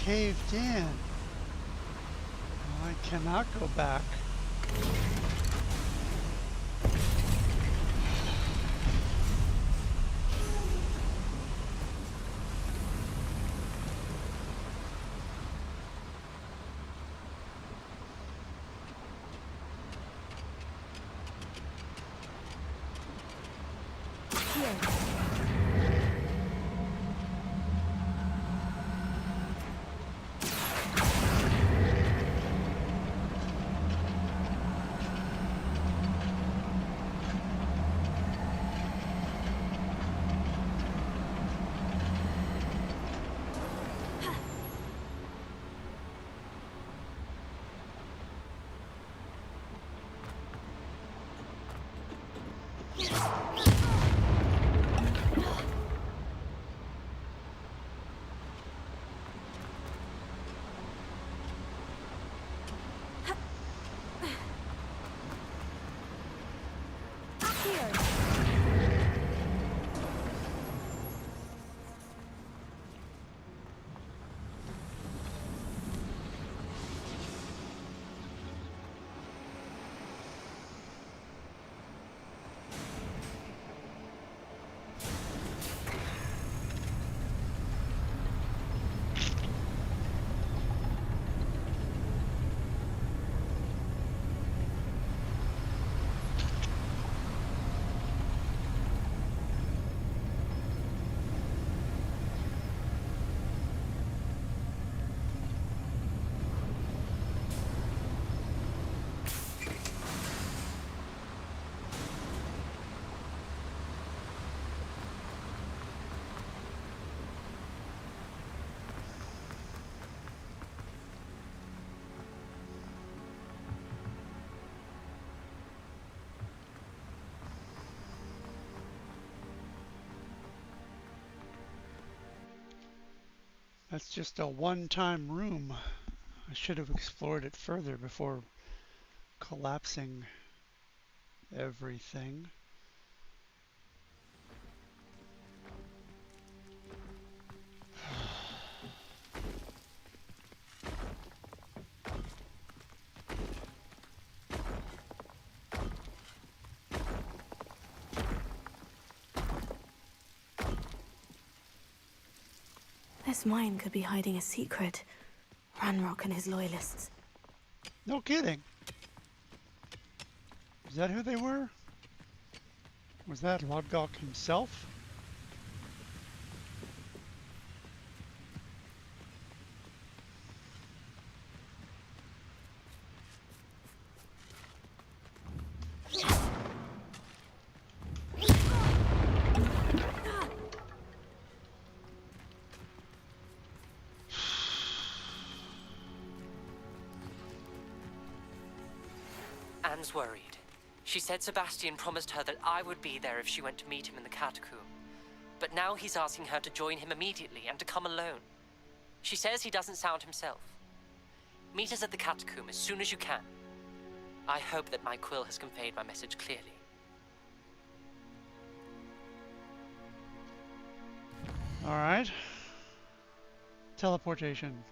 caved in. Well, I cannot go back. That's just a one-time room. I should have explored it further before collapsing everything. This mine could be hiding a secret. Ranrock and his loyalists. No kidding. Is that who they were? Was that Lodgok himself? Anne's worried. She said Sebastian promised her that I would be there if she went to meet him in the catacomb. But now he's asking her to join him immediately and to come alone. She says he doesn't sound himself. Meet us at the catacomb as soon as you can. I hope that my quill has conveyed my message clearly. All right. Teleportation.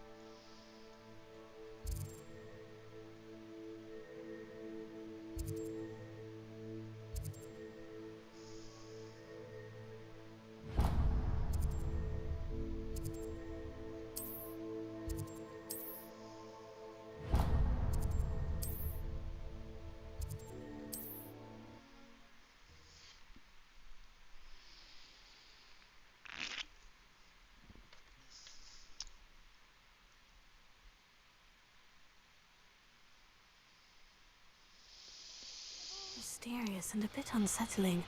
Mysterious and a bit unsettling.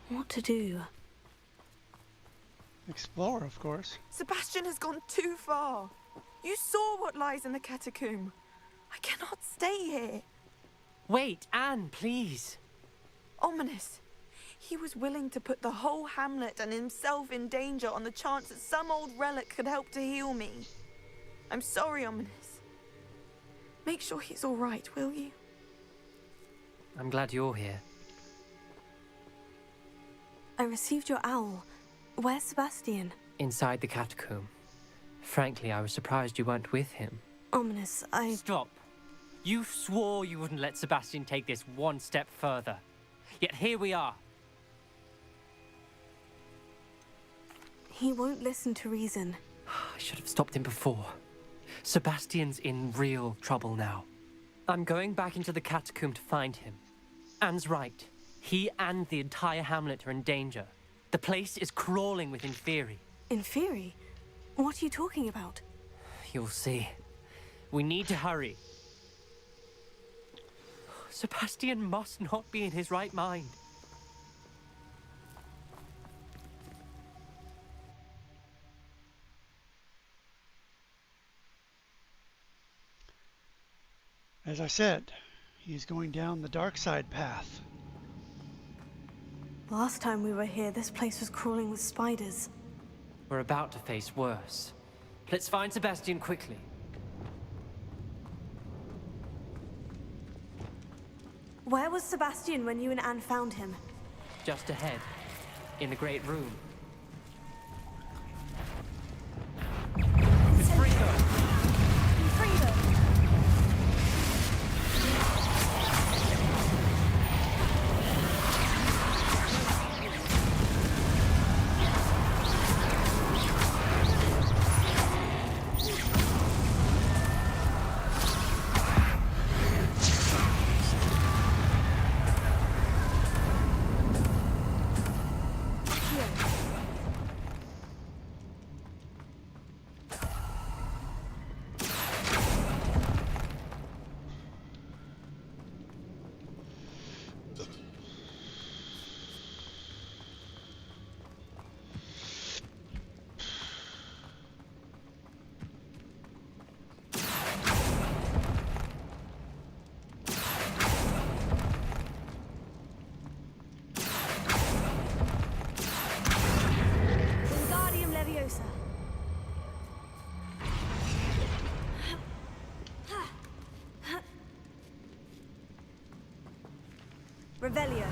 What to do? Explore, of course. Sebastian has gone too far. You saw what lies in the catacomb. I cannot stay here. Wait, Anne, please. Ominous. He was willing to put the whole hamlet and himself in danger on the chance that some old relic could help to heal me. I'm sorry, Ominous. Make sure he's all right, will you? I'm glad you're here. I received your owl. Where's Sebastian? Inside the catacomb. Frankly, I was surprised you weren't with him. Ominous, Stop. You swore you wouldn't let Sebastian take this one step further. Yet here we are. He won't listen to reason. I should have stopped him before. Sebastian's in real trouble now. I'm going back into the catacomb to find him. Anne's right. He and the entire hamlet are in danger. The place is crawling with Inferi. Inferi? What are you talking about? You'll see. We need to hurry. Sebastian must not be in his right mind. As I said, he's going down the dark side path. Last time we were here, this place was crawling with spiders. We're about to face worse. Let's find Sebastian quickly. Where was Sebastian when you and Anne found him? Just ahead, in the great room. Wingardium Leviosa. Revelio.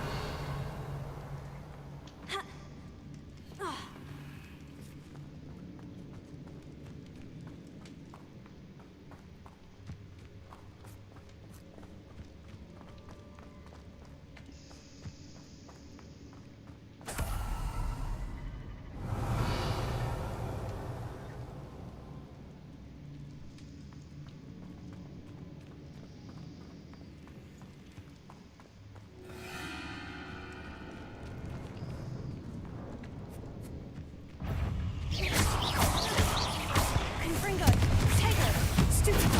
Confringo. Potato. Stupefy.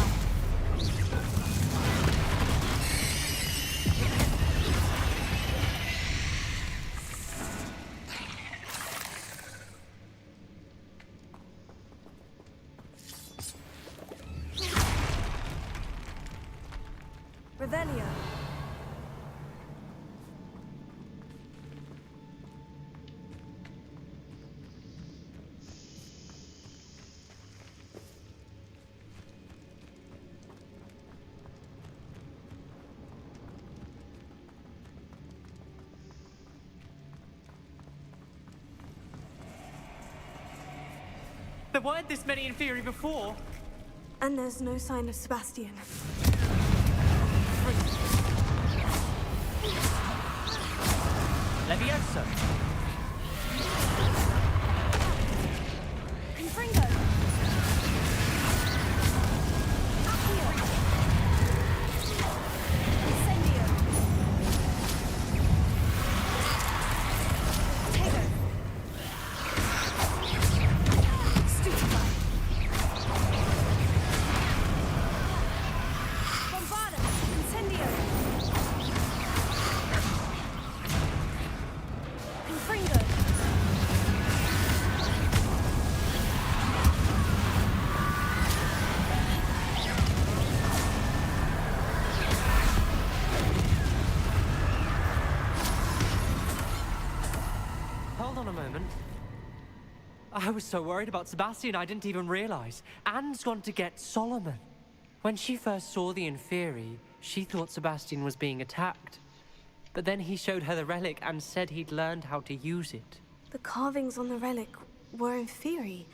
Revelio. There weren't this many Inferi before. And there's no sign of Sebastian. Leviosa. Confringo. Accio. Incendio. Potato. Stupefy. Bombarda. Incendio. Confringo. Hold on a moment. I was so worried about Sebastian I didn't even realize. Anne's gone to get Solomon. When she first saw the Inferi, she thought Sebastian was being attacked. But then he showed her the relic and said he'd learned how to use it. The carvings on the relic were Inferi.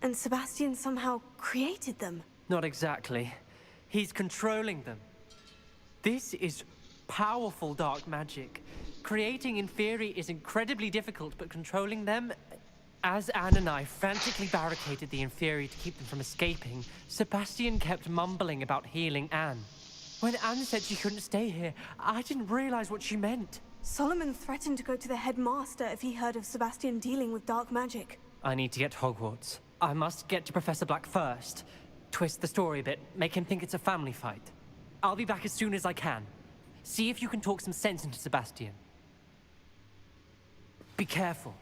And Sebastian somehow created them. Not exactly. He's controlling them. This is powerful dark magic. Creating Inferi is incredibly difficult, but controlling them... As Anne and I frantically barricaded the Inferi to keep them from escaping, Sebastian kept mumbling about healing Anne. When Anne said she couldn't stay here, I didn't realize what she meant. Solomon threatened to go to the headmaster if he heard of Sebastian dealing with dark magic. I need to get to Hogwarts. I must get to Professor Black first. Twist the story a bit, make him think it's a family fight. I'll be back as soon as I can. See if you can talk some sense into Sebastian. Be careful.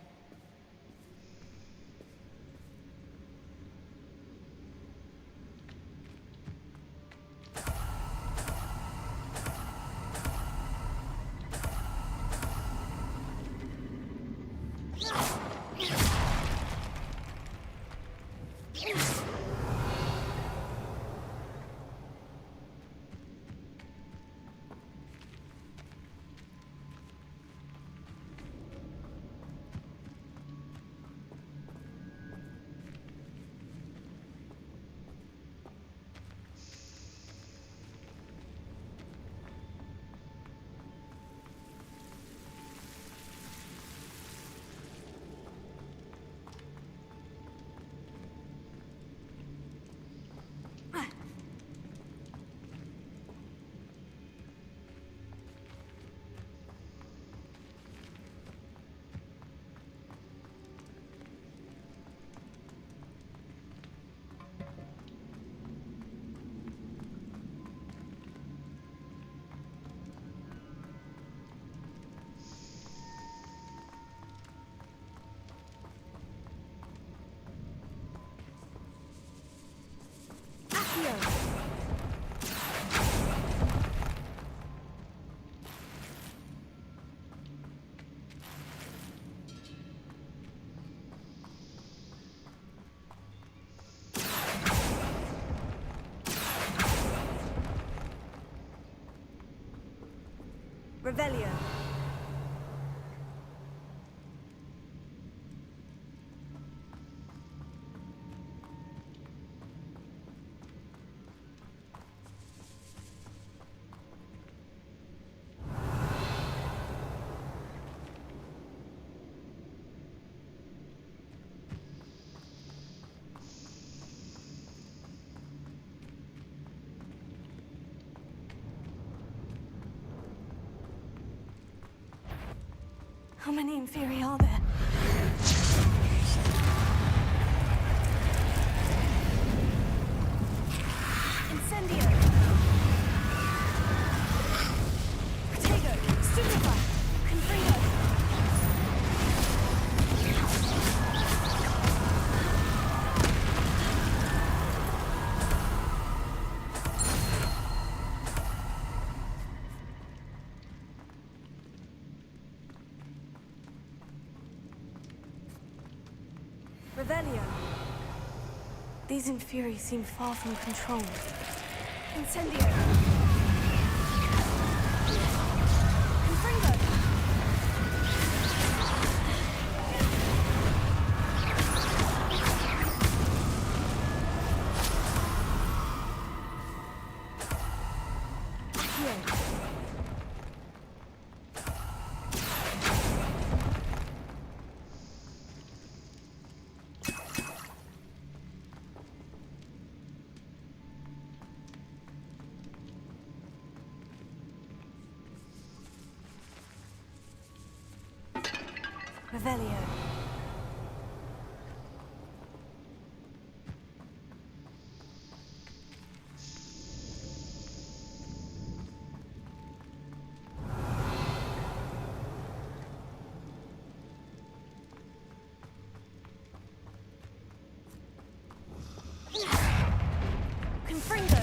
Revelio. How many Inferi are there? Incendio. Protego. Stupefy. Confringo. Revelio. These Inferi seem far from controlled. Incendio. Confringo. Accio. Revelio. Confringo.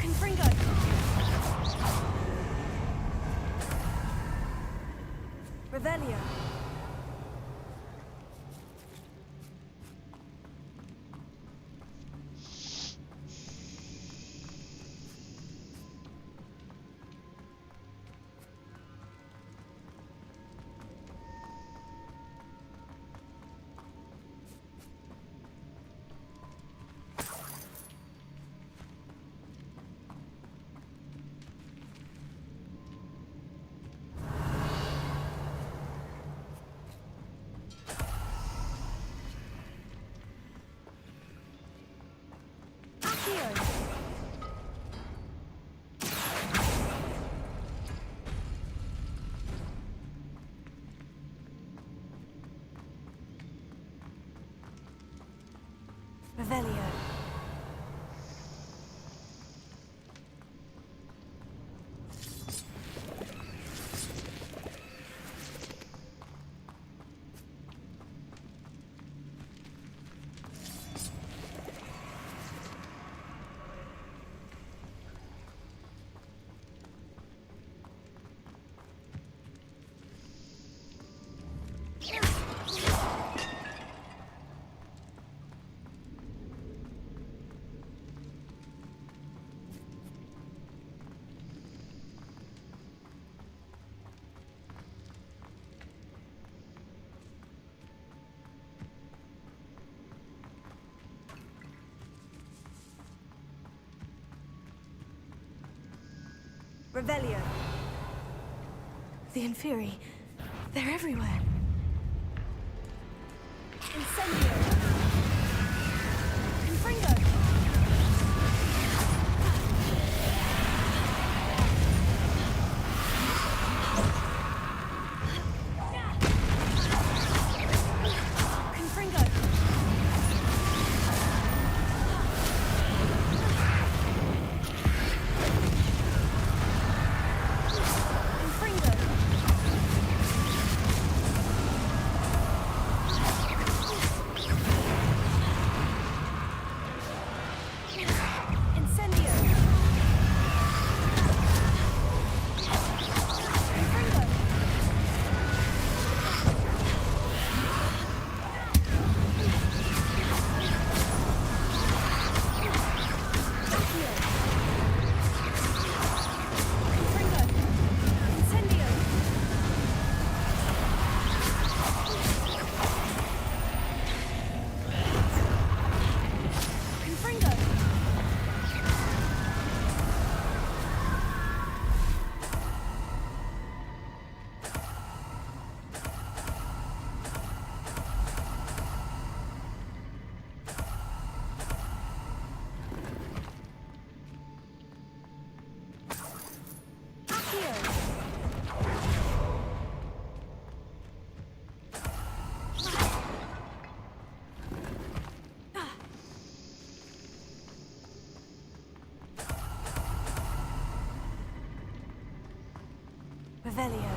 Confringo. Revelio. Revelio. The Inferi. They're everywhere. Incendio. Confringo. Confringo. Confringo. Incendio. Confringo. Accio. Confringo. Incendio. Confringo. Accio. Revelio.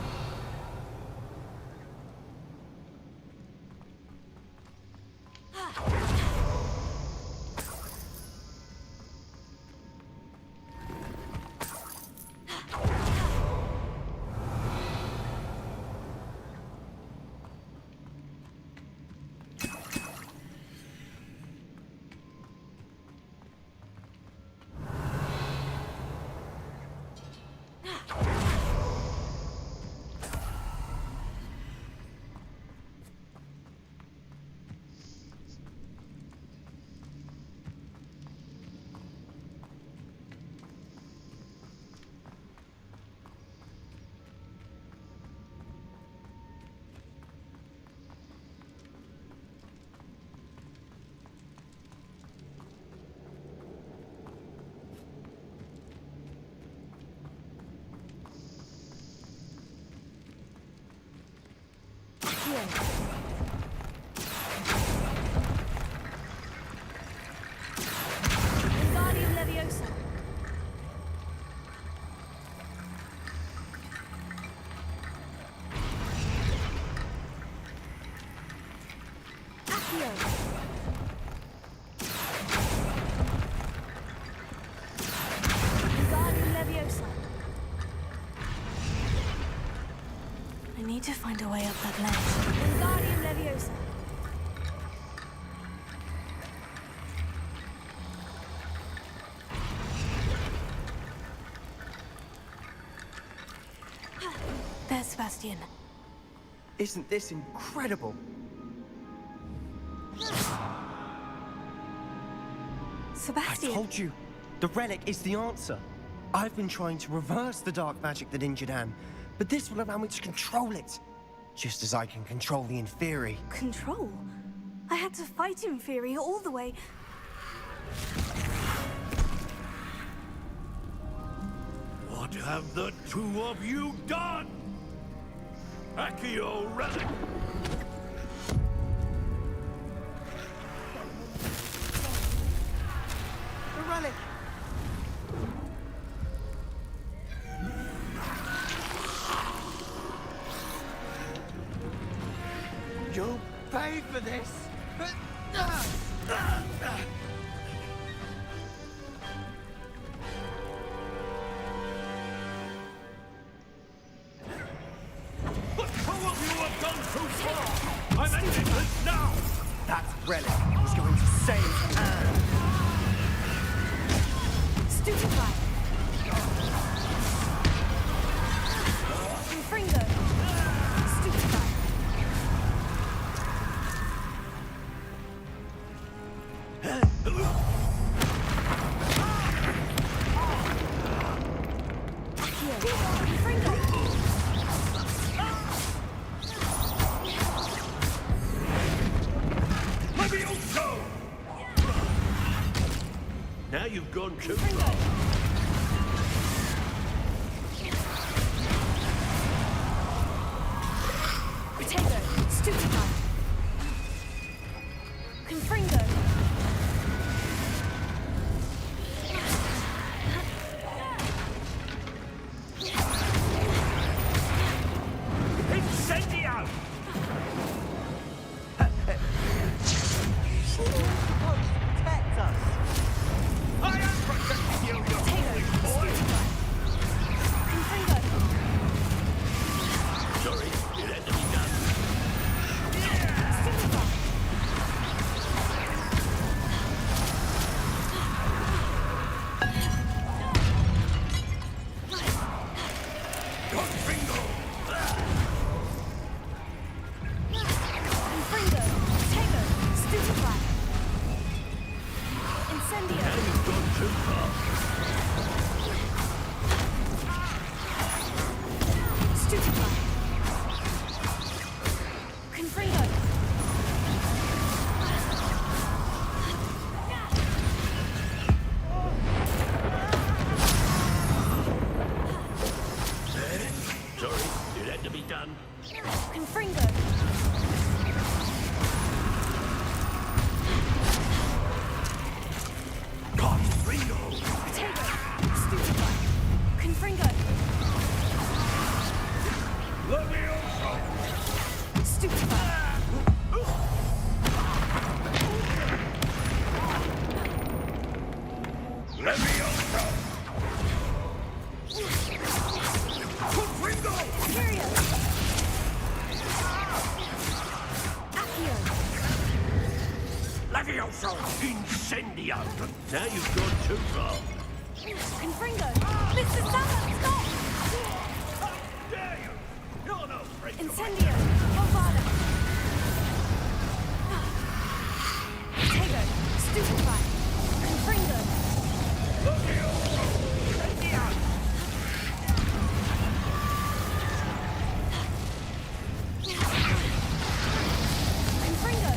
Wingardium Leviosa. Accio. Wingardium Leviosa. I need to find a way up that ledge. Wingardium Leviosa. There's Sebastian. Isn't this incredible? Sebastian. I told you, the relic is the answer. I've been trying to reverse the dark magic that injured Anne, but this will allow me to control it. Just as I can control the Inferi. Control? I had to fight Inferi all the way. What have the two of you done? Accio relic! The relic! You'll pay for this! But two of you have gone too far! I'm ending this now! That relic was going to save Anne! Stupefy. Confringo. Stupefy. Accio. Levioso! Now you've gone too far. Potato, stupefy. Confringo. Incendio! Protect us! I am protecting you, you foolish boy! Confringo. Sorry, it had to be done. Stupefy. Confringo! Confringo. Potato, stupefy. Incendio. Now you've gone too far. Stupefy. Confringo. Sorry, it had to be done. Confringo. Confringo! Potato, stupefy. Confringo. Levioso! Stupefy. Levioso! Confringo! Imperio. Accio. Levioso! Incendio! Now you've gone too far. Confringo. Mr. Summer, stop! How dare you! You're no friend of mine. Incendio. Bombada. Potato, stupefy. Confringo. Levioso! Incendio! Confringo.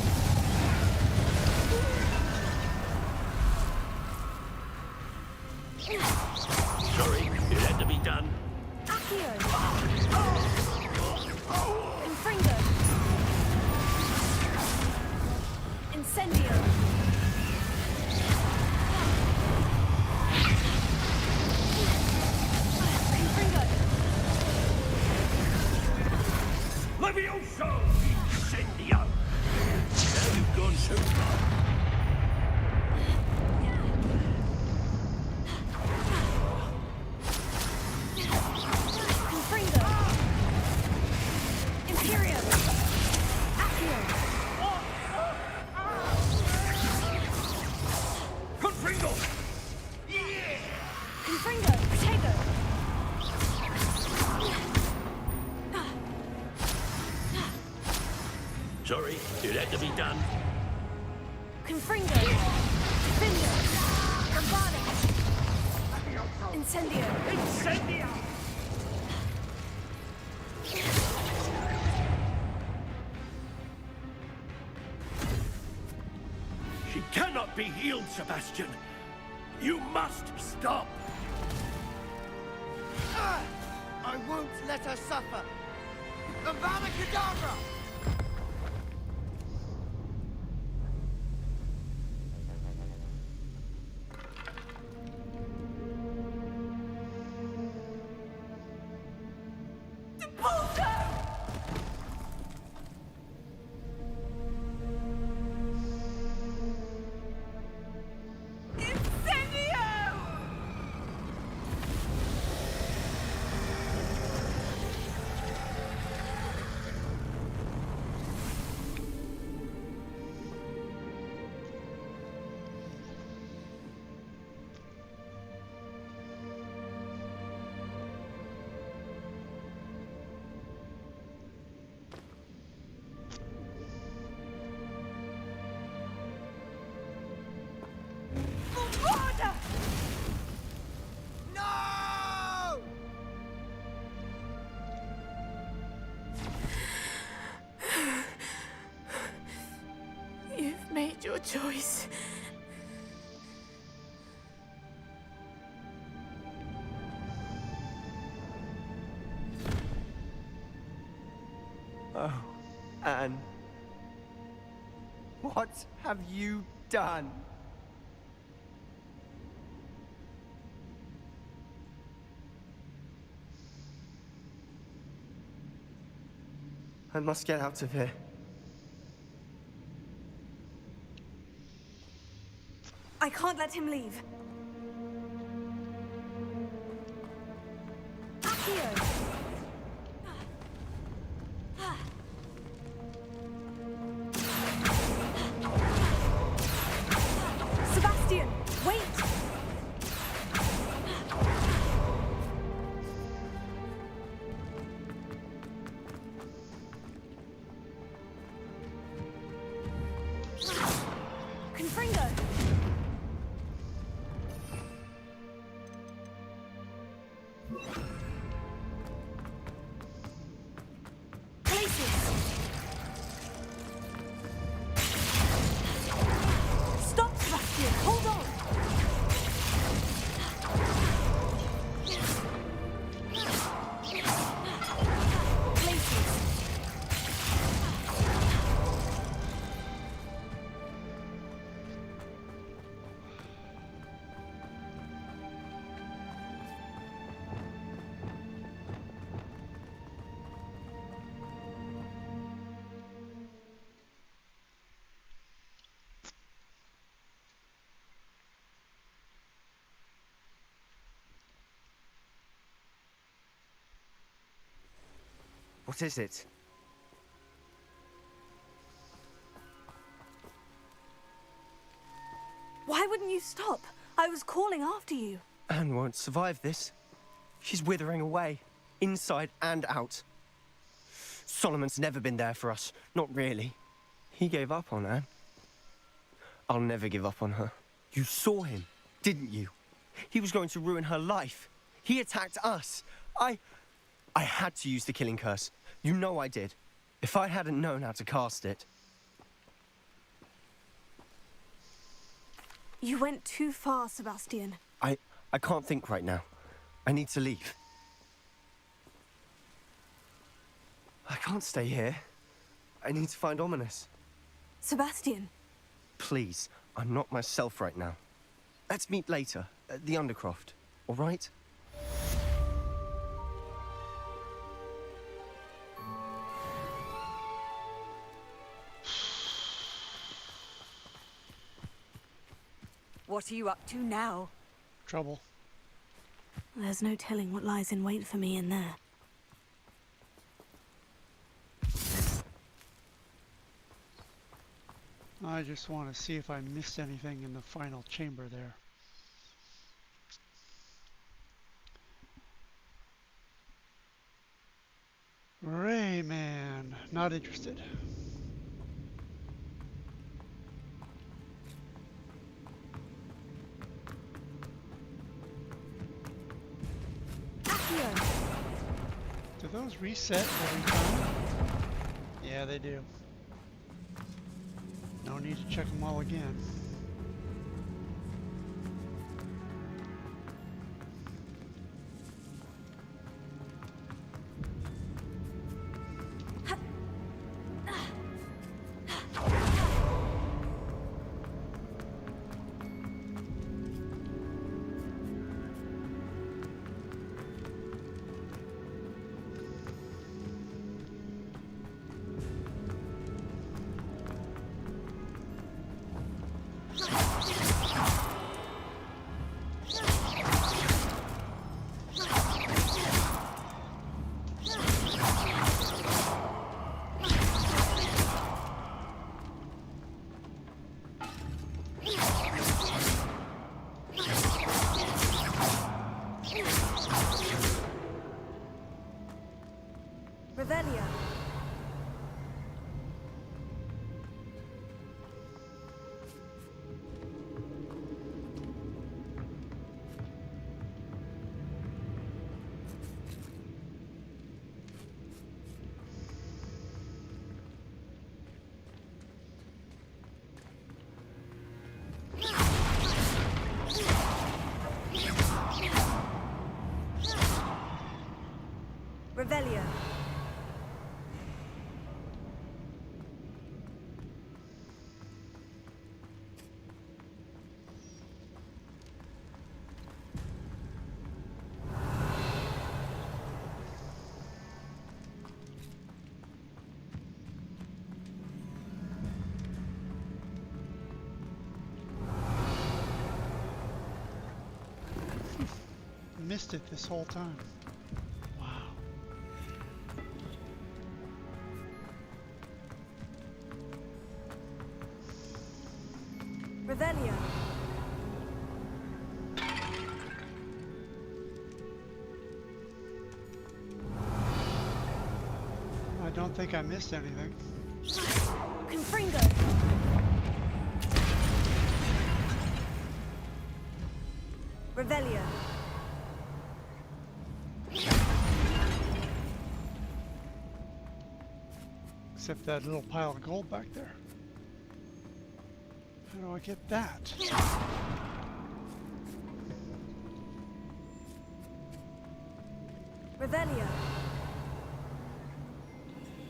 Sorry, it had to be done. Accio. Confringo. Incendio. Confringo. Levioso! Incendio! Now you've gone too far. Confringo. Imperio. Accio. Confringo! Confringo. Potato. Sorry, it had to be done. Confringo. Defendo. Bombada. Incendio. Incendio! She cannot be healed, Sebastian. You must stop. I won't let her suffer! Avada Kedavra! choice. Oh, Anne. What have you done? I must get out of here. I can't let him leave. Accio! Sebastian, wait! Confringo! Stop, Sebastian! Hold on! What is it? Why wouldn't you stop? I was calling after you. Anne won't survive this. She's withering away, inside and out. Solomon's never been there for us. Not really. He gave up on Anne. I'll never give up on her. You saw him, didn't you? He was going to ruin her life. He attacked us. I had to use the killing curse. You know I did. If I hadn't known how to cast it... You went too far, Sebastian. I can't think right now. I need to leave. I can't stay here. I need to find Ominous. Sebastian. Please, I'm not myself right now. Let's meet later, at the Undercroft, all right? What are you up to now? Trouble. There's no telling what lies in wait for me in there. I just want to see if I missed anything in the final chamber there. Rayman, not interested. Do those reset every time? Yeah, they do. No need to check them all again. Revelio. Revelio. Missed it this whole time. Wow. Revelio. I don't think I missed anything. Confringo. Revelio. Except that little pile of gold back there. How do I get that? Revelio.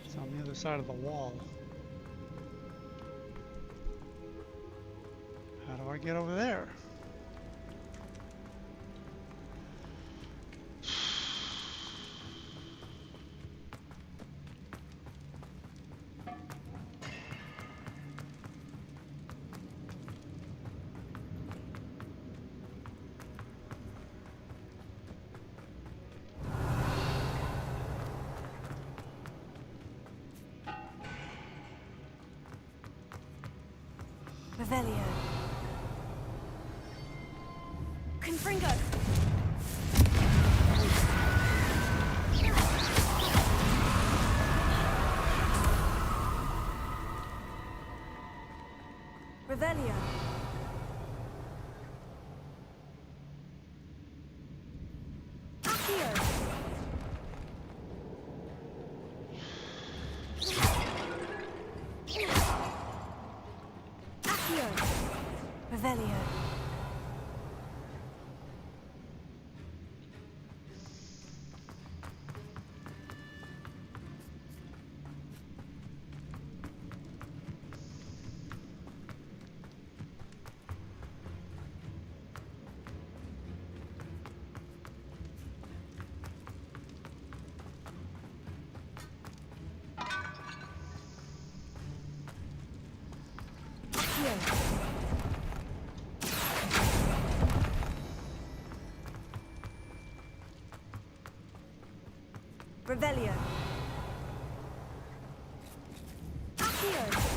It's on the other side of the wall. How do I get over there? Revelio. Confringo. Revelio. Accio. Accio. Revelio. Revelio. Accio.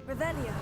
Revelio.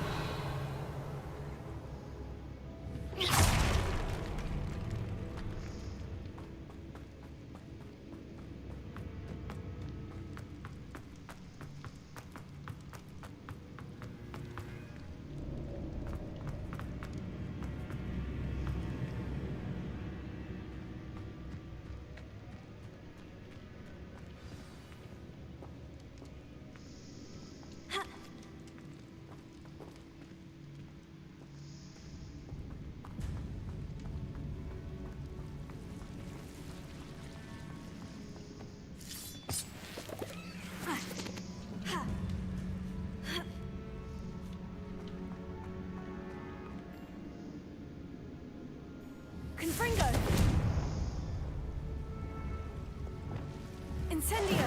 Incendio!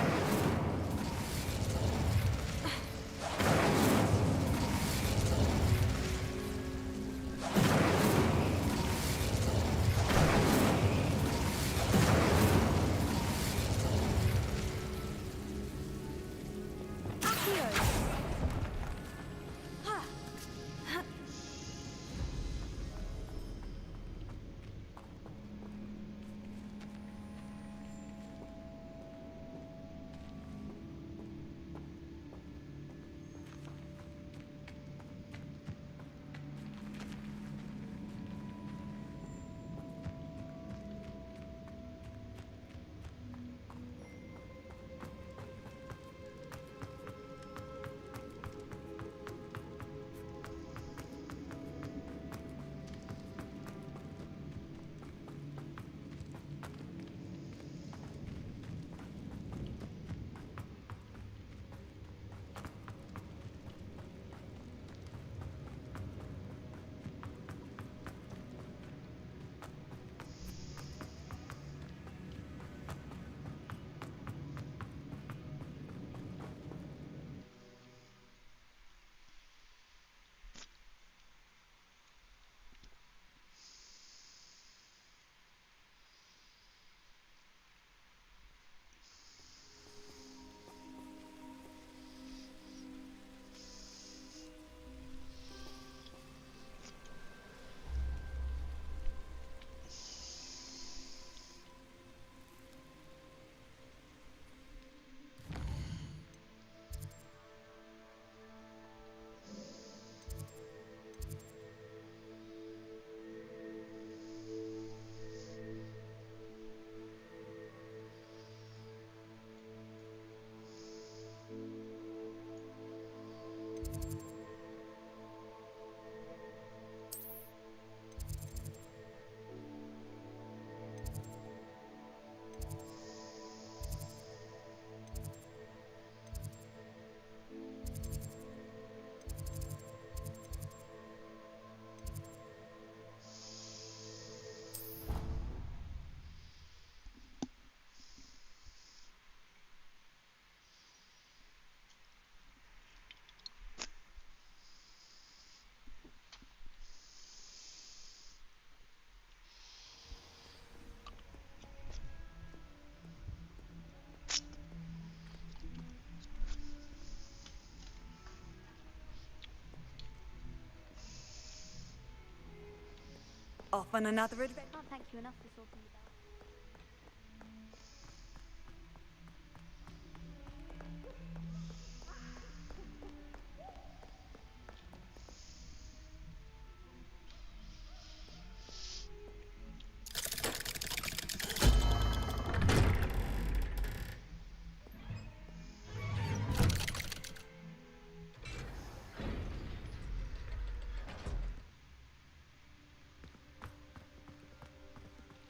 Off on another adventure. Can't thank you enough for sorting it out.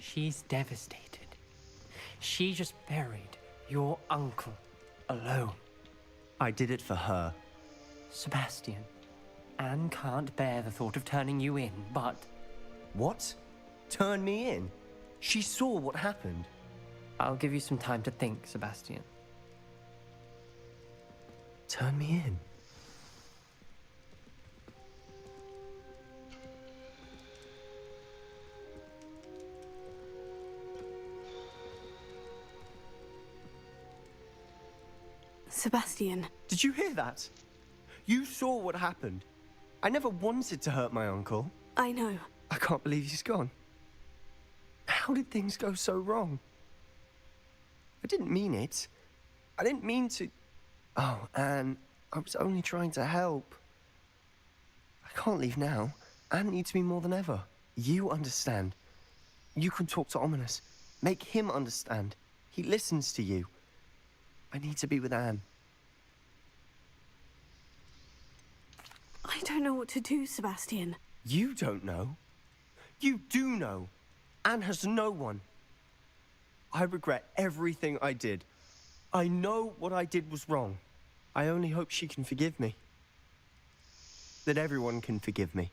She's devastated. She just buried your uncle alone. I did it for her. Sebastian, Anne can't bear the thought of turning you in, but... What? Turn me in? She saw what happened. I'll give you some time to think, Sebastian. Turn me in? Sebastian. Did you hear that? You saw what happened. I never wanted to hurt my uncle. I know. I can't believe he's gone. How did things go so wrong? I didn't mean it. I didn't mean to... Oh, Anne, I was only trying to help. I can't leave now. Anne needs me more than ever. You understand. You can talk to Ominous. Make him understand. He listens to you. I need to be with Anne. I don't know what to do, Sebastian. You don't know. You do know. Anne has no one. I regret everything I did. I know what I did was wrong. I only hope she can forgive me. That everyone can forgive me.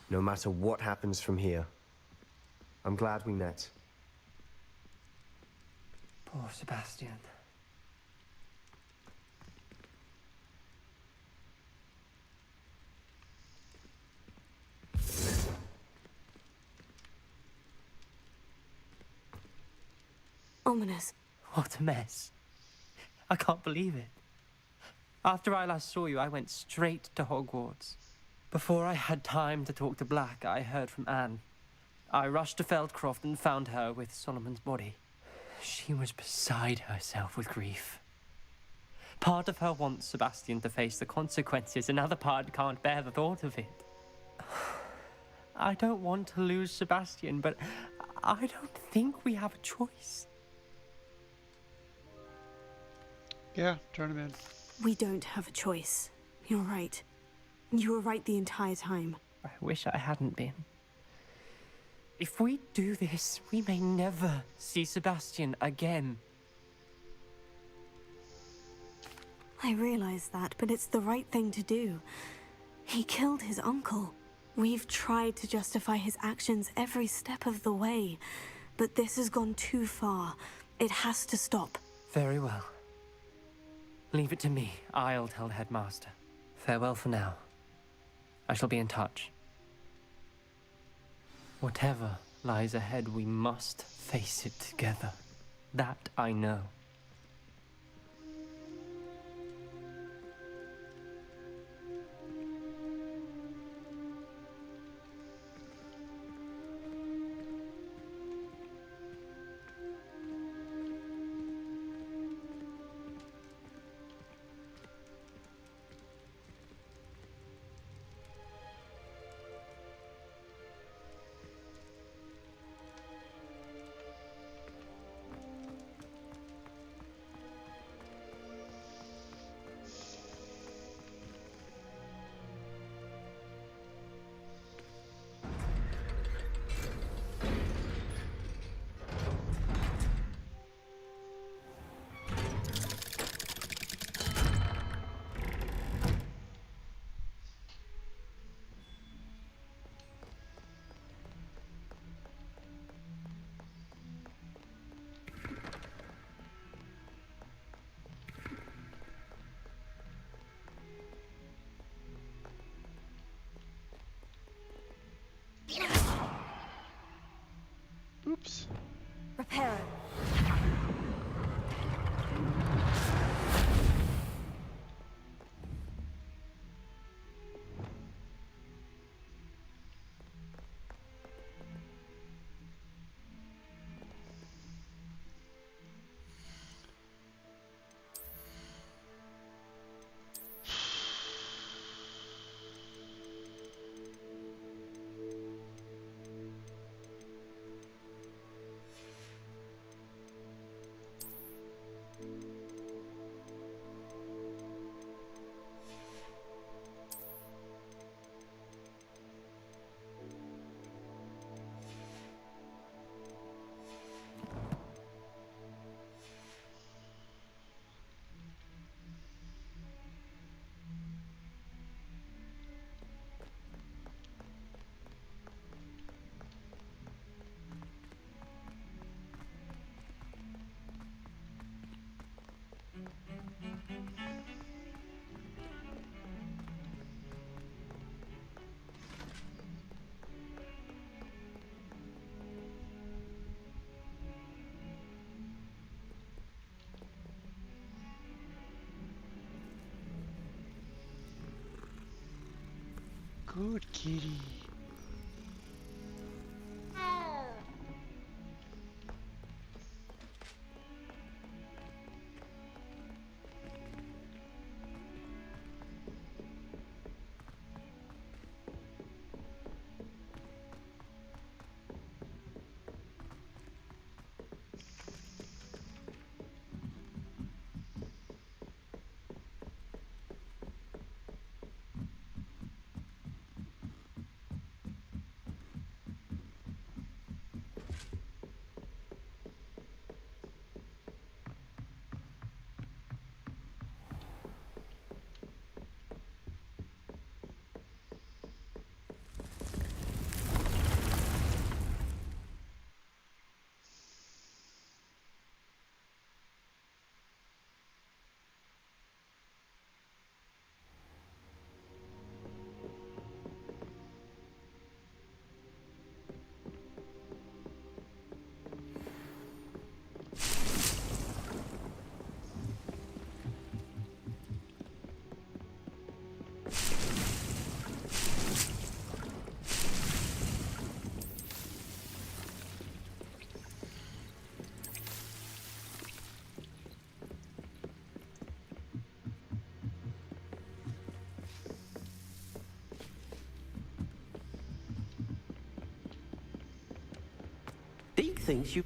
No matter what happens from here, I'm glad we met. Poor Sebastian. Ominous. What a mess. I can't believe it. After I last saw you, I went straight to Hogwarts. Before I had time to talk to Black, I heard from Anne. I rushed to Feldcroft and found her with Solomon's body. She was beside herself with grief. Part of her wants Sebastian to face the consequences, another part can't bear the thought of it. I don't want to lose Sebastian, but I don't think we have a choice. Yeah, turn him in. We don't have a choice. You're right. You were right the entire time. I wish I hadn't been. If we do this, we may never see Sebastian again. I realize that, but it's the right thing to do. He killed his uncle. We've tried to justify his actions every step of the way, but this has gone too far. It has to stop. Very well. Leave it to me. I'll tell the headmaster. Farewell for now. I shall be in touch. Whatever lies ahead, we must face it together. That I know. Oops. Repair it. Good kitty. things you...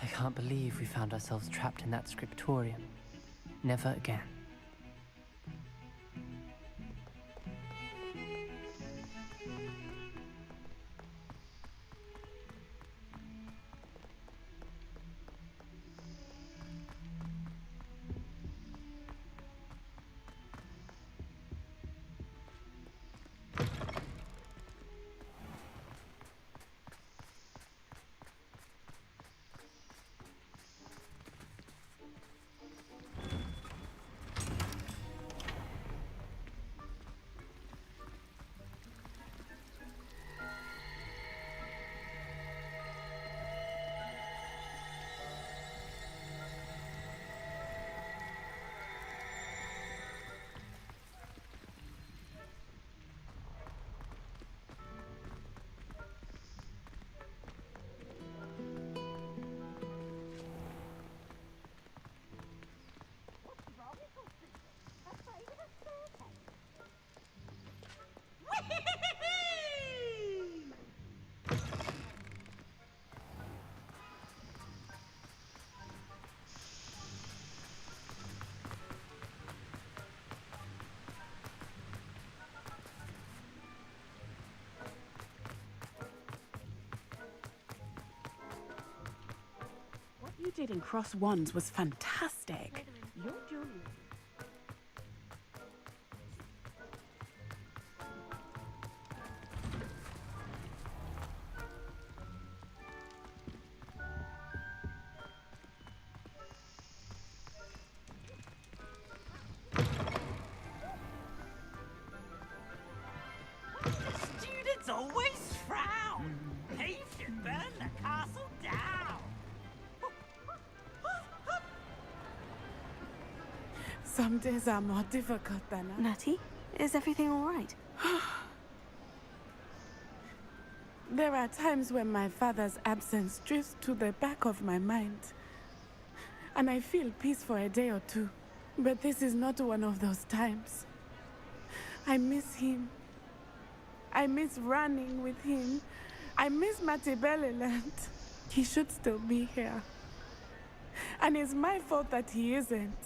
I can't believe we found ourselves trapped in that scriptorium. Never again. What you did in Cross Wands was fantastic. You're Julian. Students always frown. He should burn the castle down. Some days are more difficult than others. Natty, is everything all right? There are times when my father's absence drifts to the back of my mind, and I feel peace for a day or two. But this is not one of those times. I miss him. I miss running with him. I miss Matibeleland. He should still be here. And it's my fault that he isn't.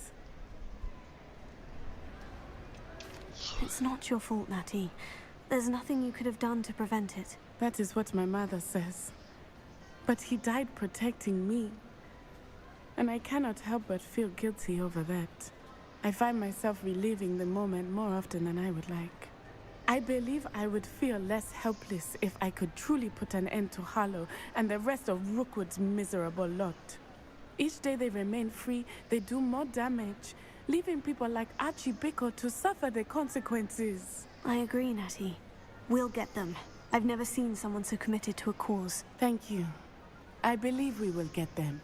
It's not your fault, Natty. There's nothing you could have done to prevent it. That is what my mother says. But he died protecting me. And I cannot help but feel guilty over that. I find myself reliving the moment more often than I would like. I believe I would feel less helpless if I could truly put an end to Harlow and the rest of Rookwood's miserable lot. Each day they remain free, they do more damage, leaving people like Archie Bickle to suffer the consequences. I agree, Natty. We'll get them. I've never seen someone so committed to a cause. Thank you. I believe we will get them,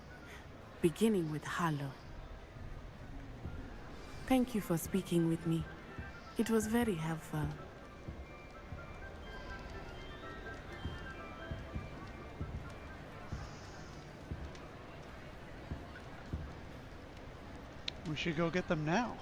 beginning with Harlow. Thank you for speaking with me. It was very helpful. We should go get them now.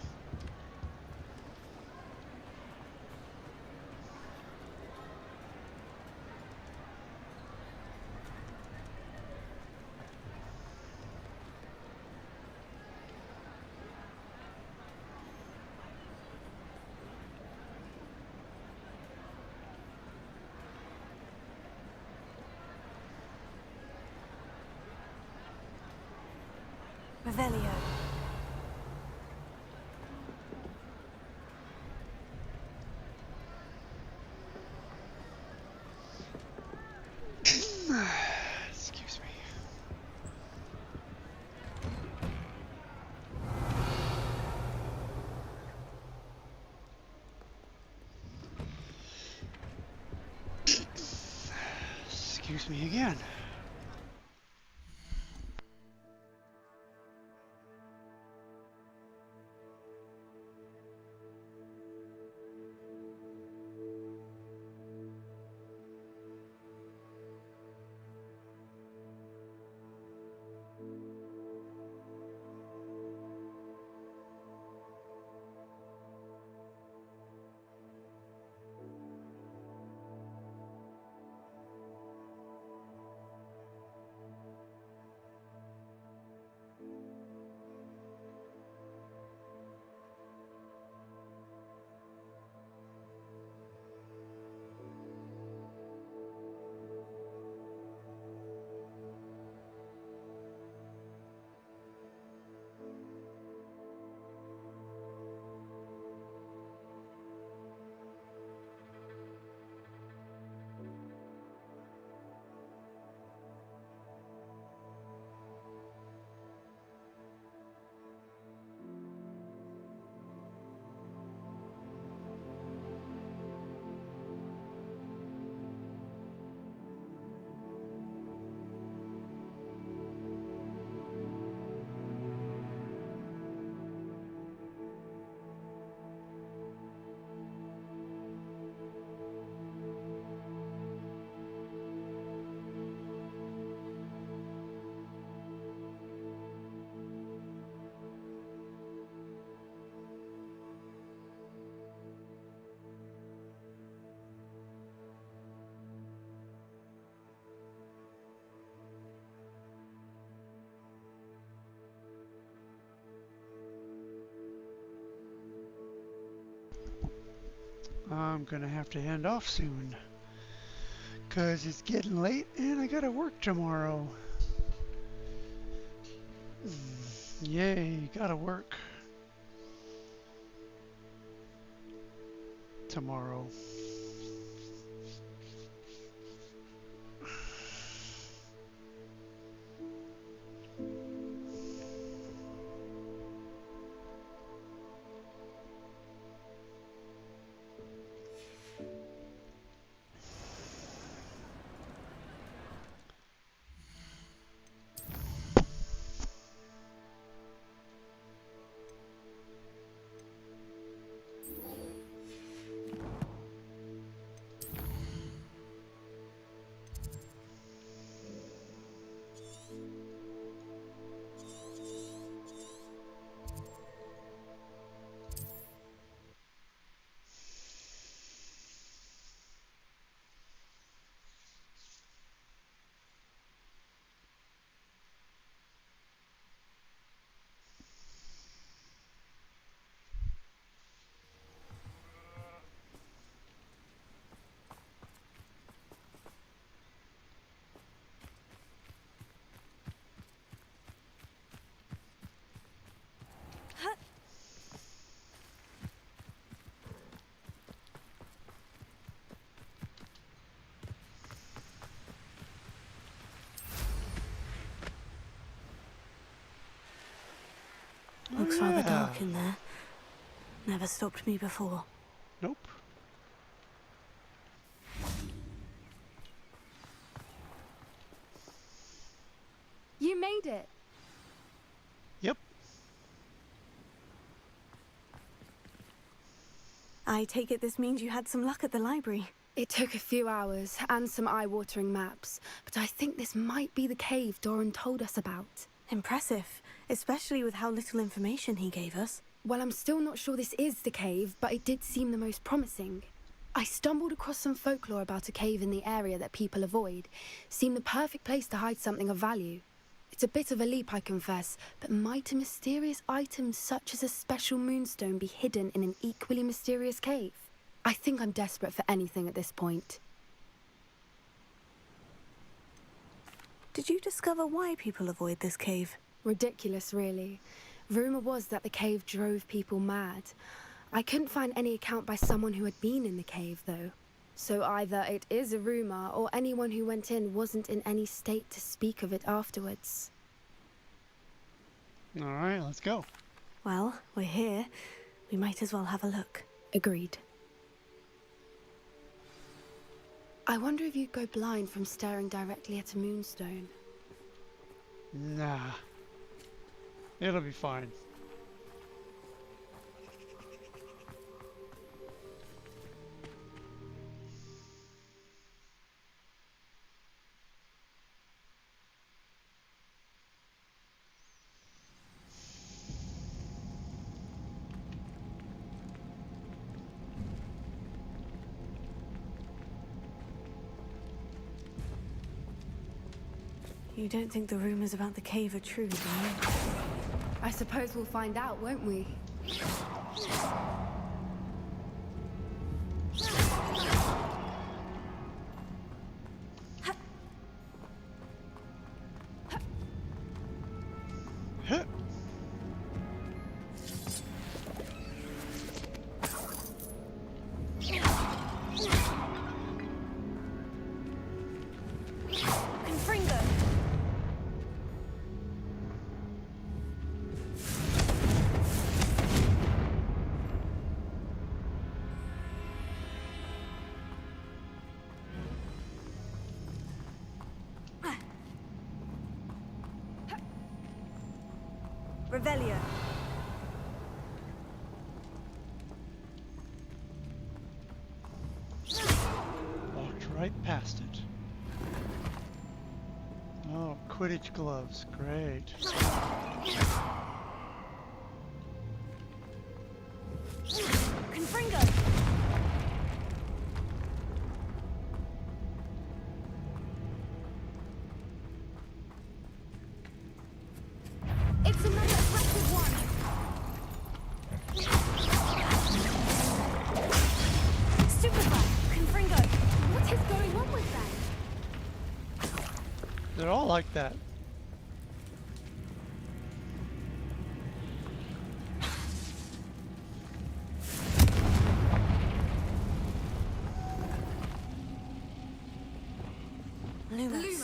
Revelio. Excuse me. Excuse me again. I'm gonna have to end off soon, cause it's getting late and I gotta work tomorrow. Yay, gotta work tomorrow. Looks rather dark in there. Never stopped me before. Nope. You made it. Yep. I take it this means you had some luck at the library. It took a few hours and some eye-watering maps, but I think this might be the cave Doran told us about. Impressive, especially with how little information he gave us. Well, I'm still not sure this is the cave, but it did seem the most promising. I stumbled across some folklore about a cave in the area that people avoid. Seemed the perfect place to hide something of value. It's a bit of a leap, I confess, but might a mysterious item such as a special moonstone be hidden in an equally mysterious cave? I think I'm desperate for anything at this point. Did you discover why people avoid this cave? Ridiculous, really. Rumour was that the cave drove people mad. I couldn't find any account by someone who had been in the cave, though. So either it is a rumour, or anyone who went in wasn't in any state to speak of it afterwards. Alright, let's go. Well, we're here. We might as well have a look. Agreed. I wonder if you'd go blind from staring directly at a moonstone. Nah. It'll be fine. You don't think the rumors about the cave are true, do you? I suppose we'll find out, won't we? Revelio. Walked right past it. Oh, Quidditch gloves. Great. Confringo. It's another aggressive one. They're all like that. Lumos.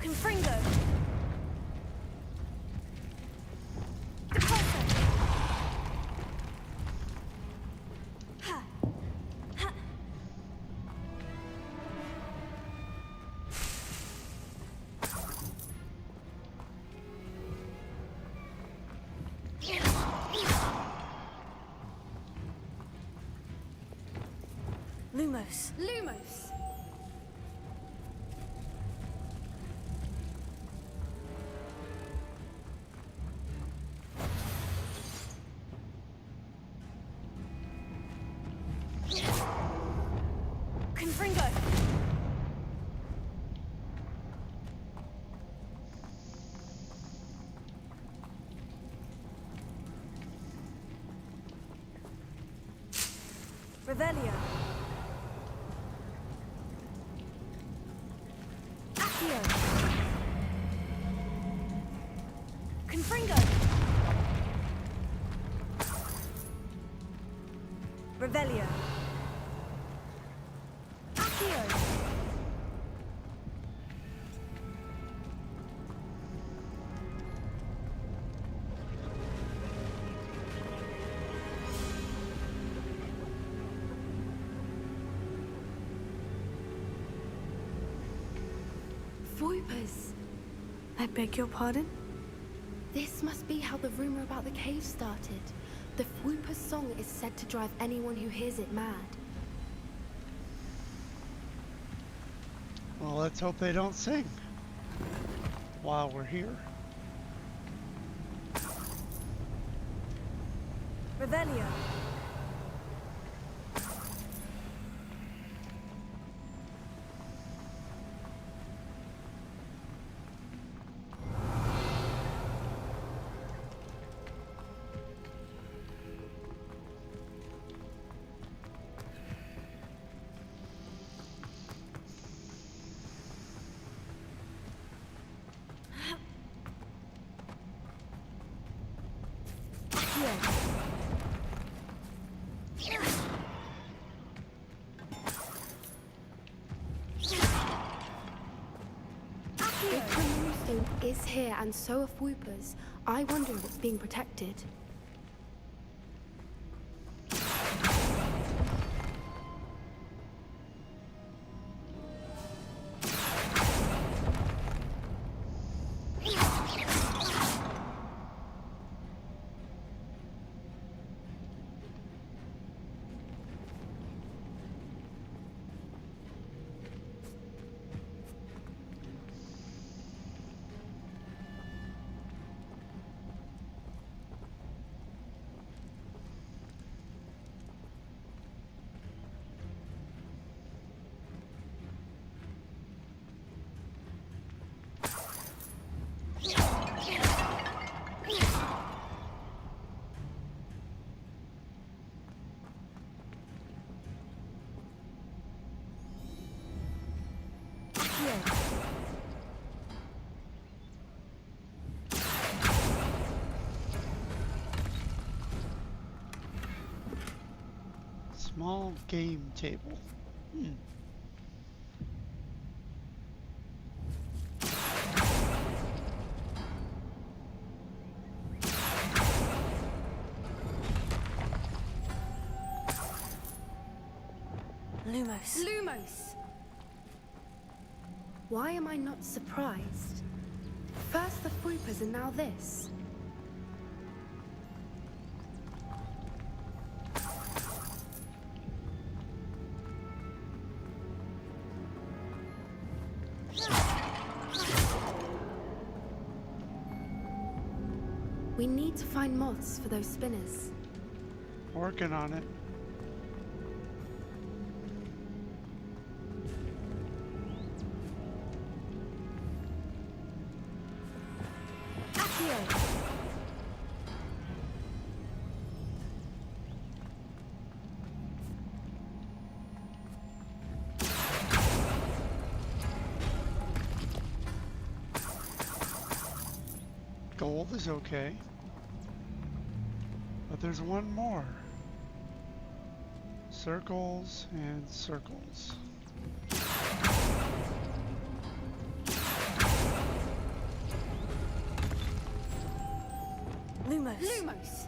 Confringo. Lumos. Lumos. Confringo. Revelio. Accio. Confringo. Revelio. Accio. Voipers. I beg your pardon? This must be how the rumor about the cave started. The Fwooper's song is said to drive anyone who hears it mad. Well, let's hope they don't sing while we're here. Revelio. If the moonstone is here and so are Fwoopers, I wonder if it's being protected. Small game table. Lumos. Lumos! Why am I not surprised? First the Fwoopers and now this. We need to find moths for those spinners. Working on it. Gold is okay. But there's one more. Circles and circles. Lumos. Lumos!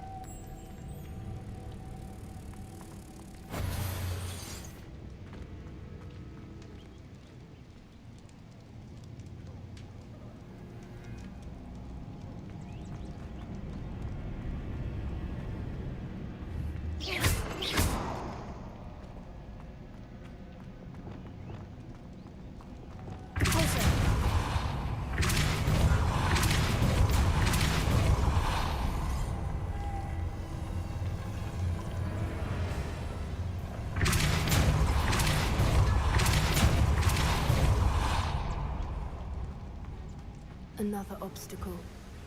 Another obstacle.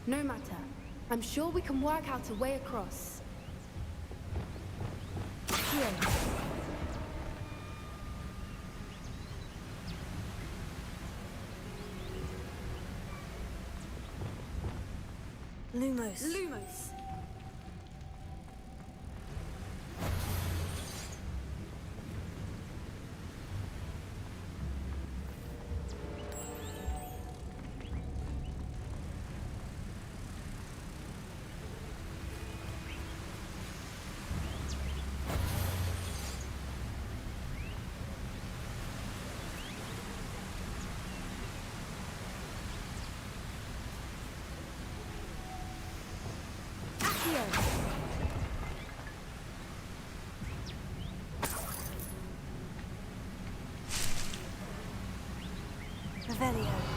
No matter. I'm sure we can work out a way across. Here. Lumos. Lumos! Revelio.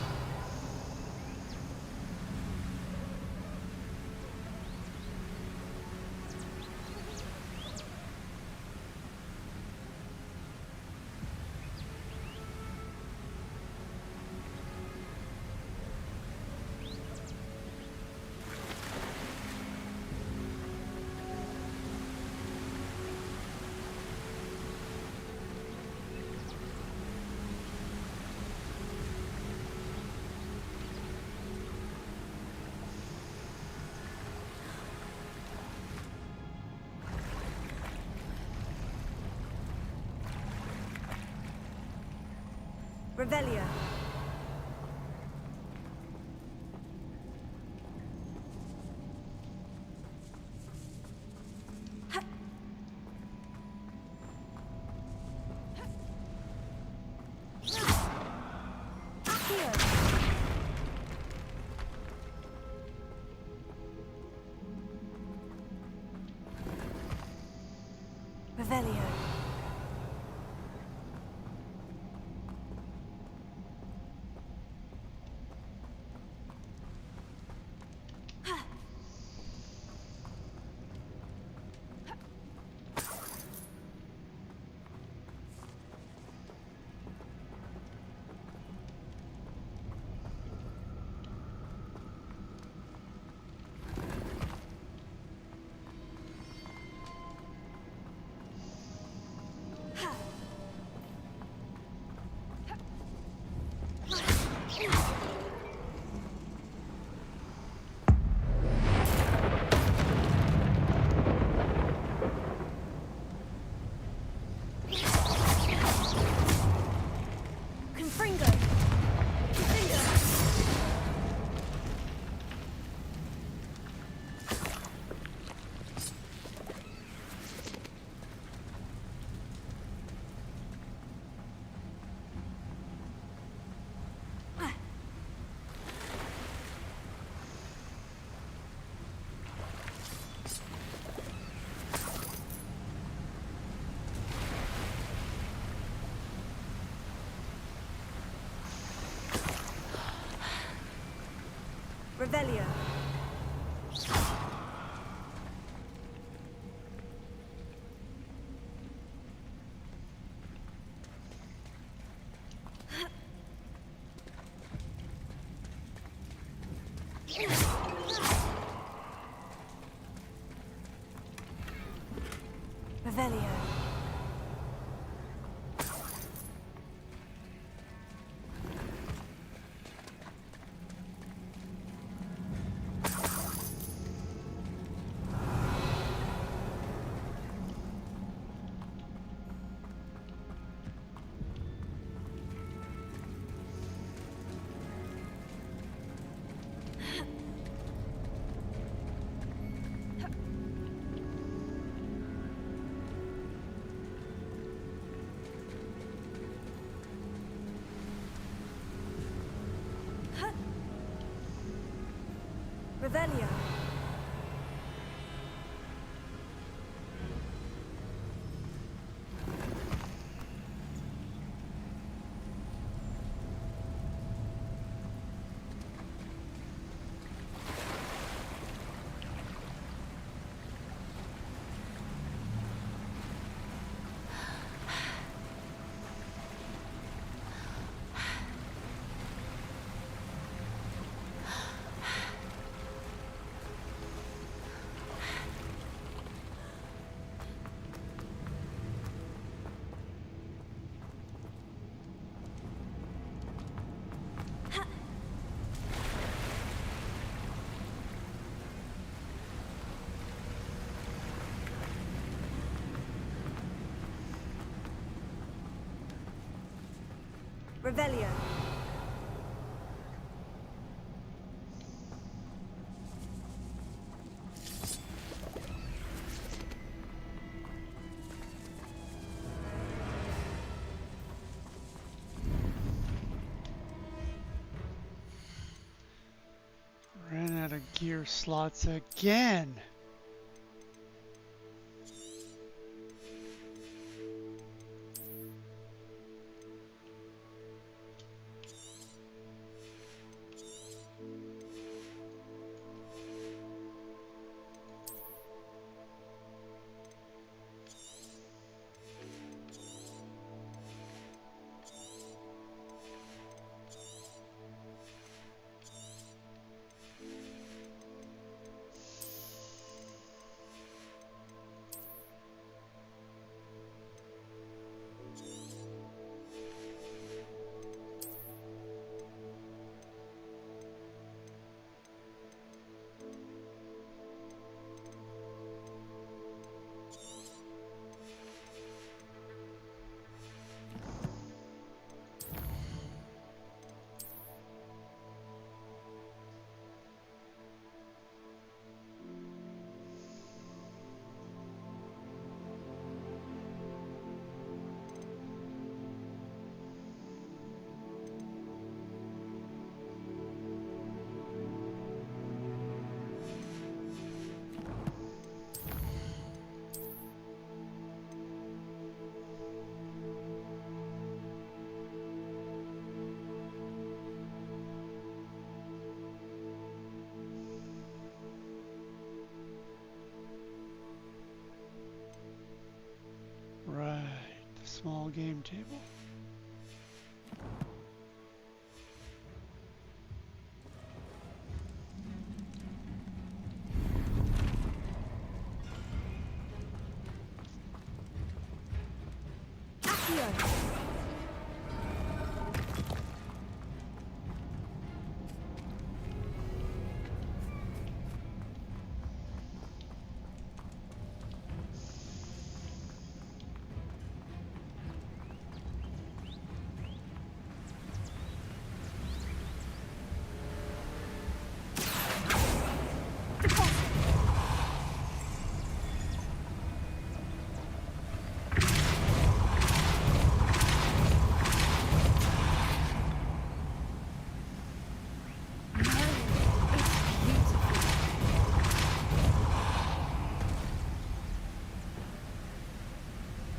Revelio. Revelio. Revelio. Revelio. Revelio. Ran out of gear slots again. Right, the small game table.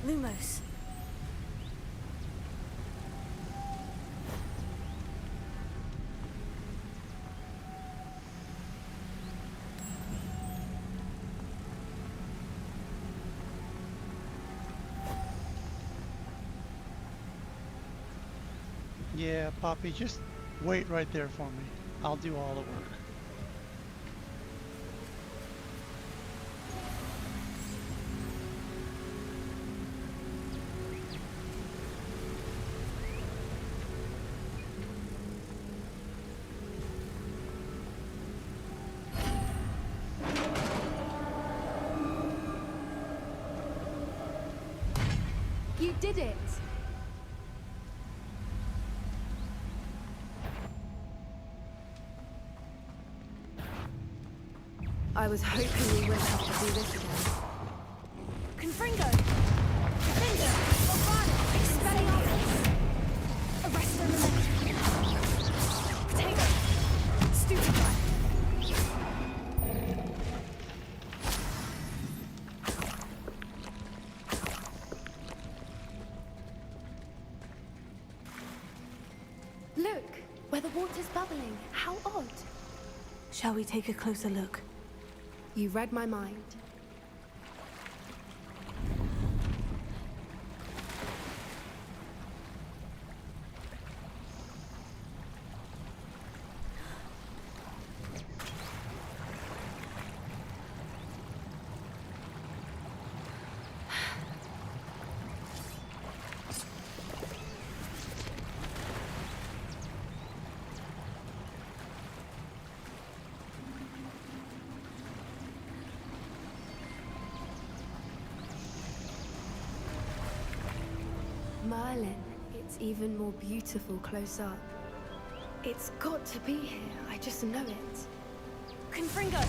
Lumos. Yeah, Poppy, just wait right there for me. I'll do all the work. You did it! I was hoping we wouldn't have to do this again. Confringo! Confringo! Orvano! Expelliarmus! Arresto Memento! Potato! Stupefy! Look! Where the water's bubbling. How odd. Shall we take a closer look? You read my mind. Merlin, it it's even more beautiful close up. It's got to be here, I just know it. Confringo!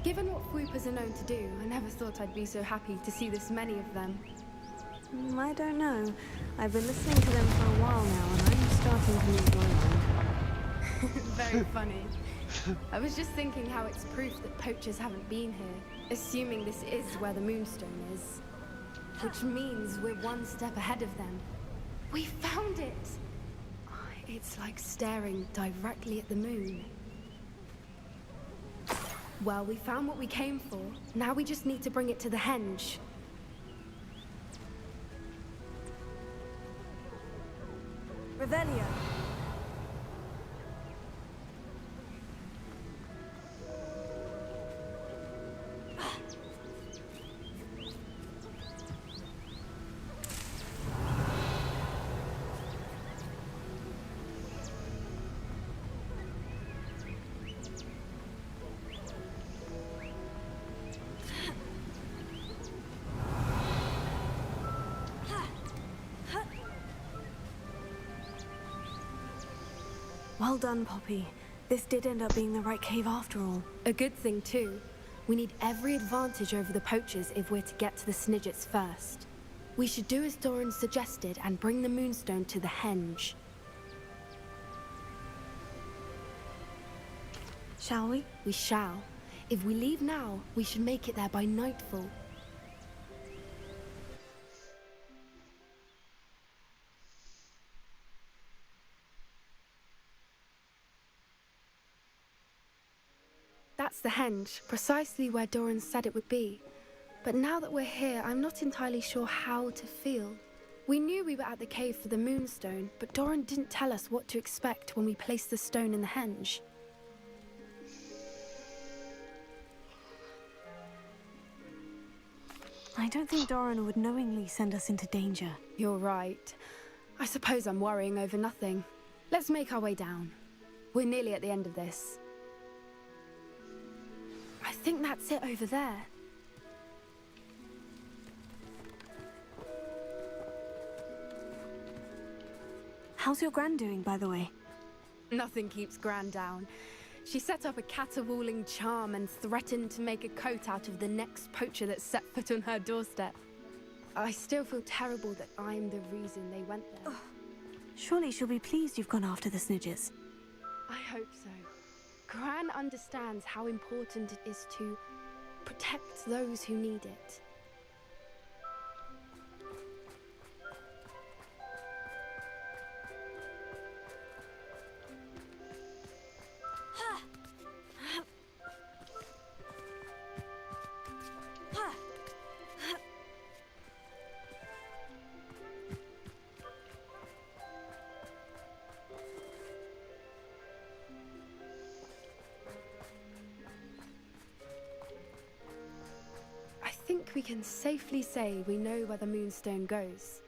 Given what Whoopers are known to do, I never thought I'd be so happy to see this many of them. I don't know. I've been listening to them for a while now, and I'm starting to lose my mind. Very funny. I was just thinking how it's proof that poachers haven't been here, assuming this is where the Moonstone is. Which means we're one step ahead of them. We found it! It's like staring directly at the moon. Well, we found what we came for. Now we just need to bring it to the henge. Revelio. Well done, Poppy. This did end up being the right cave after all. A good thing, too. We need every advantage over the poachers if we're to get to the Snidgets first. We should do as Doran suggested and bring the Moonstone to the henge. Shall we? We shall. If we leave now, we should make it there by nightfall. That's the henge, precisely where Doran said it would be. But now that we're here, I'm not entirely sure how to feel. We knew we were at the cave for the Moonstone, but Doran didn't tell us what to expect when we placed the stone in the henge. I don't think Doran would knowingly send us into danger. You're right. I suppose I'm worrying over nothing. Let's make our way down. We're nearly at the end of this. I think that's it over there. How's your Gran doing, by the way? Nothing keeps Gran down. She set up a caterwauling charm and threatened to make a coat out of the next poacher that set foot on her doorstep. I still feel terrible that I'm the reason they went there. Surely she'll be pleased you've gone after the Snidgets. I hope so. Gran understands how important it is to protect those who need it. I think we can safely say we know where the Moonstone goes.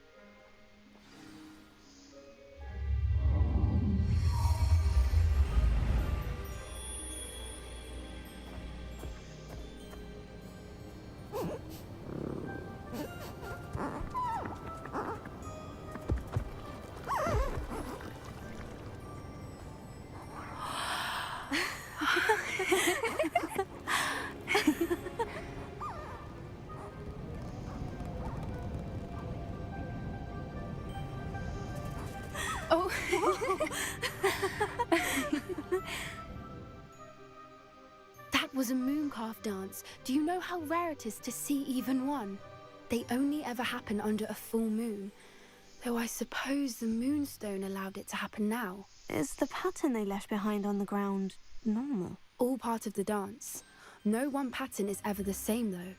Oh. That was a mooncalf dance. Do you know how rare it is to see even one? They only ever happen under a full moon. Though I suppose the Moonstone allowed it to happen now. Is the pattern they left behind on the ground normal? All part of the dance. No one pattern is ever the same, though.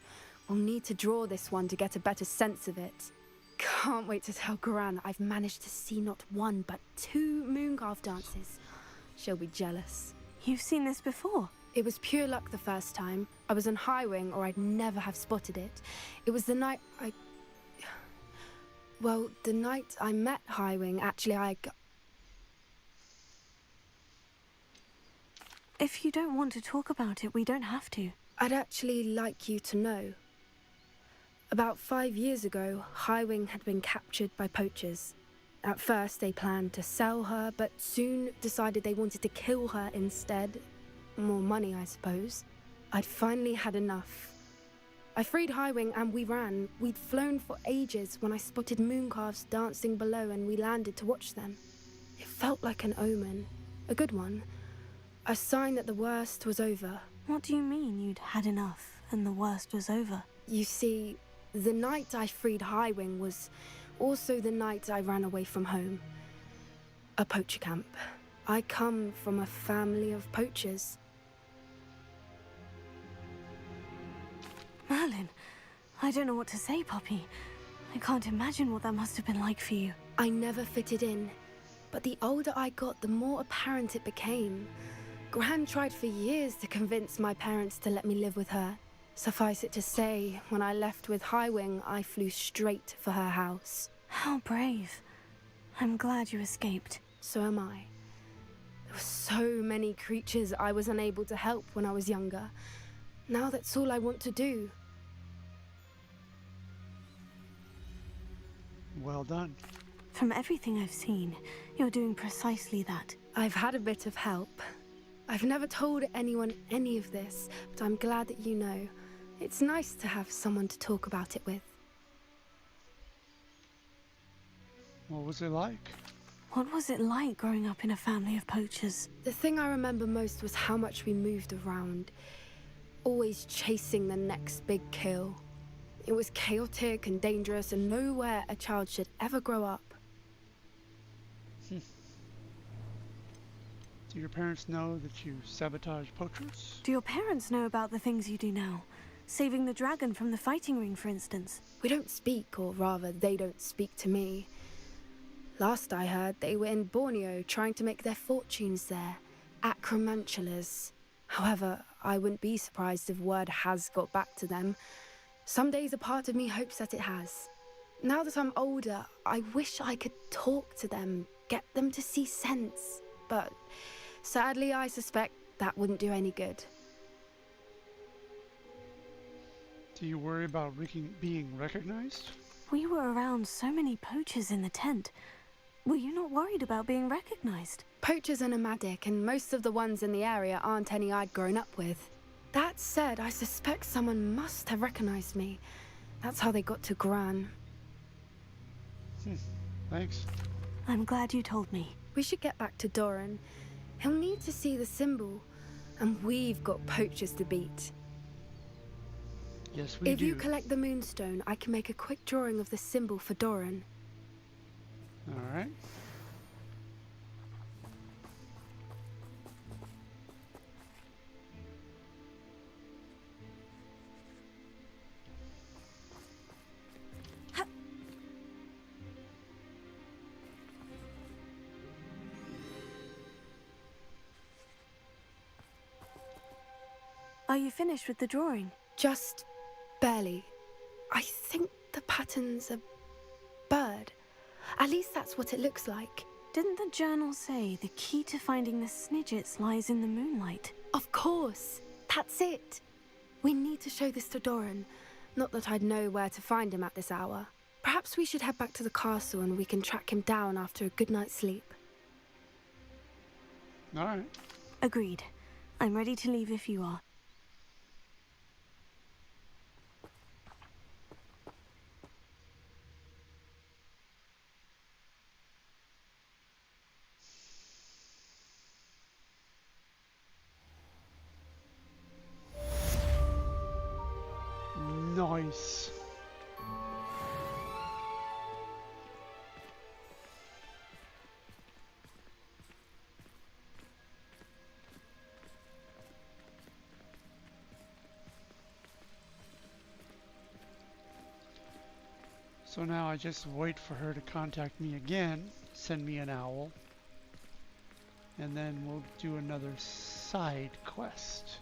We'll need to draw this one to get a better sense of it. Can't wait to tell Gran that I've managed to see not one, but 2 mooncalf dances. She'll be jealous. You've seen this before? It was pure luck the first time. I was on Highwing, or I'd never have spotted it. It was the night Well, the night I met Highwing, actually, If you don't want to talk about it, we don't have to. I'd actually like you to know. About 5 years ago, Highwing had been captured by poachers. At first, they planned to sell her, but soon decided they wanted to kill her instead. More money, I suppose. I'd finally had enough. I freed Highwing and we ran. We'd flown for ages when I spotted mooncalves dancing below and we landed to watch them. It felt like an omen. A good one. A sign that the worst was over. What do you mean you'd had enough and the worst was over? You see, the night I freed Highwing was also the night I ran away from home. A poacher camp. I come from a family of poachers. Merlin, I don't know what to say, Poppy. I can't imagine what that must have been like for you. I never fitted in, but the older I got, the more apparent it became. Gran tried for years to convince my parents to let me live with her. Suffice it to say, when I left with Highwing, I flew straight for her house. How brave. I'm glad you escaped. So am I. There were so many creatures I was unable to help when I was younger. Now that's all I want to do. Well done. From everything I've seen, you're doing precisely that. I've had a bit of help. I've never told anyone any of this, but I'm glad that you know. It's nice to have someone to talk about it with. What was it like? What was it like growing up in a family of poachers? The thing I remember most was how much we moved around. Always chasing the next big kill. It was chaotic and dangerous and nowhere a child should ever grow up. Do your parents know that you sabotage poachers? Do your parents know about the things you do now? Saving the dragon from the fighting ring, for instance. We don't speak, or rather, they don't speak to me. Last I heard, they were in Borneo trying to make their fortunes there. Acromantulas. However, I wouldn't be surprised if word has got back to them. Some days a part of me hopes that it has. Now that I'm older, I wish I could talk to them, get them to see sense. But sadly, I suspect that wouldn't do any good. Do you worry about being recognized? We were around so many poachers in the tent. Were you not worried about being recognized? Poachers are nomadic, and most of the ones in the area aren't any I'd grown up with. That said, I suspect someone must have recognized me. That's how they got to Gran. Thanks. I'm glad you told me. We should get back to Doran. He'll need to see the symbol, and we've got poachers to beat. Yes, we do. If you collect the moonstone, I can make a quick drawing of the symbol for Doran. All right. Are you finished with the drawing? Just barely. I think the pattern's a bird. At least that's what it looks like. Didn't the journal say the key to finding the Snidgets lies in the moonlight? Of course. That's it. We need to show this to Doran. Not that I'd know where to find him at this hour. Perhaps we should head back to the castle and we can track him down after a good night's sleep. All right. Agreed. I'm ready to leave if you are. Nice. So now I just wait for her to contact me again, send me an owl, and then we'll do another side quest.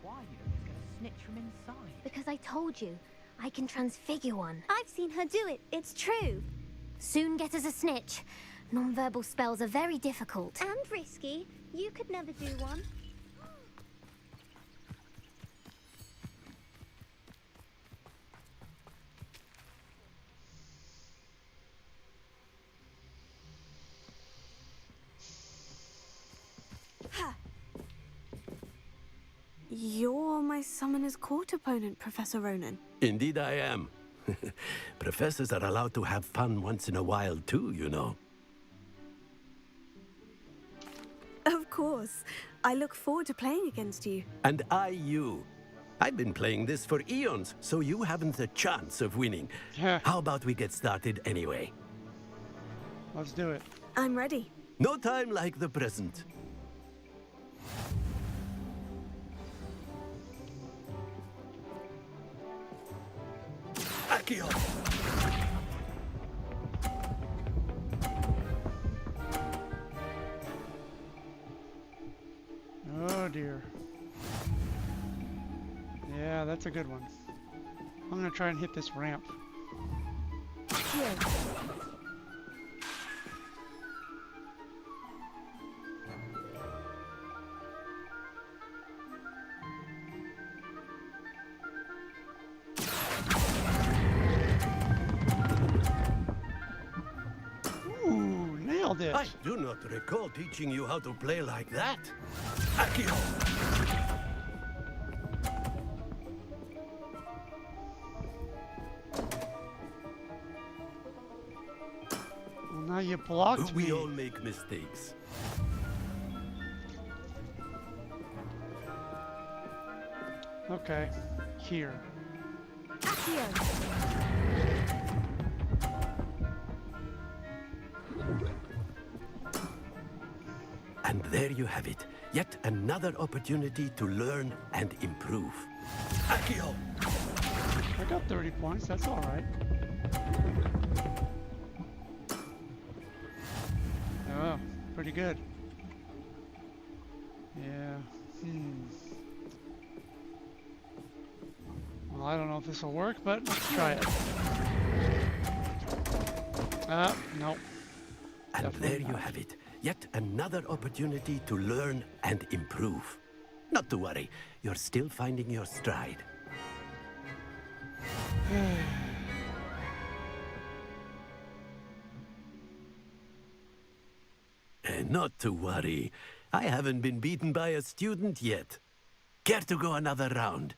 Why you don't just get a snitch from inside? Because I told you, I can transfigure one. I've seen her do it, it's true. Soon get us a snitch. Non-verbal spells are very difficult. And risky. You could never do one. You're my Summoner's Court opponent, Professor Ronan. Indeed I am. Professors are allowed to have fun once in a while too, you know. Of course. I look forward to playing against you. And I you. I've been playing this for eons, so you haven't a chance of winning. Yeah. How about we get started anyway? Let's do it. I'm ready. No time like the present. Accio! Oh dear. Yeah, that's a good one. I'm gonna try and hit this ramp. Ooh, nailed it. I do not recall teaching you how to play like that. Accio! Well, now you blocked me. We all make mistakes. Okay, here. And there you have it. Yet another opportunity to learn and improve. Accio! I got 30 points, that's alright. Oh, pretty good. Yeah. Well, I don't know if this will work, but let's try it. Nope. And Definitely there you not. have it. Yet another opportunity to learn and improve. Not to worry, you're still finding your stride. And not to worry, I haven't been beaten by a student yet. Care to go another round?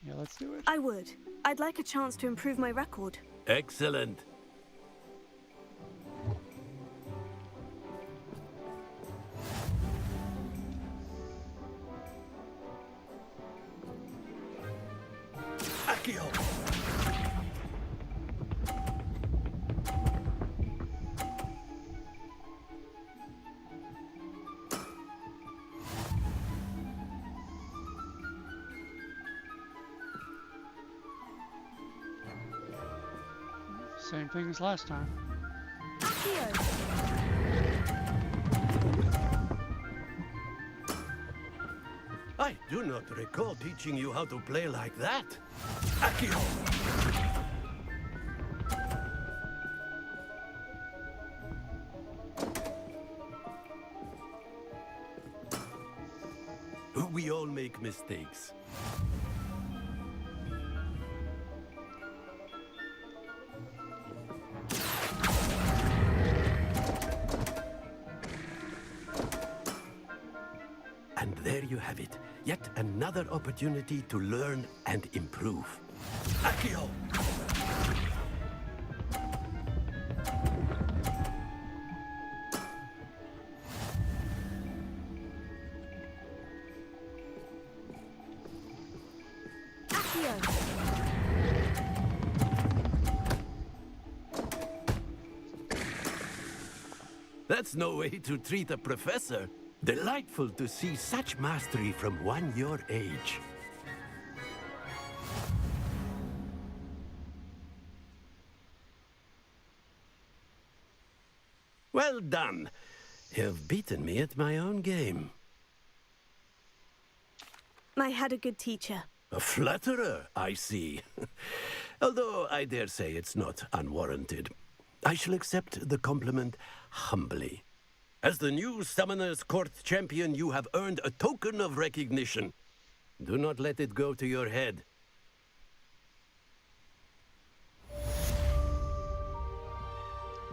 Yeah, let's do it. I would. I'd like a chance to improve my record. Excellent. Accio! Same thing as last time. I do not recall teaching you how to play like that. Accio! We all make mistakes. And there you have it. Yet another opportunity to learn and improve. Accio! That's no way to treat a professor. Delightful to see such mastery from one your age. Well done. You've beaten me at my own game. I had a good teacher. A flatterer, I see. Although I dare say it's not unwarranted. I shall accept the compliment humbly. As the new Summoner's Court champion, you have earned a token of recognition. Do not let it go to your head.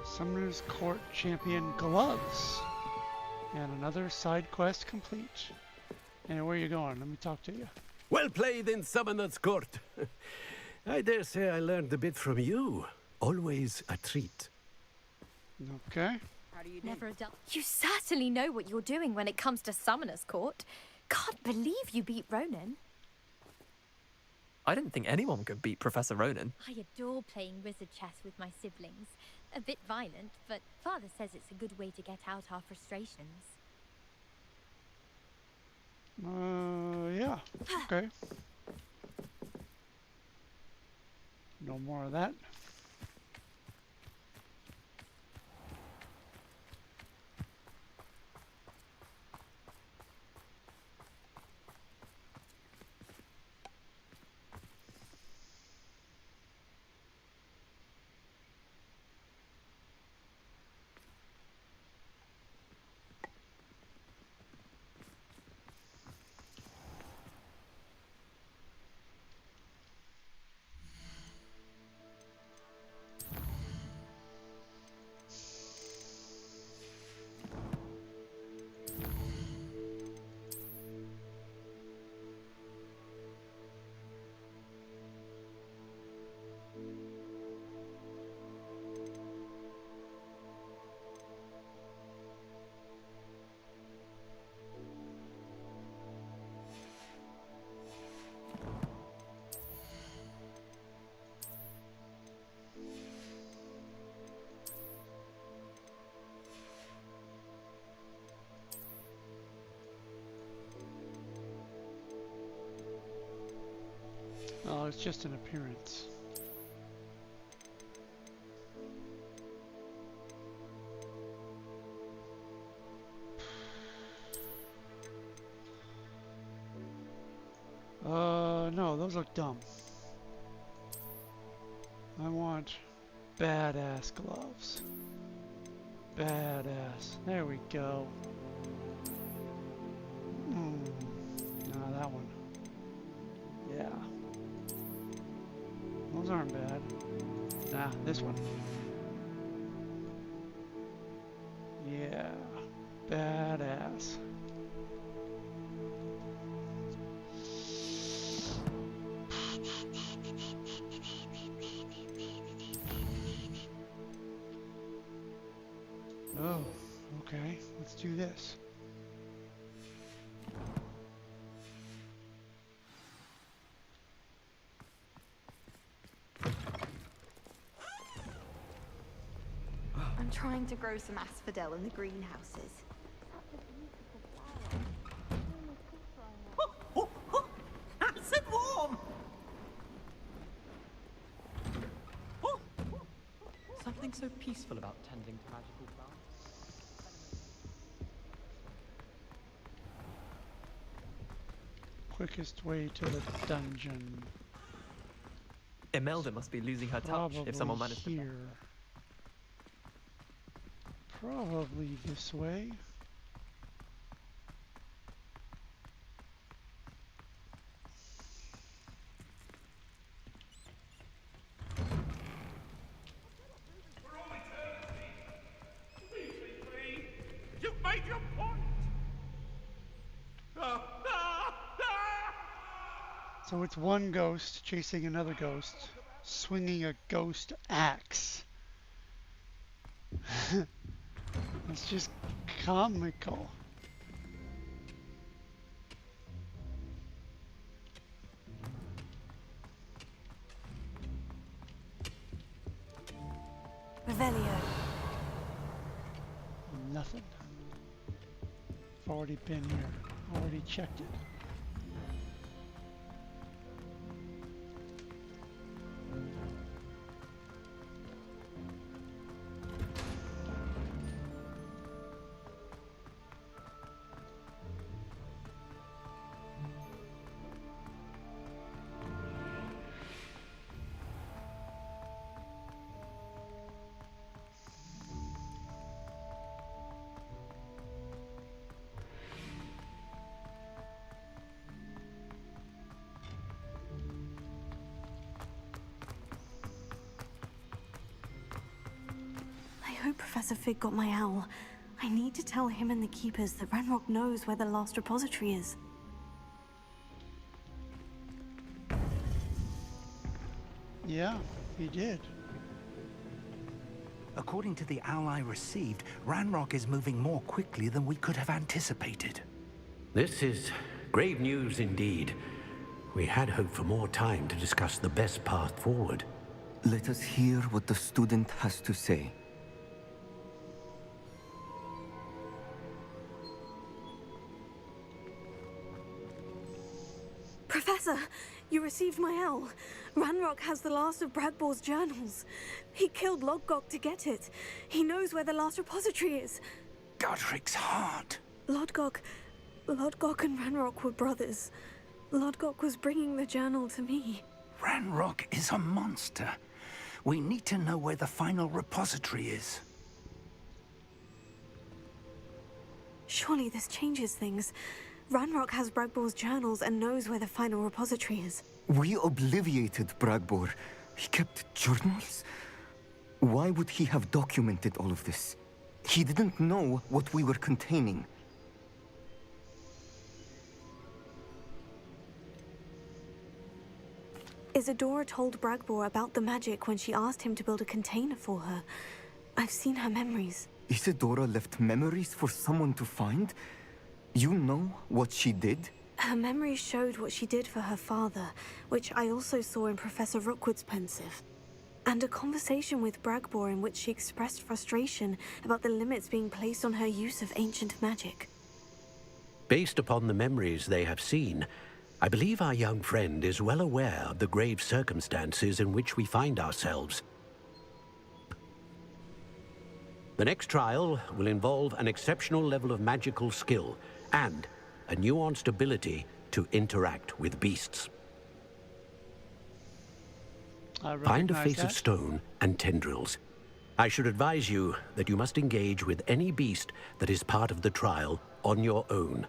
Summoner's Court champion gloves. And another side quest complete. Hey, where you going? Let me talk to you. Well played in Summoner's Court. I dare say I learned a bit from you. Always a treat. Okay. Never a dull. You certainly know what you're doing when it comes to Summoner's Court. Can't believe you beat Ronan. I didn't think anyone could beat Professor Ronan. I adore playing wizard chess with my siblings. A bit violent, but Father says it's a good way to get out our frustrations. Yeah. Okay. No more of that. Oh, it's just an appearance. No, those look dumb. I want badass gloves. Badass. There we go. No, that one. Yeah. Those aren't bad. Nah, this one. Yeah. Badass. Oh, okay. Let's do this. I'm trying to grow some asphodel in the greenhouses. Nice and warm! Something so peaceful about tending to magical plants. Quickest way to the dungeon. Imelda must be losing her touch if someone managed to. Here. Probably this way. You've made your point. So it's one ghost chasing another ghost, swinging a ghost axe. It's just comical. Revelio. Nothing. I've already been here. Already checked it. I hope Professor Fig got my owl. I need to tell him and the Keepers that Ranrock knows where the last repository is. Yeah, he did. According to the owl I received, Ranrock is moving more quickly than we could have anticipated. This is grave news indeed. We had hoped for more time to discuss the best path forward. Let us hear what the student has to say. Professor, you received my owl. Ranrock has the last of Bragbor's journals. He killed Lodgok to get it. He knows where the last repository is. Godric's heart. Lodgok and Ranrock were brothers. Lodgok was bringing the journal to me. Ranrock is a monster. We need to know where the final repository is. Surely this changes things. Ranrock has Bragbor's journals and knows where the final repository is. We obliviated Bragbor. He kept journals? Why would he have documented all of this? He didn't know what we were containing. Isadora told Bragbor about the magic when she asked him to build a container for her. I've seen her memories. Isadora left memories for someone to find? You know what she did? Her memories showed what she did for her father, which I also saw in Professor Rookwood's pensive. And a conversation with Bragbor in which she expressed frustration about the limits being placed on her use of ancient magic. Based upon the memories they have seen, I believe our young friend is well aware of the grave circumstances in which we find ourselves. The next trial will involve an exceptional level of magical skill and a nuanced ability to interact with beasts. Find a face of stone and tendrils. I should advise you that you must engage with any beast that is part of the trial on your own.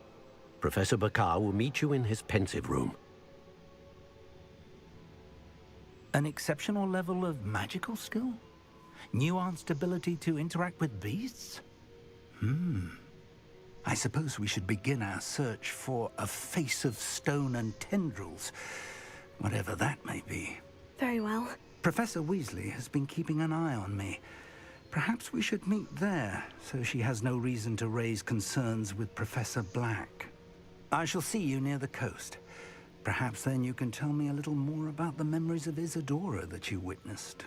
Professor Bakar will meet you in his pensive room. An exceptional level of magical skill? Nuanced ability to interact with beasts? I suppose we should begin our search for a face of stone and tendrils, whatever that may be. Very well. Professor Weasley has been keeping an eye on me. Perhaps we should meet there, so she has no reason to raise concerns with Professor Black. I shall see you near the coast. Perhaps then you can tell me a little more about the memories of Isadora that you witnessed.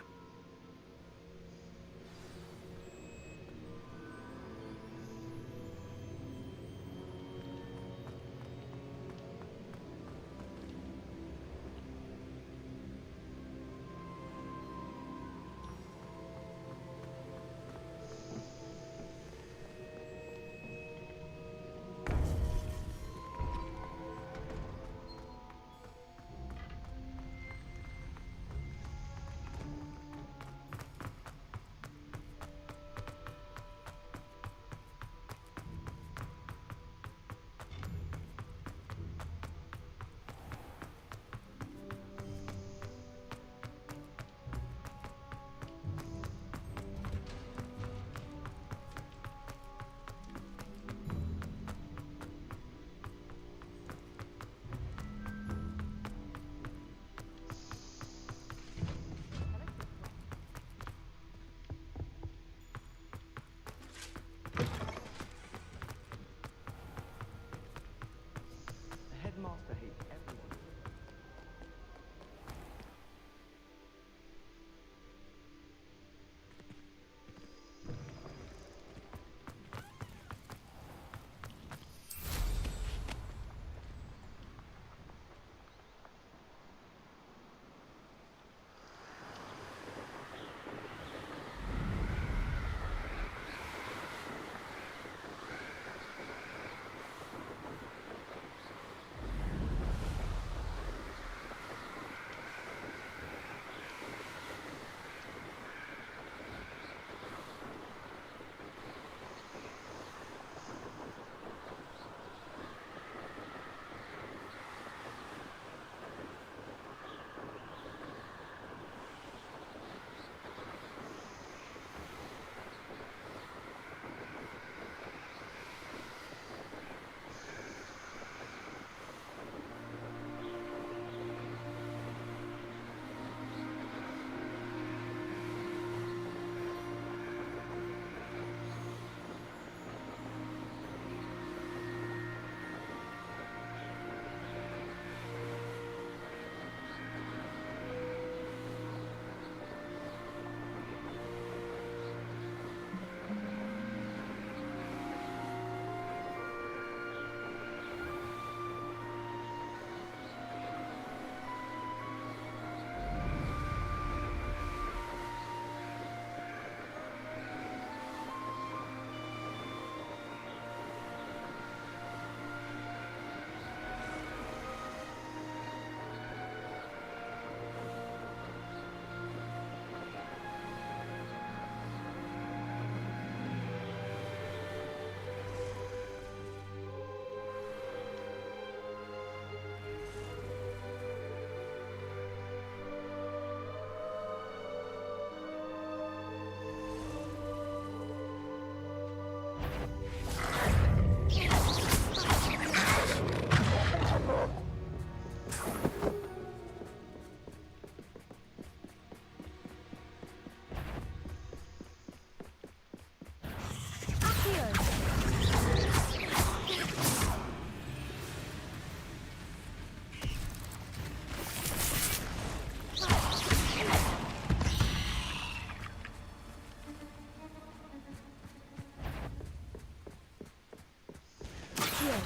Accio.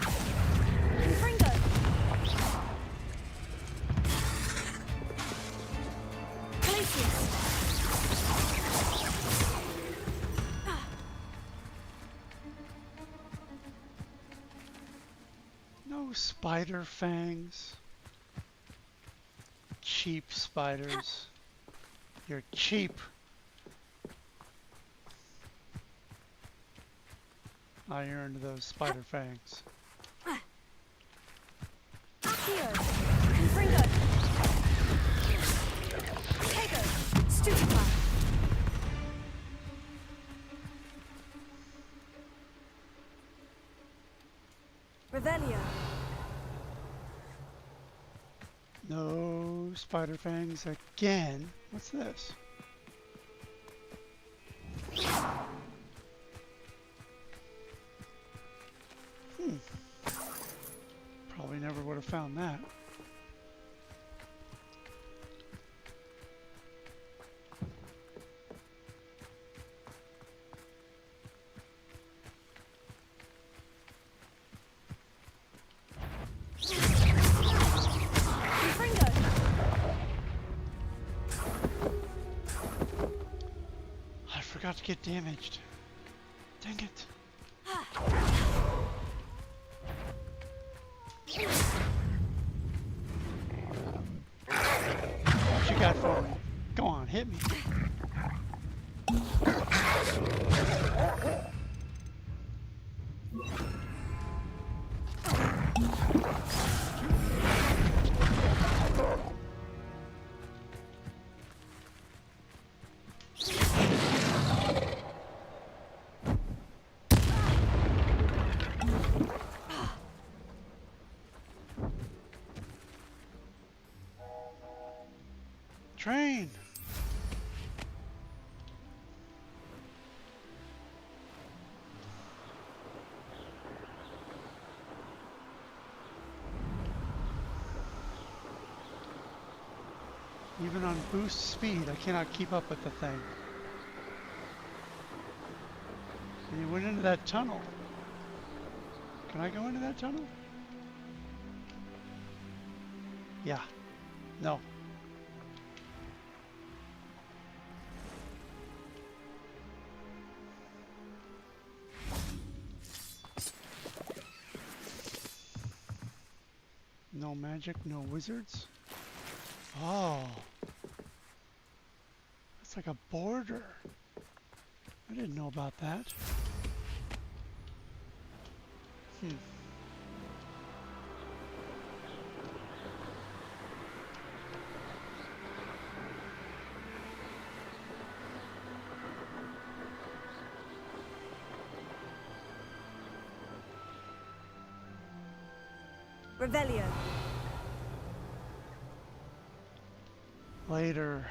Confringo. Glacius. No spider fangs. Cheap spiders. You're cheap. I earned those spider fangs. Accio. Confringo. Tego. Stupefy. Revelio. No spider fangs again. What's this? Probably never would have found that. Confringo. I forgot to get damaged. Dang it. What you got for me? Go on, hit me. Train. Even on boost speed, I cannot keep up with the thing. And you went into that tunnel. Can I go into that tunnel? Yeah. No. No magic, no wizards. Oh. That's like a border. I didn't know about that. Revelio. Later.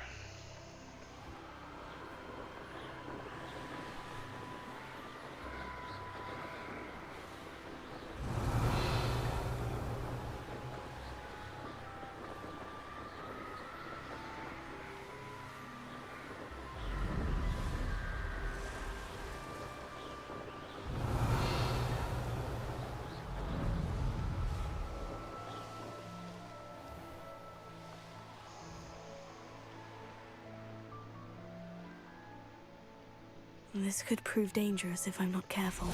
This could prove dangerous if I'm not careful.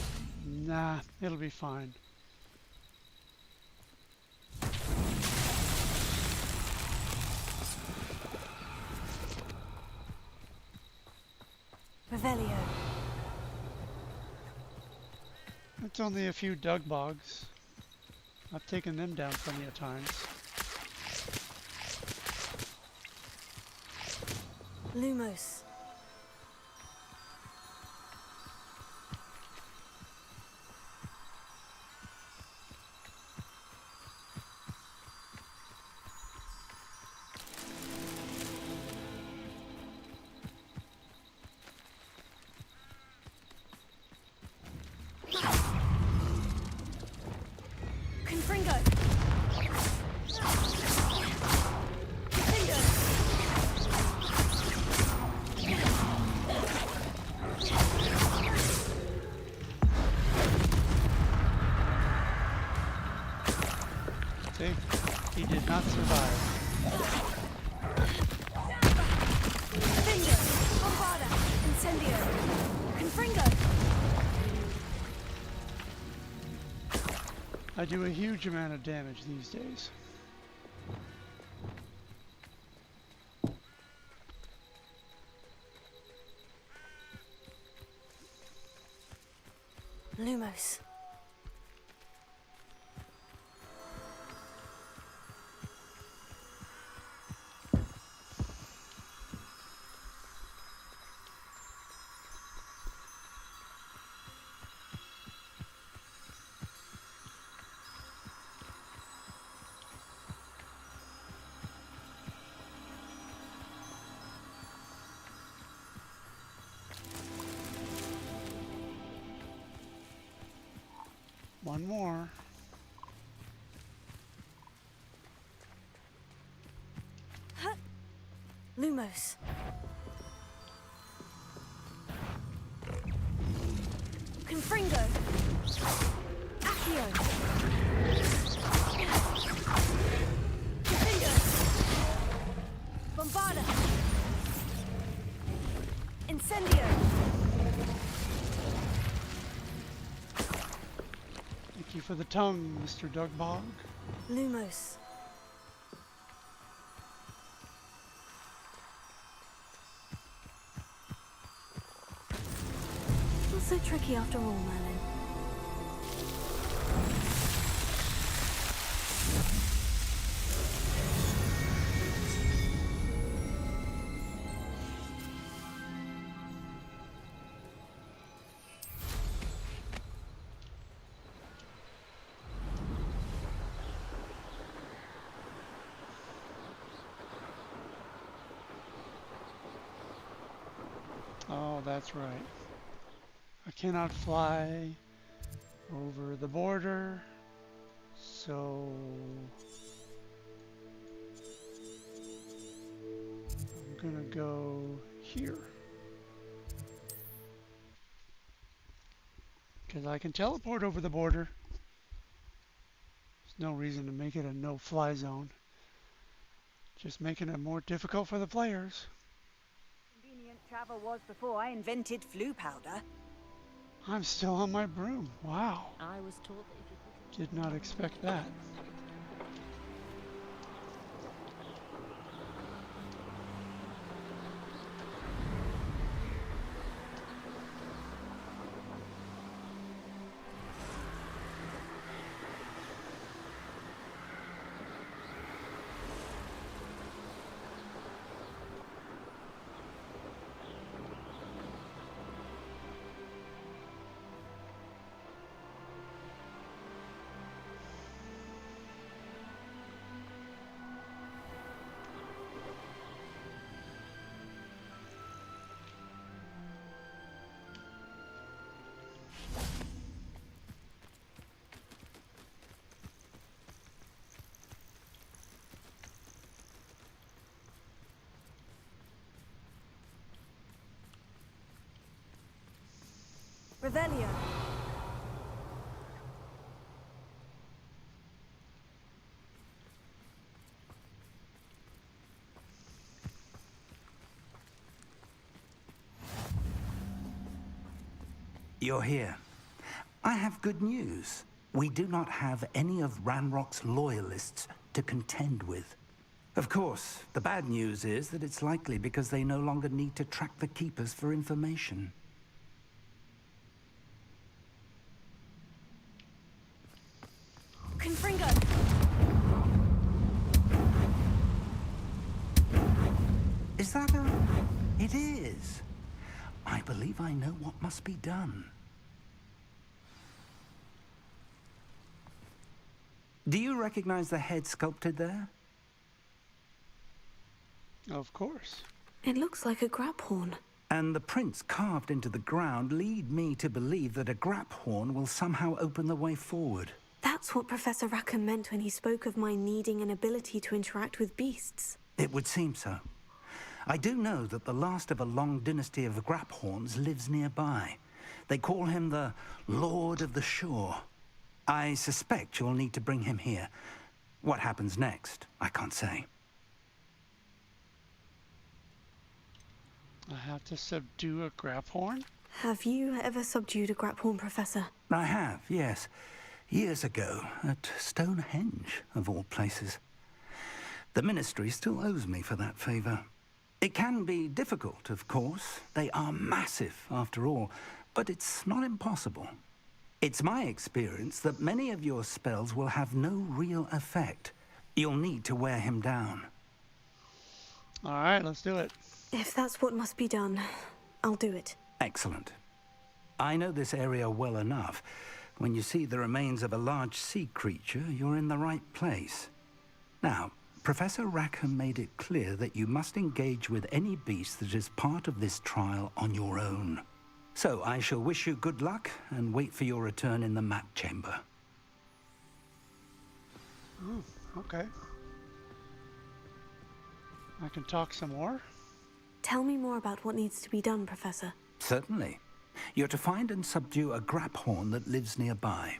Nah, it'll be fine. Revelio. It's only a few dug bogs. I've taken them down plenty of times. Lumos. Confringo. Confringo. not survive. Finger! Bombarda! Incendio! Confringo! I do a huge amount of damage these days. Lumos. One more. Huh. Lumos. Confringo. Accio. Confringo. Bombarda. Incendio. Thank you for the tongue, Mr. Dugbog. Lumos. Not so tricky after all, Merlin. Oh, that's right. I cannot fly over the border, so I'm gonna go here. Because I can teleport over the border. There's no reason to make it a no-fly zone. Just making it more difficult for the players. Convenient travel was before I invented flu powder. I'm still on my broom. Wow. I was told that if you put Did not expect that. Revelio. You're here. I have good news. We do not have any of Ranrock's loyalists to contend with. Of course, the bad news is that it's likely because they no longer need to track the Keepers for information. Confringo. Is that a... It is. I believe I know what must be done. Do you recognize the head sculpted there? Of course. It looks like a grap horn. And the prints carved into the ground lead me to believe that a grap horn will somehow open the way forward. That's what Professor Rackham meant when he spoke of my needing an ability to interact with beasts. It would seem so. I do know that the last of a long dynasty of Graphorns lives nearby. They call him the Lord of the Shore. I suspect you'll need to bring him here. What happens next, I can't say. I have to subdue a graphorn? Have you ever subdued a graphorn, Professor? I have, yes. Years ago, at Stonehenge, of all places. The Ministry still owes me for that favor. It can be difficult, of course. They are massive, after all, but it's not impossible. It's my experience that many of your spells will have no real effect. You'll need to wear him down. All right, let's do it. If that's what must be done, I'll do it. Excellent. I know this area well enough. When you see the remains of a large sea creature, you're in the right place. Now, Professor Rackham made it clear that you must engage with any beast that is part of this trial on your own. So I shall wish you good luck and wait for your return in the map chamber. Ooh, okay. I can talk some more? Tell me more about what needs to be done, Professor. Certainly. You're to find and subdue a graphorn that lives nearby.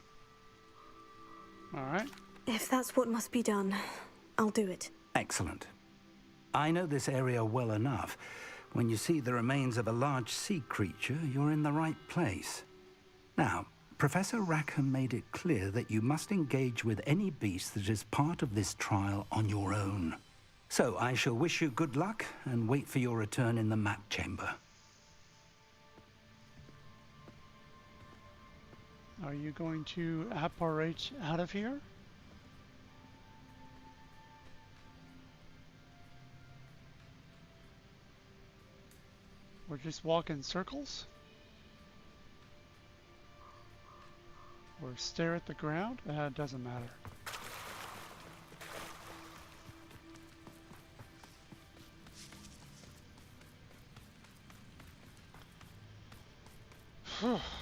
All right. If that's what must be done, I'll do it. Excellent. I know this area well enough. When you see the remains of a large sea creature, you're in the right place. Now, Professor Rackham made it clear that you must engage with any beast that is part of this trial on your own. So I shall wish you good luck and wait for your return in the map chamber. Are you going to apparate out of here? Or just walk in circles? Or stare at the ground? It doesn't matter.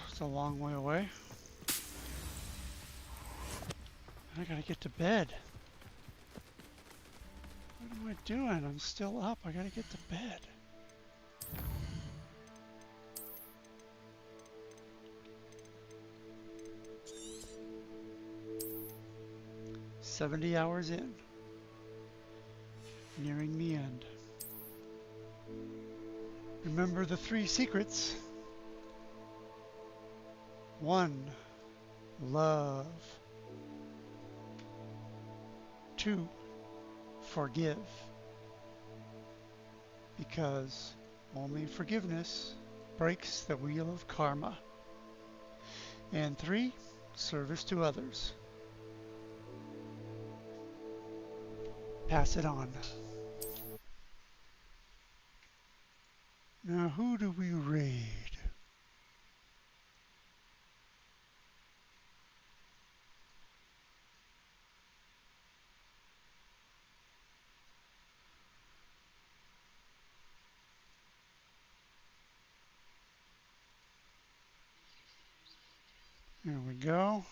It's a long way away. I gotta get to bed. What am I doing? I'm still up. I gotta get to bed. "70 hours in. Nearing the end. Remember the 3 secrets. 1. Love. 2. Forgive. Because only forgiveness breaks the wheel of karma. And 3. Service to others. Pass it on. Now, who do we raid? There we go.